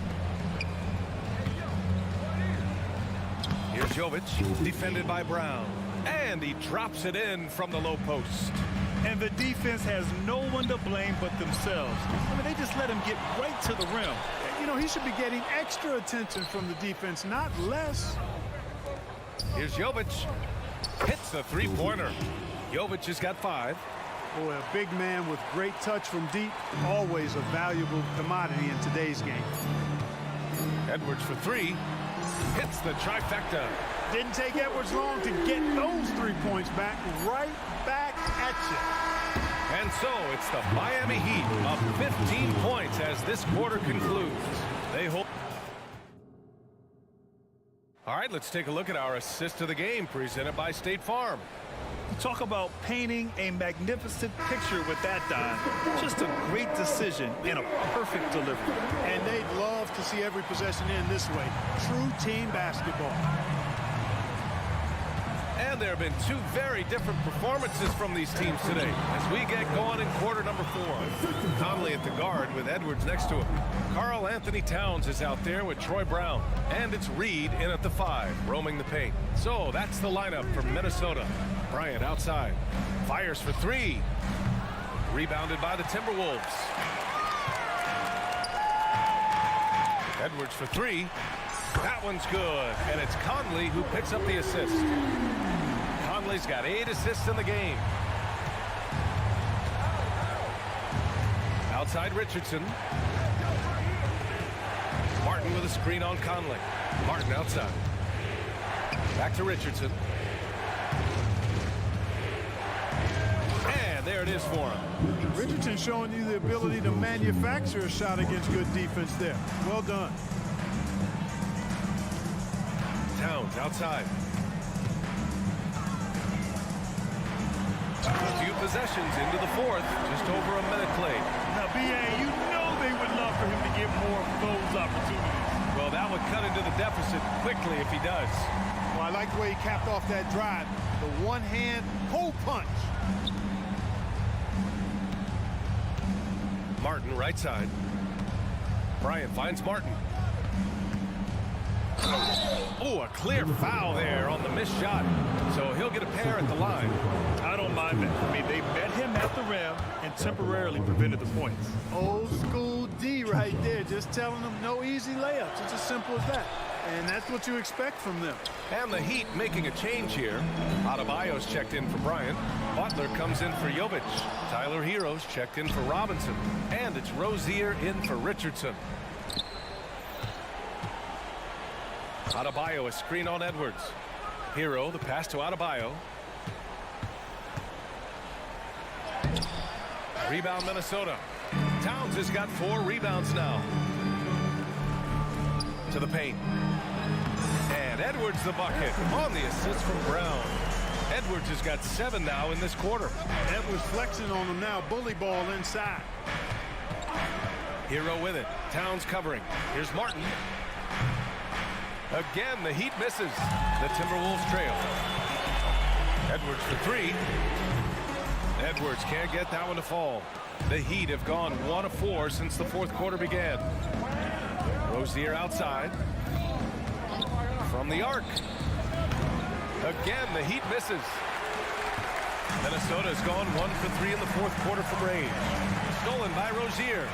Here's Jovic, defended by Brown. And he drops it in from the low post. And the defense has no one to blame but themselves. I mean, they just let him get right to the rim. You know, he should be getting extra attention from the defense, not less. Here's Jovic. Hits the three-pointer. Jovic has got 5. Boy, a big man with great touch from deep, always a valuable commodity in today's game. Edwards for 3. Hits the trifecta. Didn't take Edwards long to get those 3 points back, right back at you. And so it's the Miami Heat up 15 points as this quarter concludes. They hold. All right, let's take a look at our assist of the game presented by State Farm. Talk about painting a magnificent picture with that dive. Just a great decision and a perfect delivery. And they'd love to see every possession in this way. True team basketball. And there have been 2 very different performances from these teams today as we get going in quarter number 4. Conley at the guard with Edwards next to him. Karl Anthony Towns is out there with Troy Brown. And it's Reed in at the 5, roaming the paint. So that's the lineup for Minnesota. Bryant outside. Fires for 3. Rebounded by the Timberwolves. Edwards for 3. That one's good. And it's Conley who picks up the assist. Conley's got 8 assists in the game. Outside Richardson. Martin with a screen on Conley. Martin outside. Back to Richardson. And there it is for him. Richardson showing you the ability to manufacture a shot against good defense there. Well done. Towns outside. A few possessions into the 4th. Just over a minute played. Now, B.A., you know they would love for him to get more of those opportunities. Well, that would cut into the deficit quickly if he does. Well, I like the way he capped off that drive. The one-hand pull punch. Martin right side. Bryant finds Martin. Oh, a clear foul there on the missed shot. So he'll get a pair at the line. I don't mind that. I mean, they met him at the rim and temporarily prevented the points. Old school D right there, just telling them no easy layups. It's as simple as that. And that's what you expect from them. And the Heat making a change here. Adebayo's checked in for Bryant. Butler comes in for Jovic. Tyler Hero's checked in for Robinson. And it's Rozier in for Richardson. Adebayo, a screen on Edwards. Hero, the pass to Adebayo. Rebound Minnesota. Towns has got 4 rebounds now. To the paint. And Edwards the bucket on the assist from Brown. Edwards has got 7 now in this quarter. Edwards flexing on him now. Bully ball inside. Hero with it. Towns covering. Here's Martin. Again, the Heat misses. The Timberwolves trail. Edwards for 3. Edwards can't get that one to fall. The Heat have gone 1 of 4 since the 4th quarter began. Rozier outside. From the arc. Again, the Heat misses. Minnesota's gone 1 for 3 in the 4th quarter from range. Stolen by Rozier.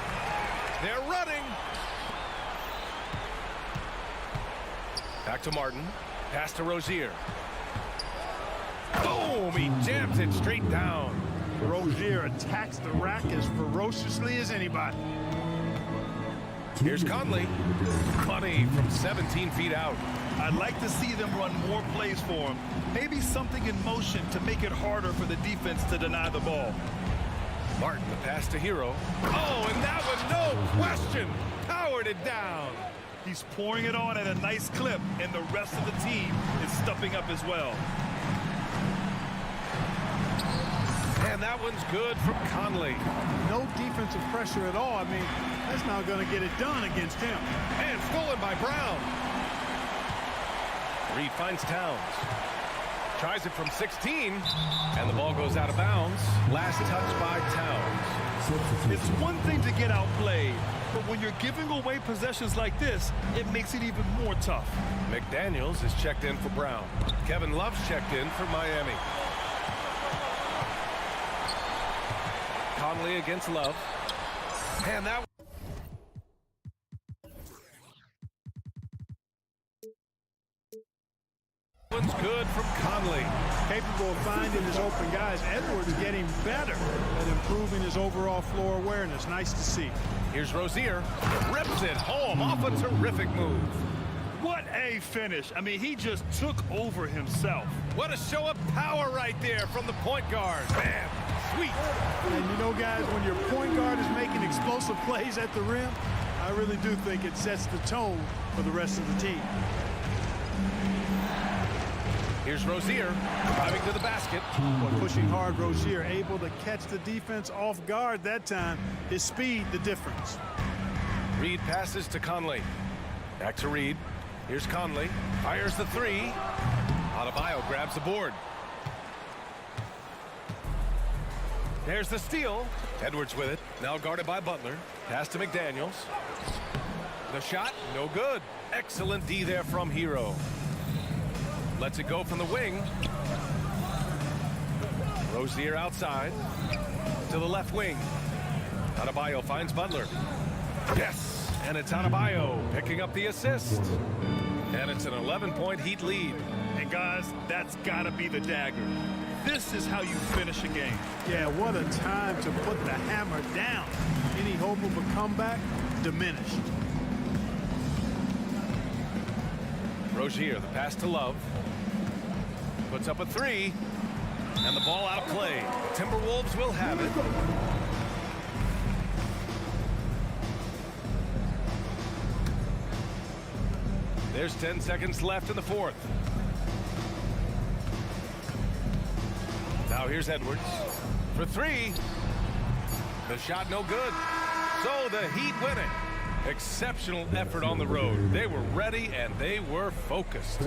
They're running. Back to Martin. Pass to Rozier. Boom! He jams it straight down. Rozier attacks the rack as ferociously as anybody. Here's Conley. Money from 17 feet out. I'd like to see them run more plays for him. Maybe something in motion to make it harder for the defense to deny the ball. Martin, the pass to Hero. Oh, and that one, no question, powered it down. He's pouring it on at a nice clip, and the rest of the team is stepping up as well. And that one's good from Conley. No defensive pressure at all. I mean, that's not going to get it done against him. And stolen by Brown. Reed finds Towns. Tries it from 16, and the ball goes out of bounds. Last touch by Towns. It's one thing to get outplayed, but when you're giving away possessions like this, it makes it even more tough. McDaniels is checked in for Brown. Kevin Love's checked in for Miami. Conley against Love. And that one's good from Conley. Capable of finding his open guys. Edwards getting better at improving his overall floor awareness. Nice to see. Here's Rozier. Rips it home off a terrific move. What a finish. I mean, he just took over himself. What a show of power right there from the point guard. Man, sweet. And you know, guys, when your point guard is making explosive plays at the rim, I really do think it sets the tone for the rest of the team. Here's Rozier driving to the basket. Boy, pushing hard, Rozier able to catch the defense off guard that time. His speed, the difference. Reed passes to Conley. Back to Reed. Here's Conley. Fires the three. Adebayo grabs the board. There's the steal. Edwards with it. Now guarded by Butler. Pass to McDaniels. The shot, no good. Excellent D there from Hero. Lets it go from the wing. Rozier outside. To the left wing. Adebayo finds Butler. Yes! And it's Adebayo picking up the assist. And it's an 11-point Heat lead. And guys, that's got to be the dagger. This is how you finish a game. Yeah, what a time to put the hammer down. Any hope of a comeback diminished. Rozier, the pass to Love. Puts up a three. And the ball out of play. The Timberwolves will have it. There's 10 seconds left in the fourth. Now here's Edwards for three. The shot no good. So the Heat win it. Exceptional effort on the road. They were ready and they were focused.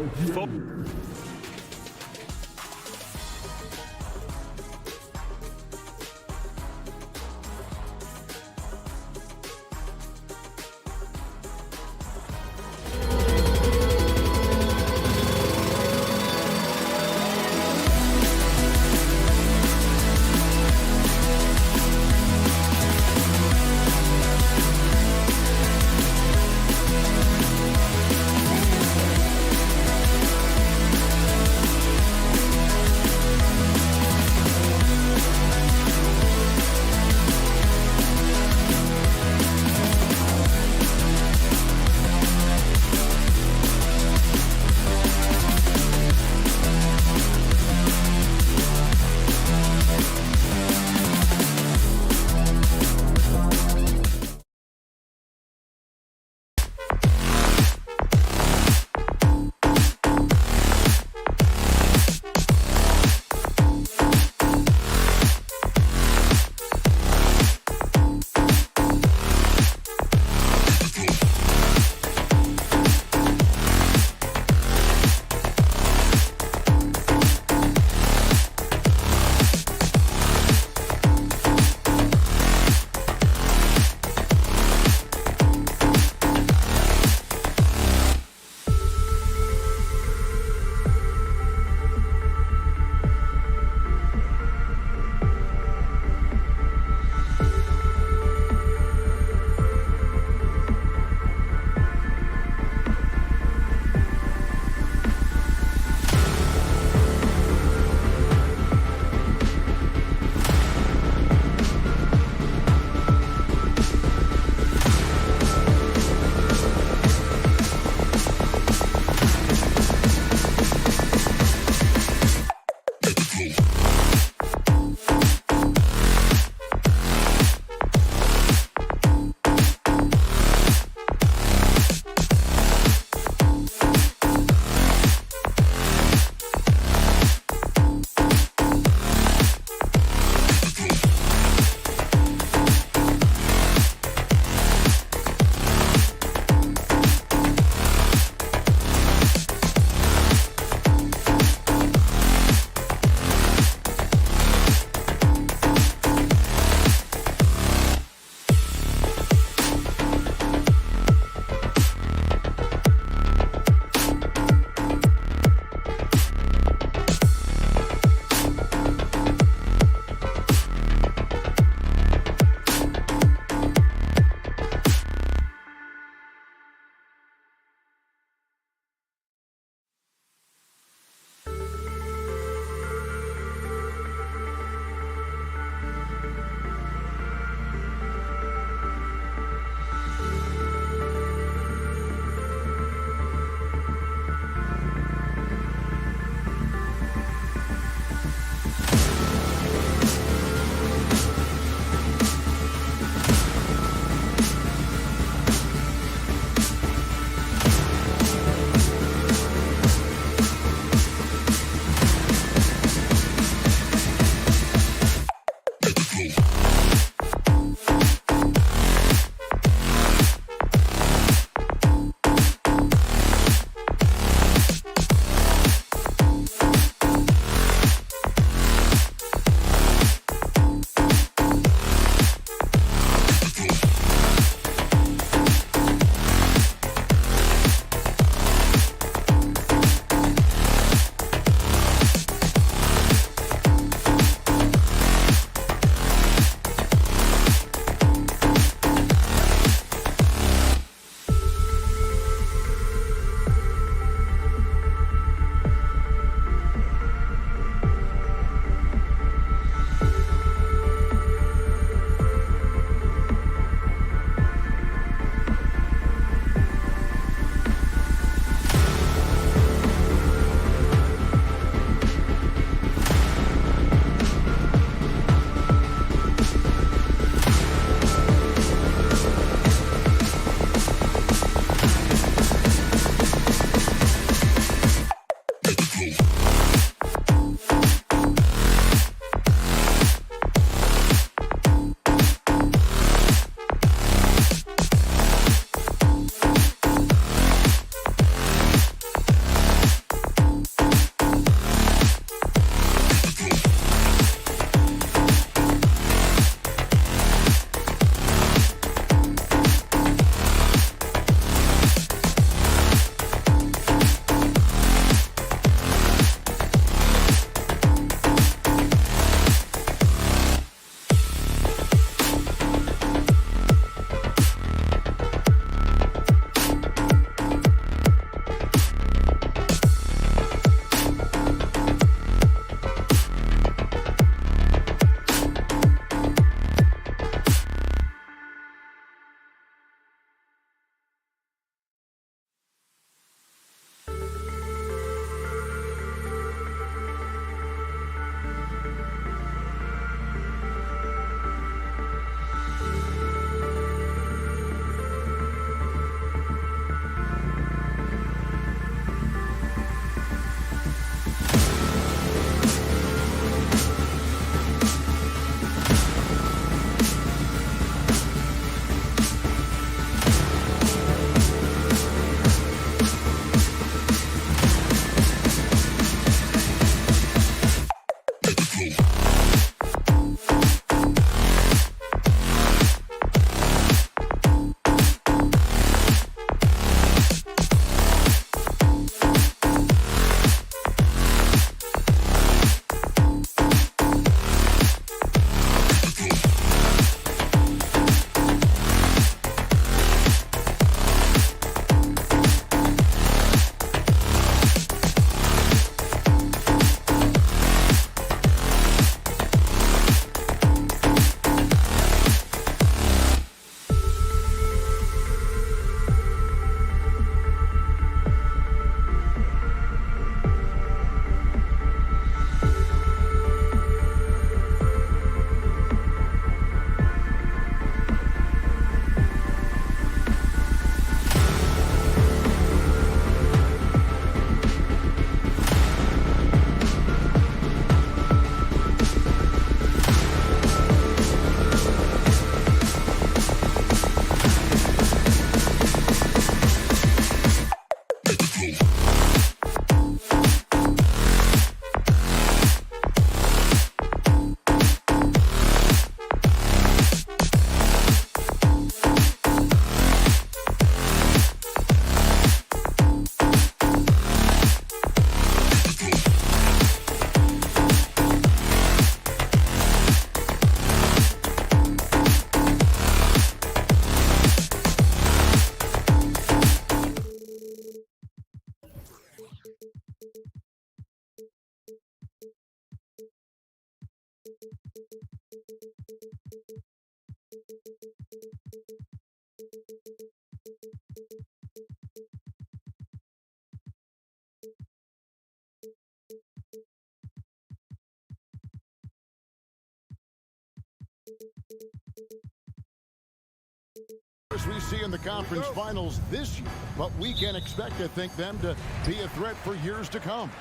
We see in the conference finals this year, but we can expect to think them to be a threat for years to come.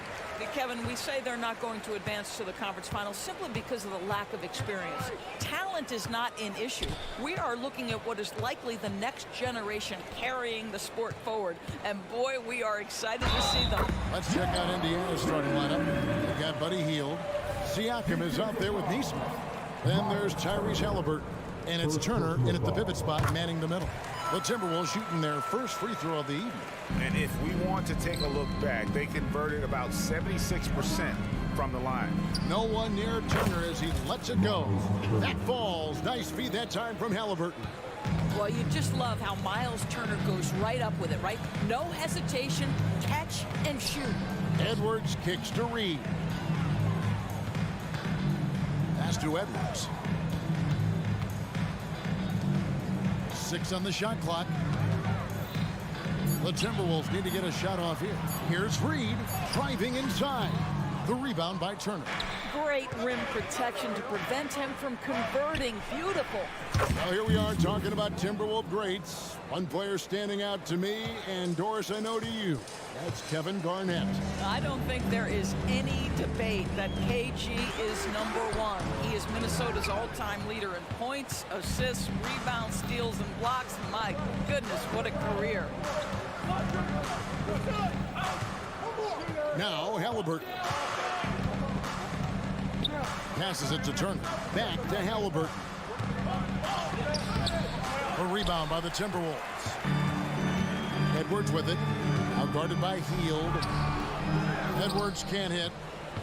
Kevin, we say they're not going to advance to the conference finals simply because of the lack of experience. Talent is not an issue. We are looking at what is likely the next generation carrying the sport forward. And boy, we are excited to see them. Let's check out Indiana's starting lineup. They've got Buddy Hield. Siakam is out there with Neesmith. Then there's Tyrese Halliburton. And it's Turner in at the pivot spot, manning the middle. The Timberwolves shooting their first free throw of the evening. And if we want to take a look back, they converted about 76% from the line. No one near Turner as he lets it go. That falls. Nice feed that time from Halliburton. Well, you just love how Miles Turner goes right up with it, right? No hesitation, catch and shoot. Edwards kicks to Reed. Pass to Edwards. 6 on the shot clock. The Timberwolves need to get a shot off here. Here's Reed driving inside. The rebound by Turner. Great rim protection to prevent him from converting. Beautiful. Well, here we are talking about Timberwolves greats. One player standing out to me, and Doris, I know to you. That's Kevin Garnett. I don't think there is any debate that KG is #1. He is Minnesota's all-time leader in points, assists, rebounds, steals, and blocks. My goodness, what a career. Now Halliburton. Passes it to Turner. Back to Halliburton. A rebound by the Timberwolves. Edwards with it. Out guarded by Hield. Edwards can't hit.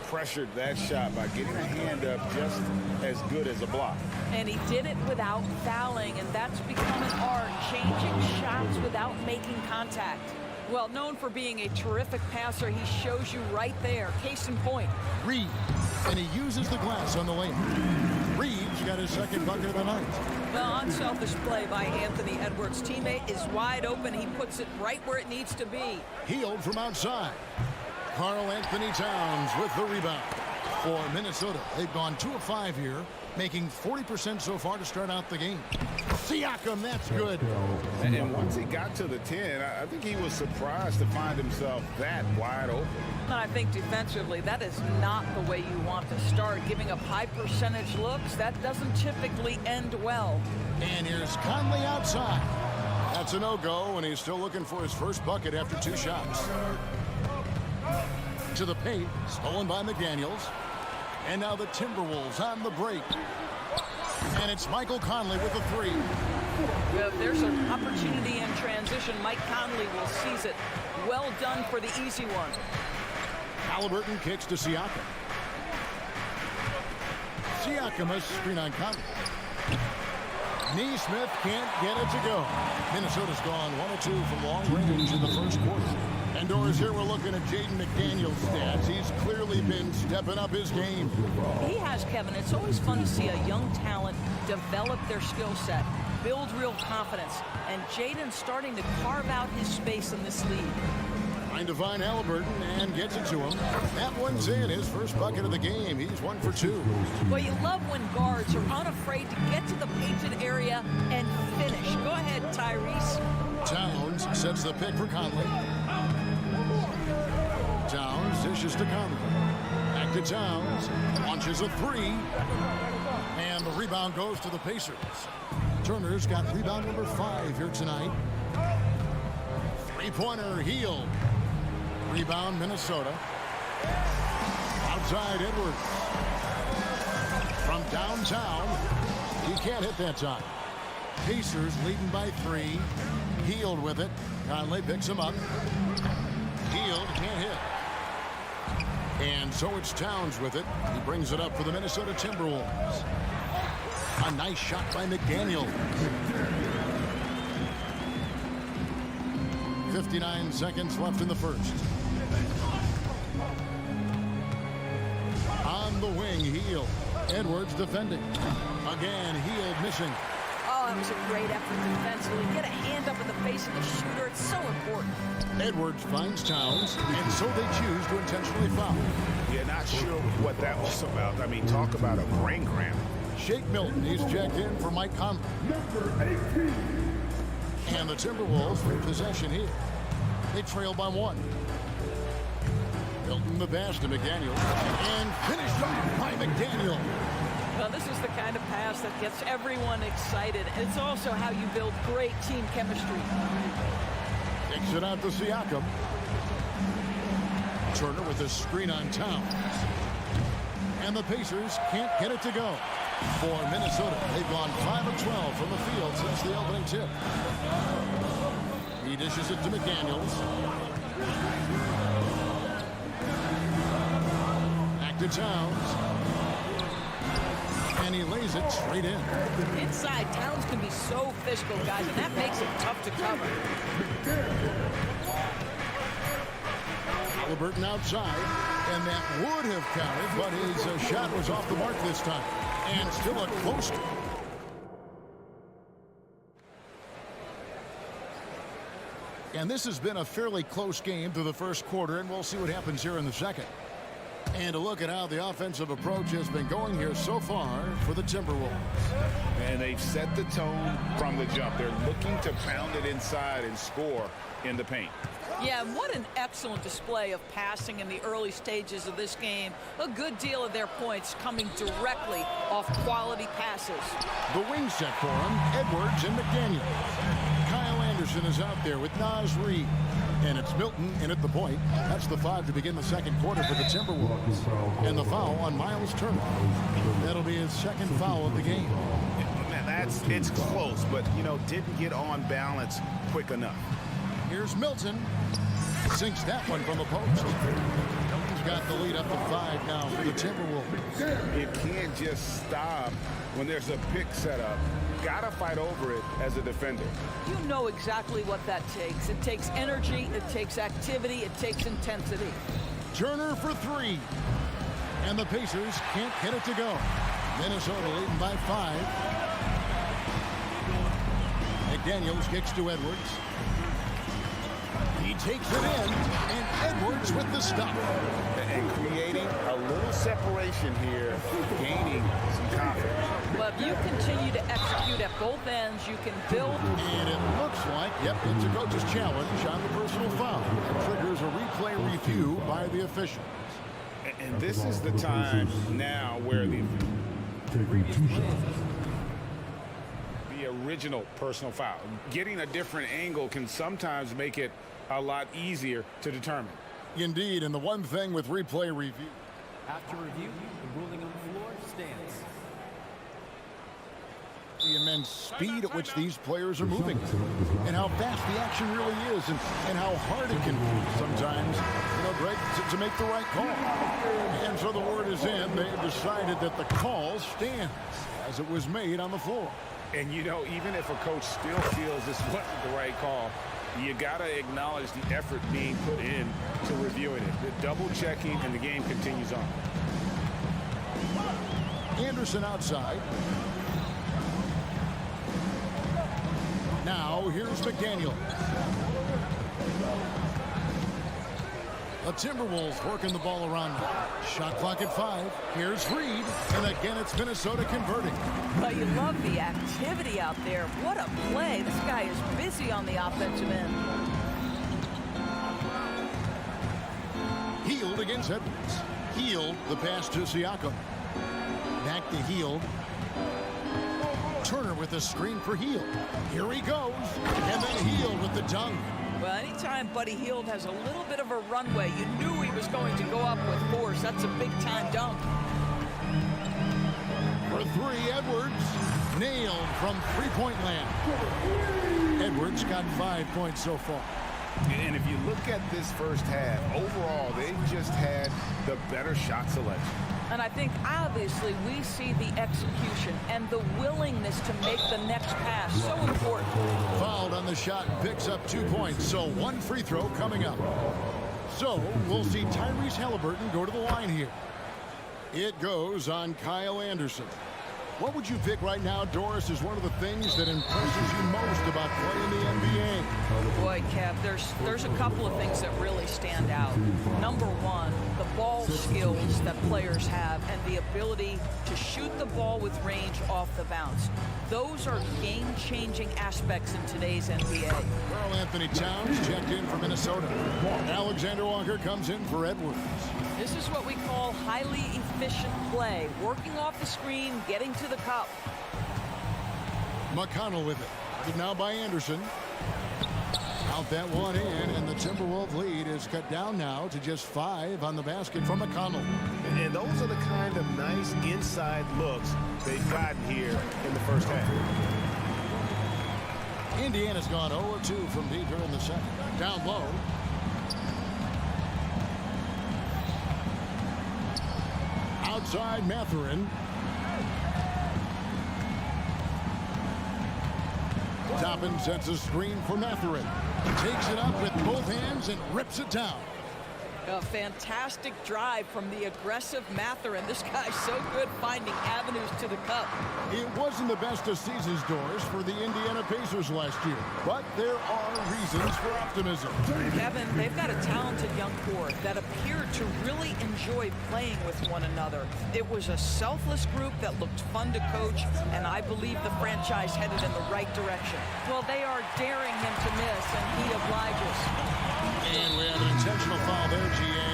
Pressured that shot by getting a hand up just as good as a block. And he did it without fouling, and that's become an art, changing shots without making contact. Well, known for being a terrific passer, he shows you right there. Case in point. Reed, and he uses the glass on the lane. Reed's got his second bucket of the night. The unselfish play by Anthony Edwards' teammate is wide open. He puts it right where it needs to be. Hield from outside. Karl Anthony Towns with the rebound. For Minnesota, they've gone 2 of 5 here, making 40% so far to start out the game. Siakam, that's good. And once he got to the 10, I think he was surprised to find himself that wide open. And I think defensively, that is not the way you want to start. Giving up high percentage looks, that doesn't typically end well. And here's Conley outside. That's a no-go, and he's still looking for his first bucket after 2 shots. To the paint, stolen by McDaniels. And now the Timberwolves on the break. And it's Michael Conley with a 3. If there's an opportunity in transition, Mike Conley will seize it. Well done for the easy one. Halliburton kicks to Siakam. Siakam has screen on Conley. Neesmith can't get it to go. Minnesota's gone 1 of 2 from long range in the first quarter. And Doris, here we're looking at Jaden McDaniel's stats. He's clearly been stepping up his game. He has, Kevin. It's always fun to see a young talent develop their skill set, build real confidence, and Jaden's starting to carve out his space in this league. Trying to find Halliburton and gets it to him. That one's in, his first bucket of the game. He's 1 for 2. Well, you love when guards are unafraid to get to the painted area and finish. Go ahead, Tyrese. Towns sets the pick for Conley. Towns dishes to Conley. Back to Towns. Launches a 3. And the rebound goes to the Pacers. Turner's got rebound number 5 here tonight. 3-pointer, Hield. Rebound, Minnesota. Outside, Edwards. From downtown. He can't hit that time. Pacers leading by 3. Hield with it. Conley picks him up. Hield can't hit. And so it's Towns with it. He brings it up for the Minnesota Timberwolves. A nice shot by McDaniel. 59 seconds left in the first. On the wing, Hield. Edwards defending. Again, Hield missing. Oh, it was a great effort defensively. Get a hand up in the face of the shooter. It's so important. Edwards finds Towns, and so they choose to intentionally foul. Yeah, not sure what that was about. I mean, talk about a brain cramp. Shake Milton, he's checked in for Mike Conley. And the Timberwolves with possession here. They trail by 1. Milton the pass to McDaniel. And finished off by McDaniel. Well, this is the kind of pass that gets everyone excited. It's also how you build great team chemistry. Takes it out to Siakam. Turner with a screen on Towns. And the Pacers can't get it to go. For Minnesota, they've gone 5 of 12 from the field since the opening tip. He dishes it to McDaniels. Back to Towns. And he lays it straight in. Inside, Towns can be so physical, guys, and that makes it tough to cover. Halliburton outside, and that would have counted, but his shot was off the mark this time. And still a close. And this has been a fairly close game through the first quarter, and we'll see what happens here in the second. And a look at how the offensive approach has been going here so far for the Timberwolves. And they've set the tone from the jump. They're looking to pound it inside and score in the paint. Yeah, what an excellent display of passing in the early stages of this game. A good deal of their points coming directly off quality passes. The wing set for him, Edwards and McDaniel. Kyle Anderson is out there with Naz Reid. And it's Milton in at the point. That's the 5 to begin the second quarter for the Timberwolves. And the foul on Miles Turner. That'll be his second foul of the game. Man, it's close, but, you know, didn't get on balance quick enough. Here's Milton. Sinks that one from the post. Milton's got the lead up to 5 now for the Timberwolves. You can't just stop when there's a pick set up. Gotta fight over it as a defender. You know exactly what that takes. It takes energy, it takes activity, it takes intensity. Turner for 3. And the Pacers can't get it to go. Minnesota leading by 5. McDaniels kicks to Edwards. He takes it in, and Edwards with the stop. And creating a little separation here, gaining some confidence. But if you continue to execute at both ends, you can build. And it looks like, yep, it's a coach's challenge on the personal foul. It triggers a replay review by the officials. And this is the time now where the original personal foul. Getting a different angle can sometimes make it a lot easier to determine. Indeed, and the one thing with replay review. After review, the ruling on the floor stands. The immense speed at which these players are moving and how fast the action really is and how hard it can be sometimes, you know, Greg, to make the right call. And so the word is in. They've decided that the call stands as it was made on the floor. And, you know, even if a coach still feels this wasn't the right call, you got to acknowledge the effort being put in to reviewing it. The double checking, and the game continues on. Anderson outside. Now here's McDaniel. The Timberwolves working the ball around now. Shot clock at 5. Here's Reid. And again, it's Minnesota converting. But you love the activity out there. What a play. This guy is busy on the offensive end. Hield against Edwards. Hield the pass to Siakam. Back to Hield. Turner with the screen for Hield. Here he goes. And then Hield with the dunk. Well, anytime Buddy Hield has a little bit of a runway, you knew he was going to go up with force. That's a big-time dunk. For 3, Edwards. Nailed from three-point land. Edwards got 5 points so far. And if you look at this first half, overall, they've just had the better shot selection. And I think, obviously, we see the execution and the willingness to make the next pass so important. Fouled on the shot and picks up 2 points, so 1 free throw coming up. So we'll see Tyrese Halliburton go to the line here. It goes on Kyle Anderson. What would you pick right now, Doris, is one of the things that impresses you most about playing the NBA? Boy, Kev, there's a couple of things that really stand out. Number one, the ball skills that players have and the ability to shoot the ball with range off the bounce. Those are game-changing aspects in today's NBA. Karl Anthony Towns checked in for Minnesota. Alexander Walker comes in for Edwards. This is what we call highly efficient play, working off the screen, getting to the cup. McConnell with it. Guarded now by Anderson. Out that one in, and the Timberwolves lead is cut down now to just 5 on the basket from McConnell. And those are the kind of nice inside looks they've gotten here in the first half. Indiana's gone 0-2 from deep here in the second. Down low. Outside Mathurin. Toppin sets a screen for Mathurin. Takes it up with both hands and rips it down. A fantastic drive from the aggressive Mathurin. This guy's so good finding avenues to the cup. It wasn't the best of season's doors for the Indiana Pacers last year, but there are reasons for optimism. Kevin, they've got a talented young core that appeared to really enjoy playing with one another. It was a selfless group that looked fun to coach, and I believe the franchise headed in the right direction. Well, they are daring him to miss, and he obliges. And we have an intentional foul there, GA.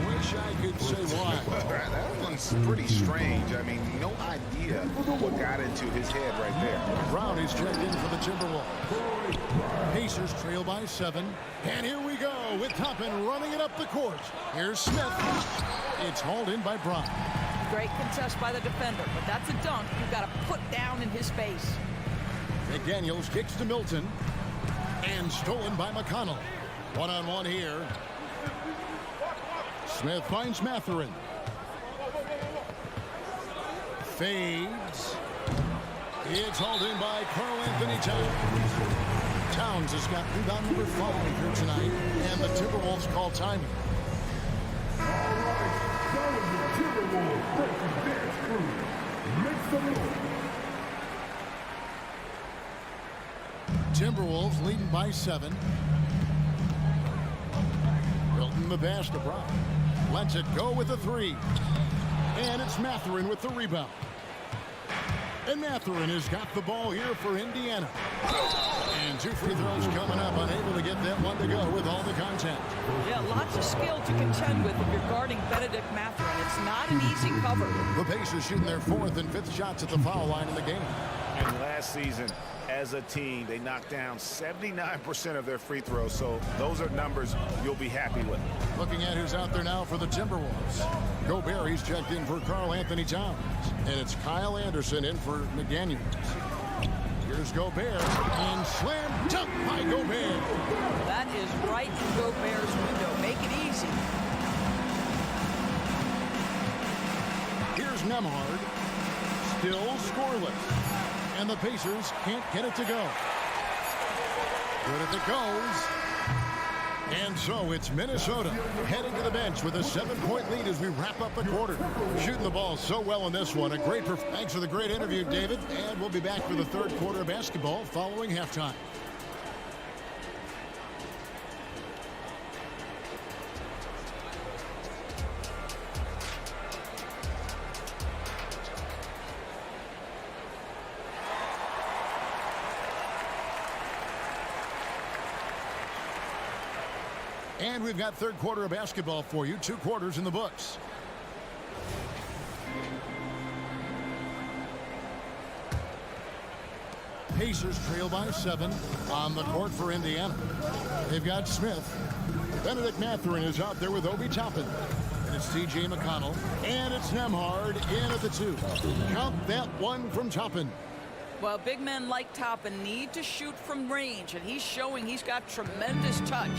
Wish I could say why. That one's pretty strange. I mean, no idea what got into his head right there. Brownie's checked in for the Timberwolves. Pacers trail by 7. And here we go with Toppin running it up the court. Here's Smith. It's hauled in by Brown. Great contest by the defender, but that's a dunk you've got to put down in his face. McDaniels kicks to Milton. And stolen by McConnell. One-on-one here. Smith finds Mathurin. Fades. It's hauled in by Karl Anthony Towns. Towns has got rebound number 5 here tonight, and the Timberwolves call timing. All right, that was the Timberwolves versus dance crew. Make some noise. Timberwolves leading by 7. Milton the pass to Brown. Lets it go with a 3. And it's Mathurin with the rebound. And Mathurin has got the ball here for Indiana. And 2 free throws coming up, unable to get that one to go with all the contact. Yeah, lots of skill to contend with if you're guarding Benedict Mathurin. It's not an easy cover. The Pacers shooting their 4th and 5th shots at the foul line in the game. And last season, as a team, they knocked down 79% of their free throws, so those are numbers you'll be happy with. Looking at who's out there now for the Timberwolves. Gobert, he's checked in for Karl Anthony Towns. And it's Kyle Anderson in for McDaniels. Here's Gobert, and slam dunk by Gobert. That is right in Gobert's window. Make it easy. Here's Nembhard, still scoreless. And the Pacers can't get it to go. Good if it goes. And so it's Minnesota heading to the bench with a 7-point lead as we wrap up the quarter. Shooting the ball so well in this one. Thanks for the great interview, David. And we'll be back for the 3rd quarter of basketball following halftime. And we've got 3rd quarter of basketball for you. 2 quarters in the books. Pacers trail by 7 on the court for Indiana. They've got Smith. Benedict Mathurin is out there with Obi Toppin. And it's T.J. McConnell. And it's Nembhard in at the 2. Count that one from Toppin. Well, big men like Toppin need to shoot from range, and he's showing he's got tremendous touch.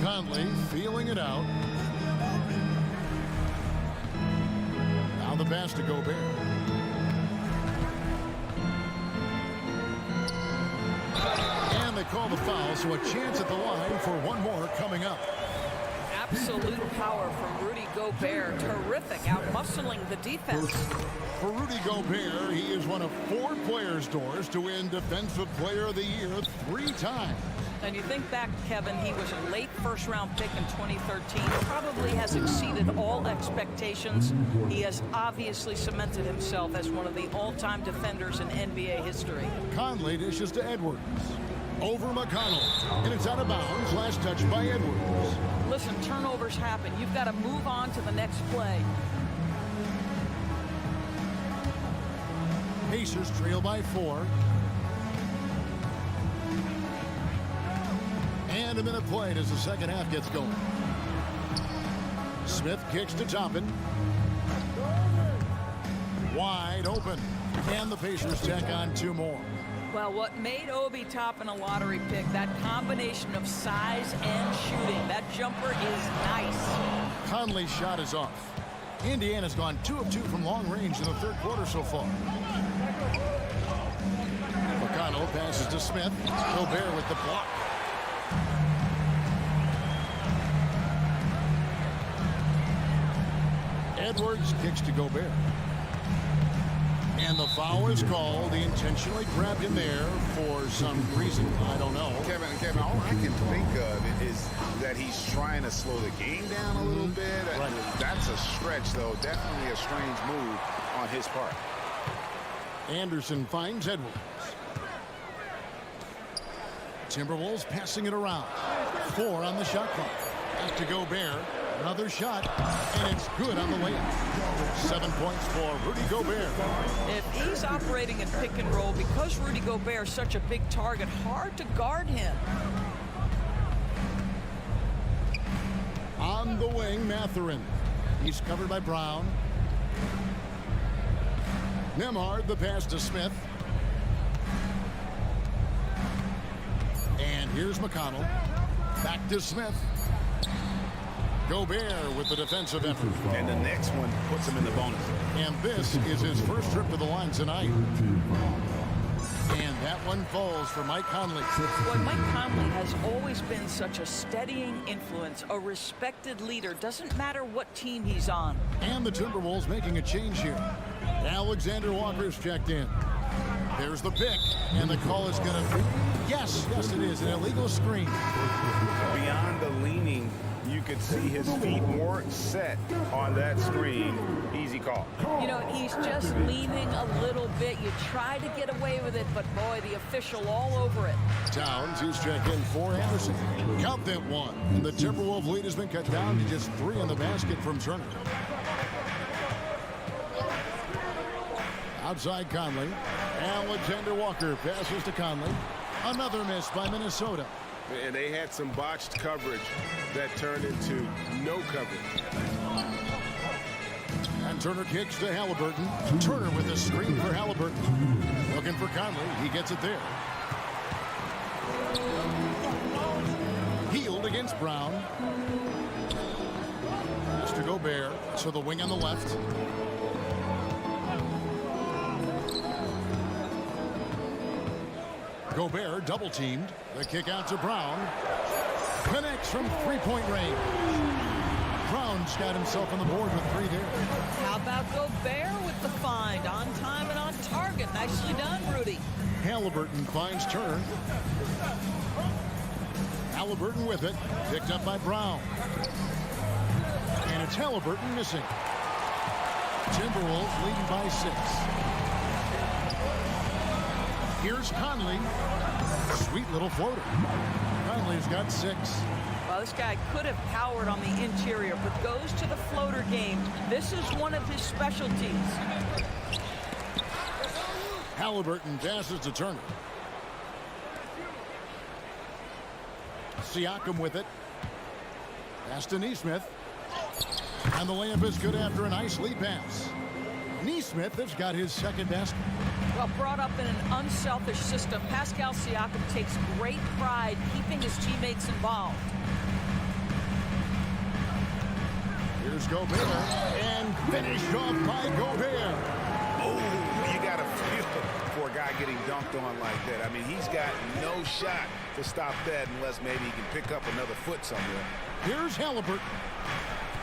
Conley feeling it out. Now the pass to Gobert. And they call the foul, so a chance at the line for one more coming up. Absolute power from Rudy Gobert. Terrific, out-muscling the defense. For Rudy Gobert, he is one of 4 players, Doors, to win Defensive Player of the Year 3 times. And you think back, Kevin, he was a late first-round pick in 2013. Probably has exceeded all expectations. He has obviously cemented himself as one of the all-time defenders in NBA history. Conley dishes to Edwards. Over McConnell. And it's out of bounds. Last touch by Edwards. Listen, turnovers happen. You've got to move on to the next play. Pacers trail by 4. And a minute played as the second half gets going. Smith kicks to Toppin. Wide open. And the Pacers tack on 2 more. Well, what made Obi Toppin a lottery pick, that combination of size and shooting. That jumper is nice. Conley's shot is off. Indiana's gone 2 of 2 from long range in the third quarter so far. McConnell passes to Smith. Gobert with the block. Edwards kicks to Gobert. And the foul is called. He intentionally grabbed him there for some reason. I don't know. Kevin, all I can think of is that he's trying to slow the game down a little bit. Right. That's a stretch, though. Definitely a strange move on his part. Anderson finds Edwards. Timberwolves passing it around. 4 on the shot clock. Back to Gobert. Another shot, and it's good on the layup. 7 points for Rudy Gobert. If he's operating in pick and roll, because Rudy Gobert is such a big target, hard to guard him. On the wing, Mathurin. He's covered by Brown. Nembhard, the pass to Smith. And here's McConnell. Back to Smith. Gobert with the defensive effort. And the next one puts him in the bonus. And this is his first trip to the line tonight. And that one falls for Mike Conley. Boy, Mike Conley has always been such a steadying influence, a respected leader. Doesn't matter what team he's on. And the Timberwolves making a change here. Alexander Walker's checked in. There's the pick. And the call is going to be, yes, it is, an illegal screen. Beyond the leaning, you could see his feet more set on that screen. Easy call. You know, he's just leaning a little bit. You try to get away with it, but boy, the official all over it. Towns, who's checked in for Anderson. Count that one. And the Timberwolves lead has been cut down to just 3 in the basket from Turner. Outside Conley. Alexander Walker passes to Conley. Another miss by Minnesota. And they had some botched coverage that turned into no coverage. And Turner kicks to Halliburton. Turner with the screen for Halliburton. Looking for Conley. He gets it there. Healed against Brown. Mr. Gobert. So the wing on the left. Gobert double teamed. The kick out to Brown. Connects from 3-point range. Brown's got himself on the board with 3 there. How about Gobert with the find? On time and on target. Nicely done, Rudy. Halliburton finds Turner. Halliburton with it. Picked up by Brown. And it's Halliburton missing. Timberwolves leading by 6. Here's Conley. Sweet little floater. Conley's got 6. Well, this guy could have powered on the interior, but goes to the floater game. This is one of his specialties. Halliburton passes to Turner. Siakam with it. Pass to Nesmith. And the layup is good after a nice lead pass. Nesmith has got his second basket. Well, brought up in an unselfish system, Pascal Siakam takes great pride keeping his teammates involved. Here's Gobert, and finished off by Gobert. Oh, you got to feel for a guy getting dunked on like that. I mean, he's got no shot to stop that unless maybe he can pick up another foot somewhere. Here's Halliburton,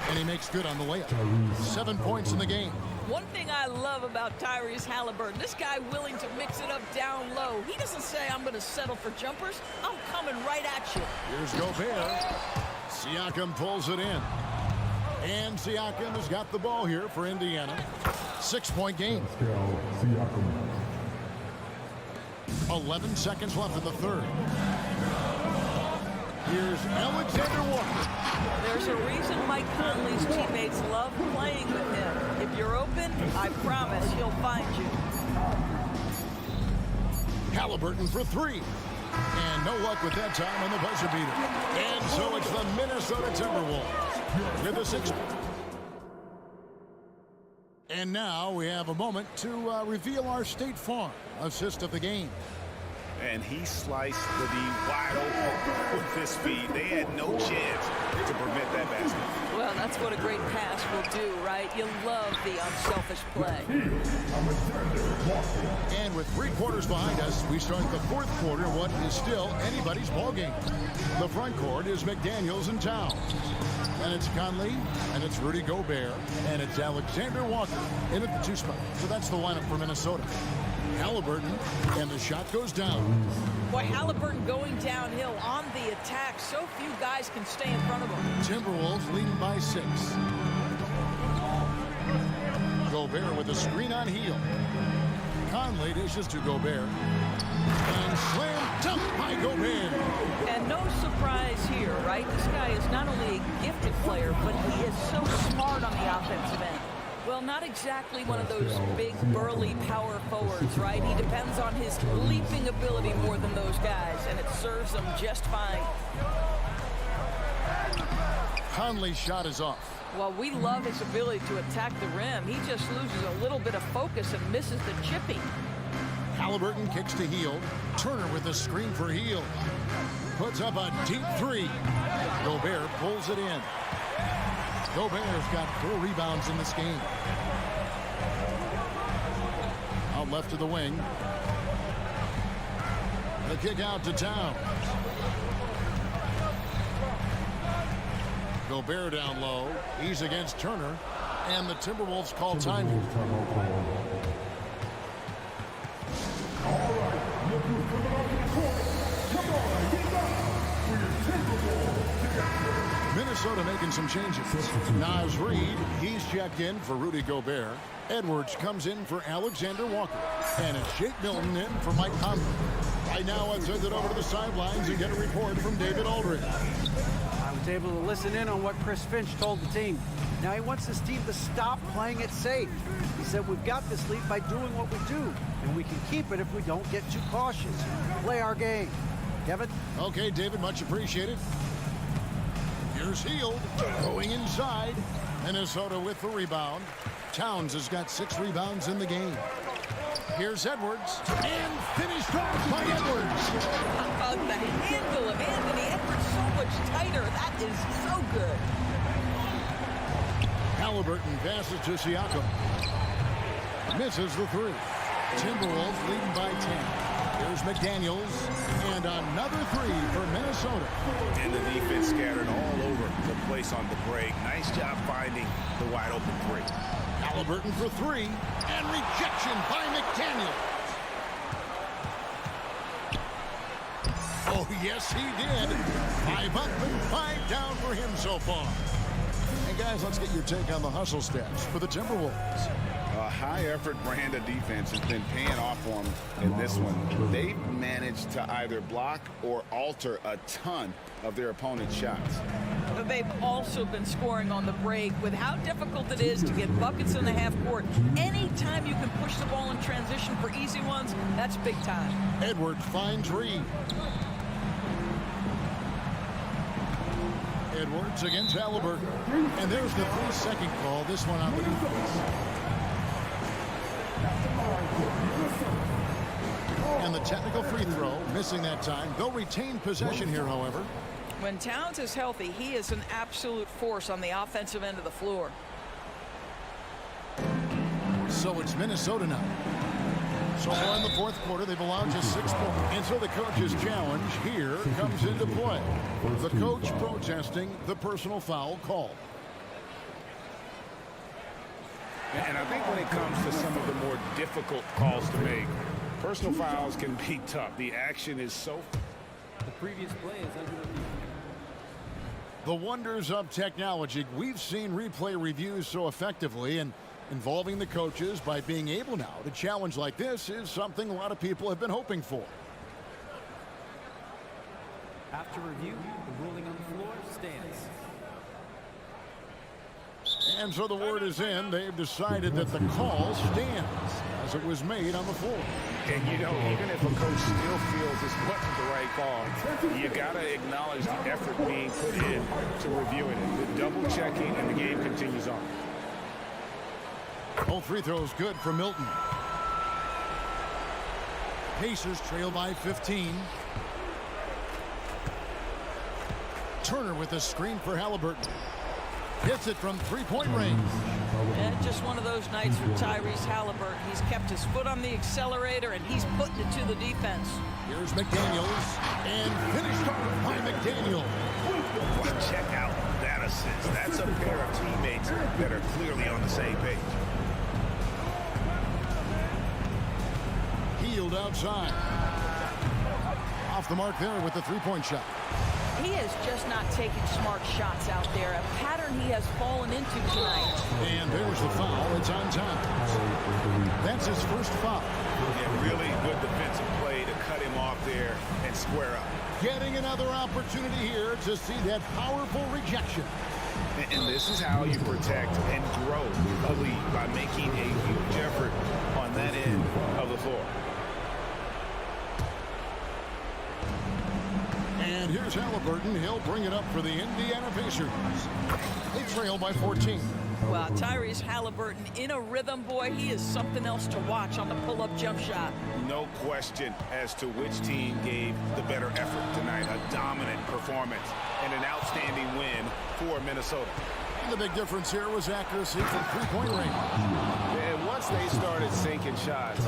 and he makes good on the layup. 7 points in the game. One thing I love about Tyrese Halliburton, this guy willing to mix it up down low. He doesn't say, I'm going to settle for jumpers. I'm coming right at you. Here's Gobert. Siakam pulls it in. And Siakam has got the ball here for Indiana. 6-point game. 11 seconds left in the third. Here's Alexander Walker. There's a reason Mike Conley's teammates love playing with him. If you're open, I promise he'll find you. Halliburton for three. And no luck with that time on the buzzer beater. And so it's the Minnesota Timberwolves with a 6. And now we have a moment to reveal our State Farm assist of the game. And he sliced the D wide open with his feet. They had no chance to prevent that basket. Well, that's what a great pass will do, right? You love the unselfish play. And with 3 quarters behind us, we start the fourth quarter, what is still anybody's ball game. The front court is McDaniels and Towns. And it's Conley, and it's Rudy Gobert, and it's Alexander Walker in at the 2 spot. So that's the lineup for Minnesota. Halliburton, and the shot goes down. Boy, Halliburton going downhill on the attack. So few guys can stay in front of him. Timberwolves leading by 6. Gobert with a screen on heel. Conley dishes to Gobert. And slam dunk by Gobert. And no surprise here, right? This guy is not only a gifted player, but he is so smart on the offensive end. Well, not exactly one of those big, burly power forwards, right? He depends on his leaping ability more than those guys, and it serves him just fine. Conley's shot is off. Well, we love his ability to attack the rim. He just loses a little bit of focus and misses the chipping. Halliburton kicks to Hield. Turner with a screen for Hield. Puts up a deep 3. Gobert pulls it in. Gobert's got 4 rebounds in this game. Out left to the wing. The kick out to Towns. Gobert down low. He's against Turner. And the Timberwolves call time. All right, look who's coming off the court. Come on, get up for your Timberwolves. Minnesota making some changes. Naz Reid, he's checked in for Rudy Gobert. Edwards comes in for Alexander Walker. And it's Jake Milton in for Mike Conley. Right now, let's send it over to the sidelines and get a report from David Aldridge. I was able to listen in on what Chris Finch told the team. Now he wants his team to stop playing it safe. He said, we've got this lead by doing what we do, and we can keep it if we don't get too cautious. Play our game. Kevin? Okay, David, much appreciated. Here's Hield going inside. Minnesota with the rebound. Towns has got 6 rebounds in the game. Here's Edwards, and finished off by Edwards. How about the handle of Anthony Edwards? So much tighter. That is so good. Halliburton passes to Siakam. Misses the 3. Timberwolves leading by 10. There's McDaniels, and another 3 for Minnesota. And the defense scattered all over the place on the break. Nice job finding the wide open 3. Halliburton for 3, and rejection by McDaniels. Oh, yes, he did. 5 up and 5 down for him so far. And guys, let's get your take on the hustle stats for the Timberwolves. A high-effort brand of defense has been paying off for them in this one. They've managed to either block or alter a ton of their opponent's shots. But they've also been scoring on the break. With how difficult it is to get buckets in the half court, anytime you can push the ball in transition for easy ones, that's big time. Edwards finds Reed. Edwards against Halliburton. And there's the 3-second call. This one on the defense. And the technical free throw, missing that time. They'll retain possession here, however. When Towns is healthy, he is an absolute force on the offensive end of the floor. So it's Minnesota now. So far in the fourth quarter, they've allowed just 6 points. And so the coach's challenge here comes into play. The coach protesting the personal foul call. And I think when it comes to some of the more difficult calls to make, personal fouls can be tough. The action is so... The previous play is under review. The wonders of technology. We've seen replay reviews so effectively, and involving the coaches by being able now to challenge like this is something a lot of people have been hoping for. After review, the ruling on the floor stands. And so the word is in. They've decided that the call stands as it was made on the floor. And, you know, even if a coach still feels this wasn't the right call, you got to acknowledge the effort being put in to reviewing it. The double checking, and the game continues on. All free throws good for Milton. Pacers trail by 15. Turner with a screen for Halliburton. Hits it from three-point range. And just one of those nights for Tyrese Halliburton. He's kept his foot on the accelerator, and he's putting it to the defense. Here's McDaniels, and finished off by McDaniel. Check out that assist. That's a pair of teammates that are clearly on the same page. Healed outside. Off the mark there with the three-point shot. He is just not taking smart shots out there, a pattern he has fallen into tonight. And there's the foul. It's on time. That's his first foul. Yeah, really good defensive play to cut him off there and square up. Getting another opportunity here to see that powerful rejection. And this is how you protect and grow a lead, by making a huge effort on that end of the floor. And here's Halliburton. He'll bring it up for the Indiana Pacers. They trail by 14. Wow, Tyrese Halliburton in a rhythm, boy. He is something else to watch on the pull-up jump shot. No question as to which team gave the better effort tonight. A dominant performance and an outstanding win for Minnesota. And the big difference here was accuracy from three-point range. And once they started sinking shots,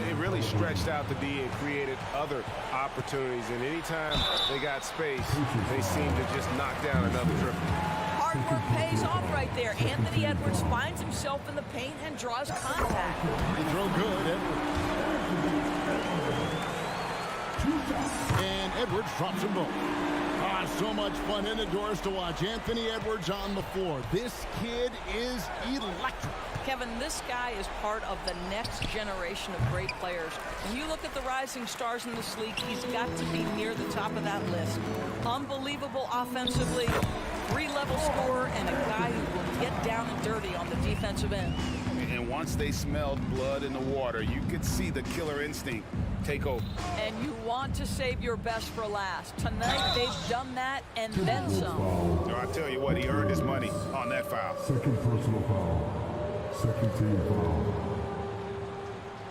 it really stretched out the D and created other opportunities. And anytime they got space, they seemed to just knock down another triple. Hard work pays off right there. Anthony Edwards finds himself in the paint and draws contact. They throw good, Edwards. And Edwards drops them both. So much fun indoors to watch. Anthony Edwards on the floor. This kid is electric. Kevin, this guy is part of the next generation of great players. When you look at the rising stars in this league, he's got to be near the top of that list. Unbelievable offensively, three-level scorer, and a guy who will get down and dirty on the defensive end. And once they smelled blood in the water, you could see the killer instinct take over. And you want to save your best for last. Tonight, they've done that and then some. No, I tell you what, he earned his money on that foul. Second personal foul. Second team foul.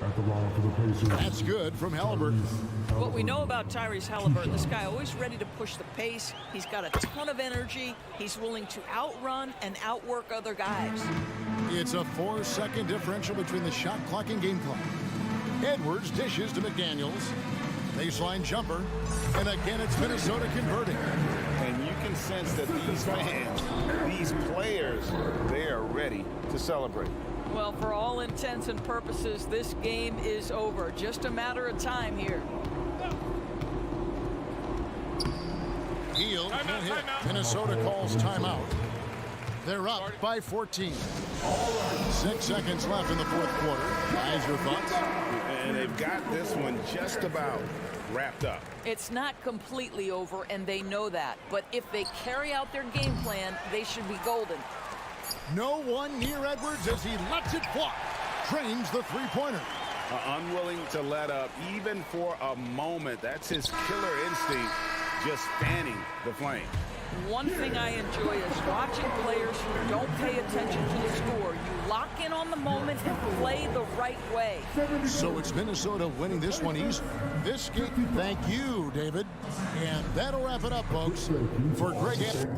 At the line for the Pacers. That's good from Halliburton. What we know about Tyrese Halliburton, this guy always ready to push the pace. He's got a ton of energy. He's willing to outrun and outwork other guys. It's a 4-second differential between the shot clock and game clock. Edwards dishes to McDaniels. Baseline jumper. And again, it's Minnesota converting. And you can sense that these fans, these players, they are ready to celebrate. Well, for all intents and purposes, this game is over. Just a matter of time here. Hield can't hit. Minnesota calls timeout. They're up by 14. 6 seconds left in the fourth quarter. Guys, your thoughts? And they've got this one just about wrapped up. It's not completely over, and they know that. But if they carry out their game plan, they should be golden. No one near Edwards as he lets it fly. Trains the three-pointer. Unwilling to let up even for a moment. That's his killer instinct, just fanning the flame. One thing I enjoy is watching players who don't pay attention to the score. You lock in on the moment and play the right way. So it's Minnesota winning this one easy. This game, thank you, David. And that'll wrap it up, folks. For Greg Anderson.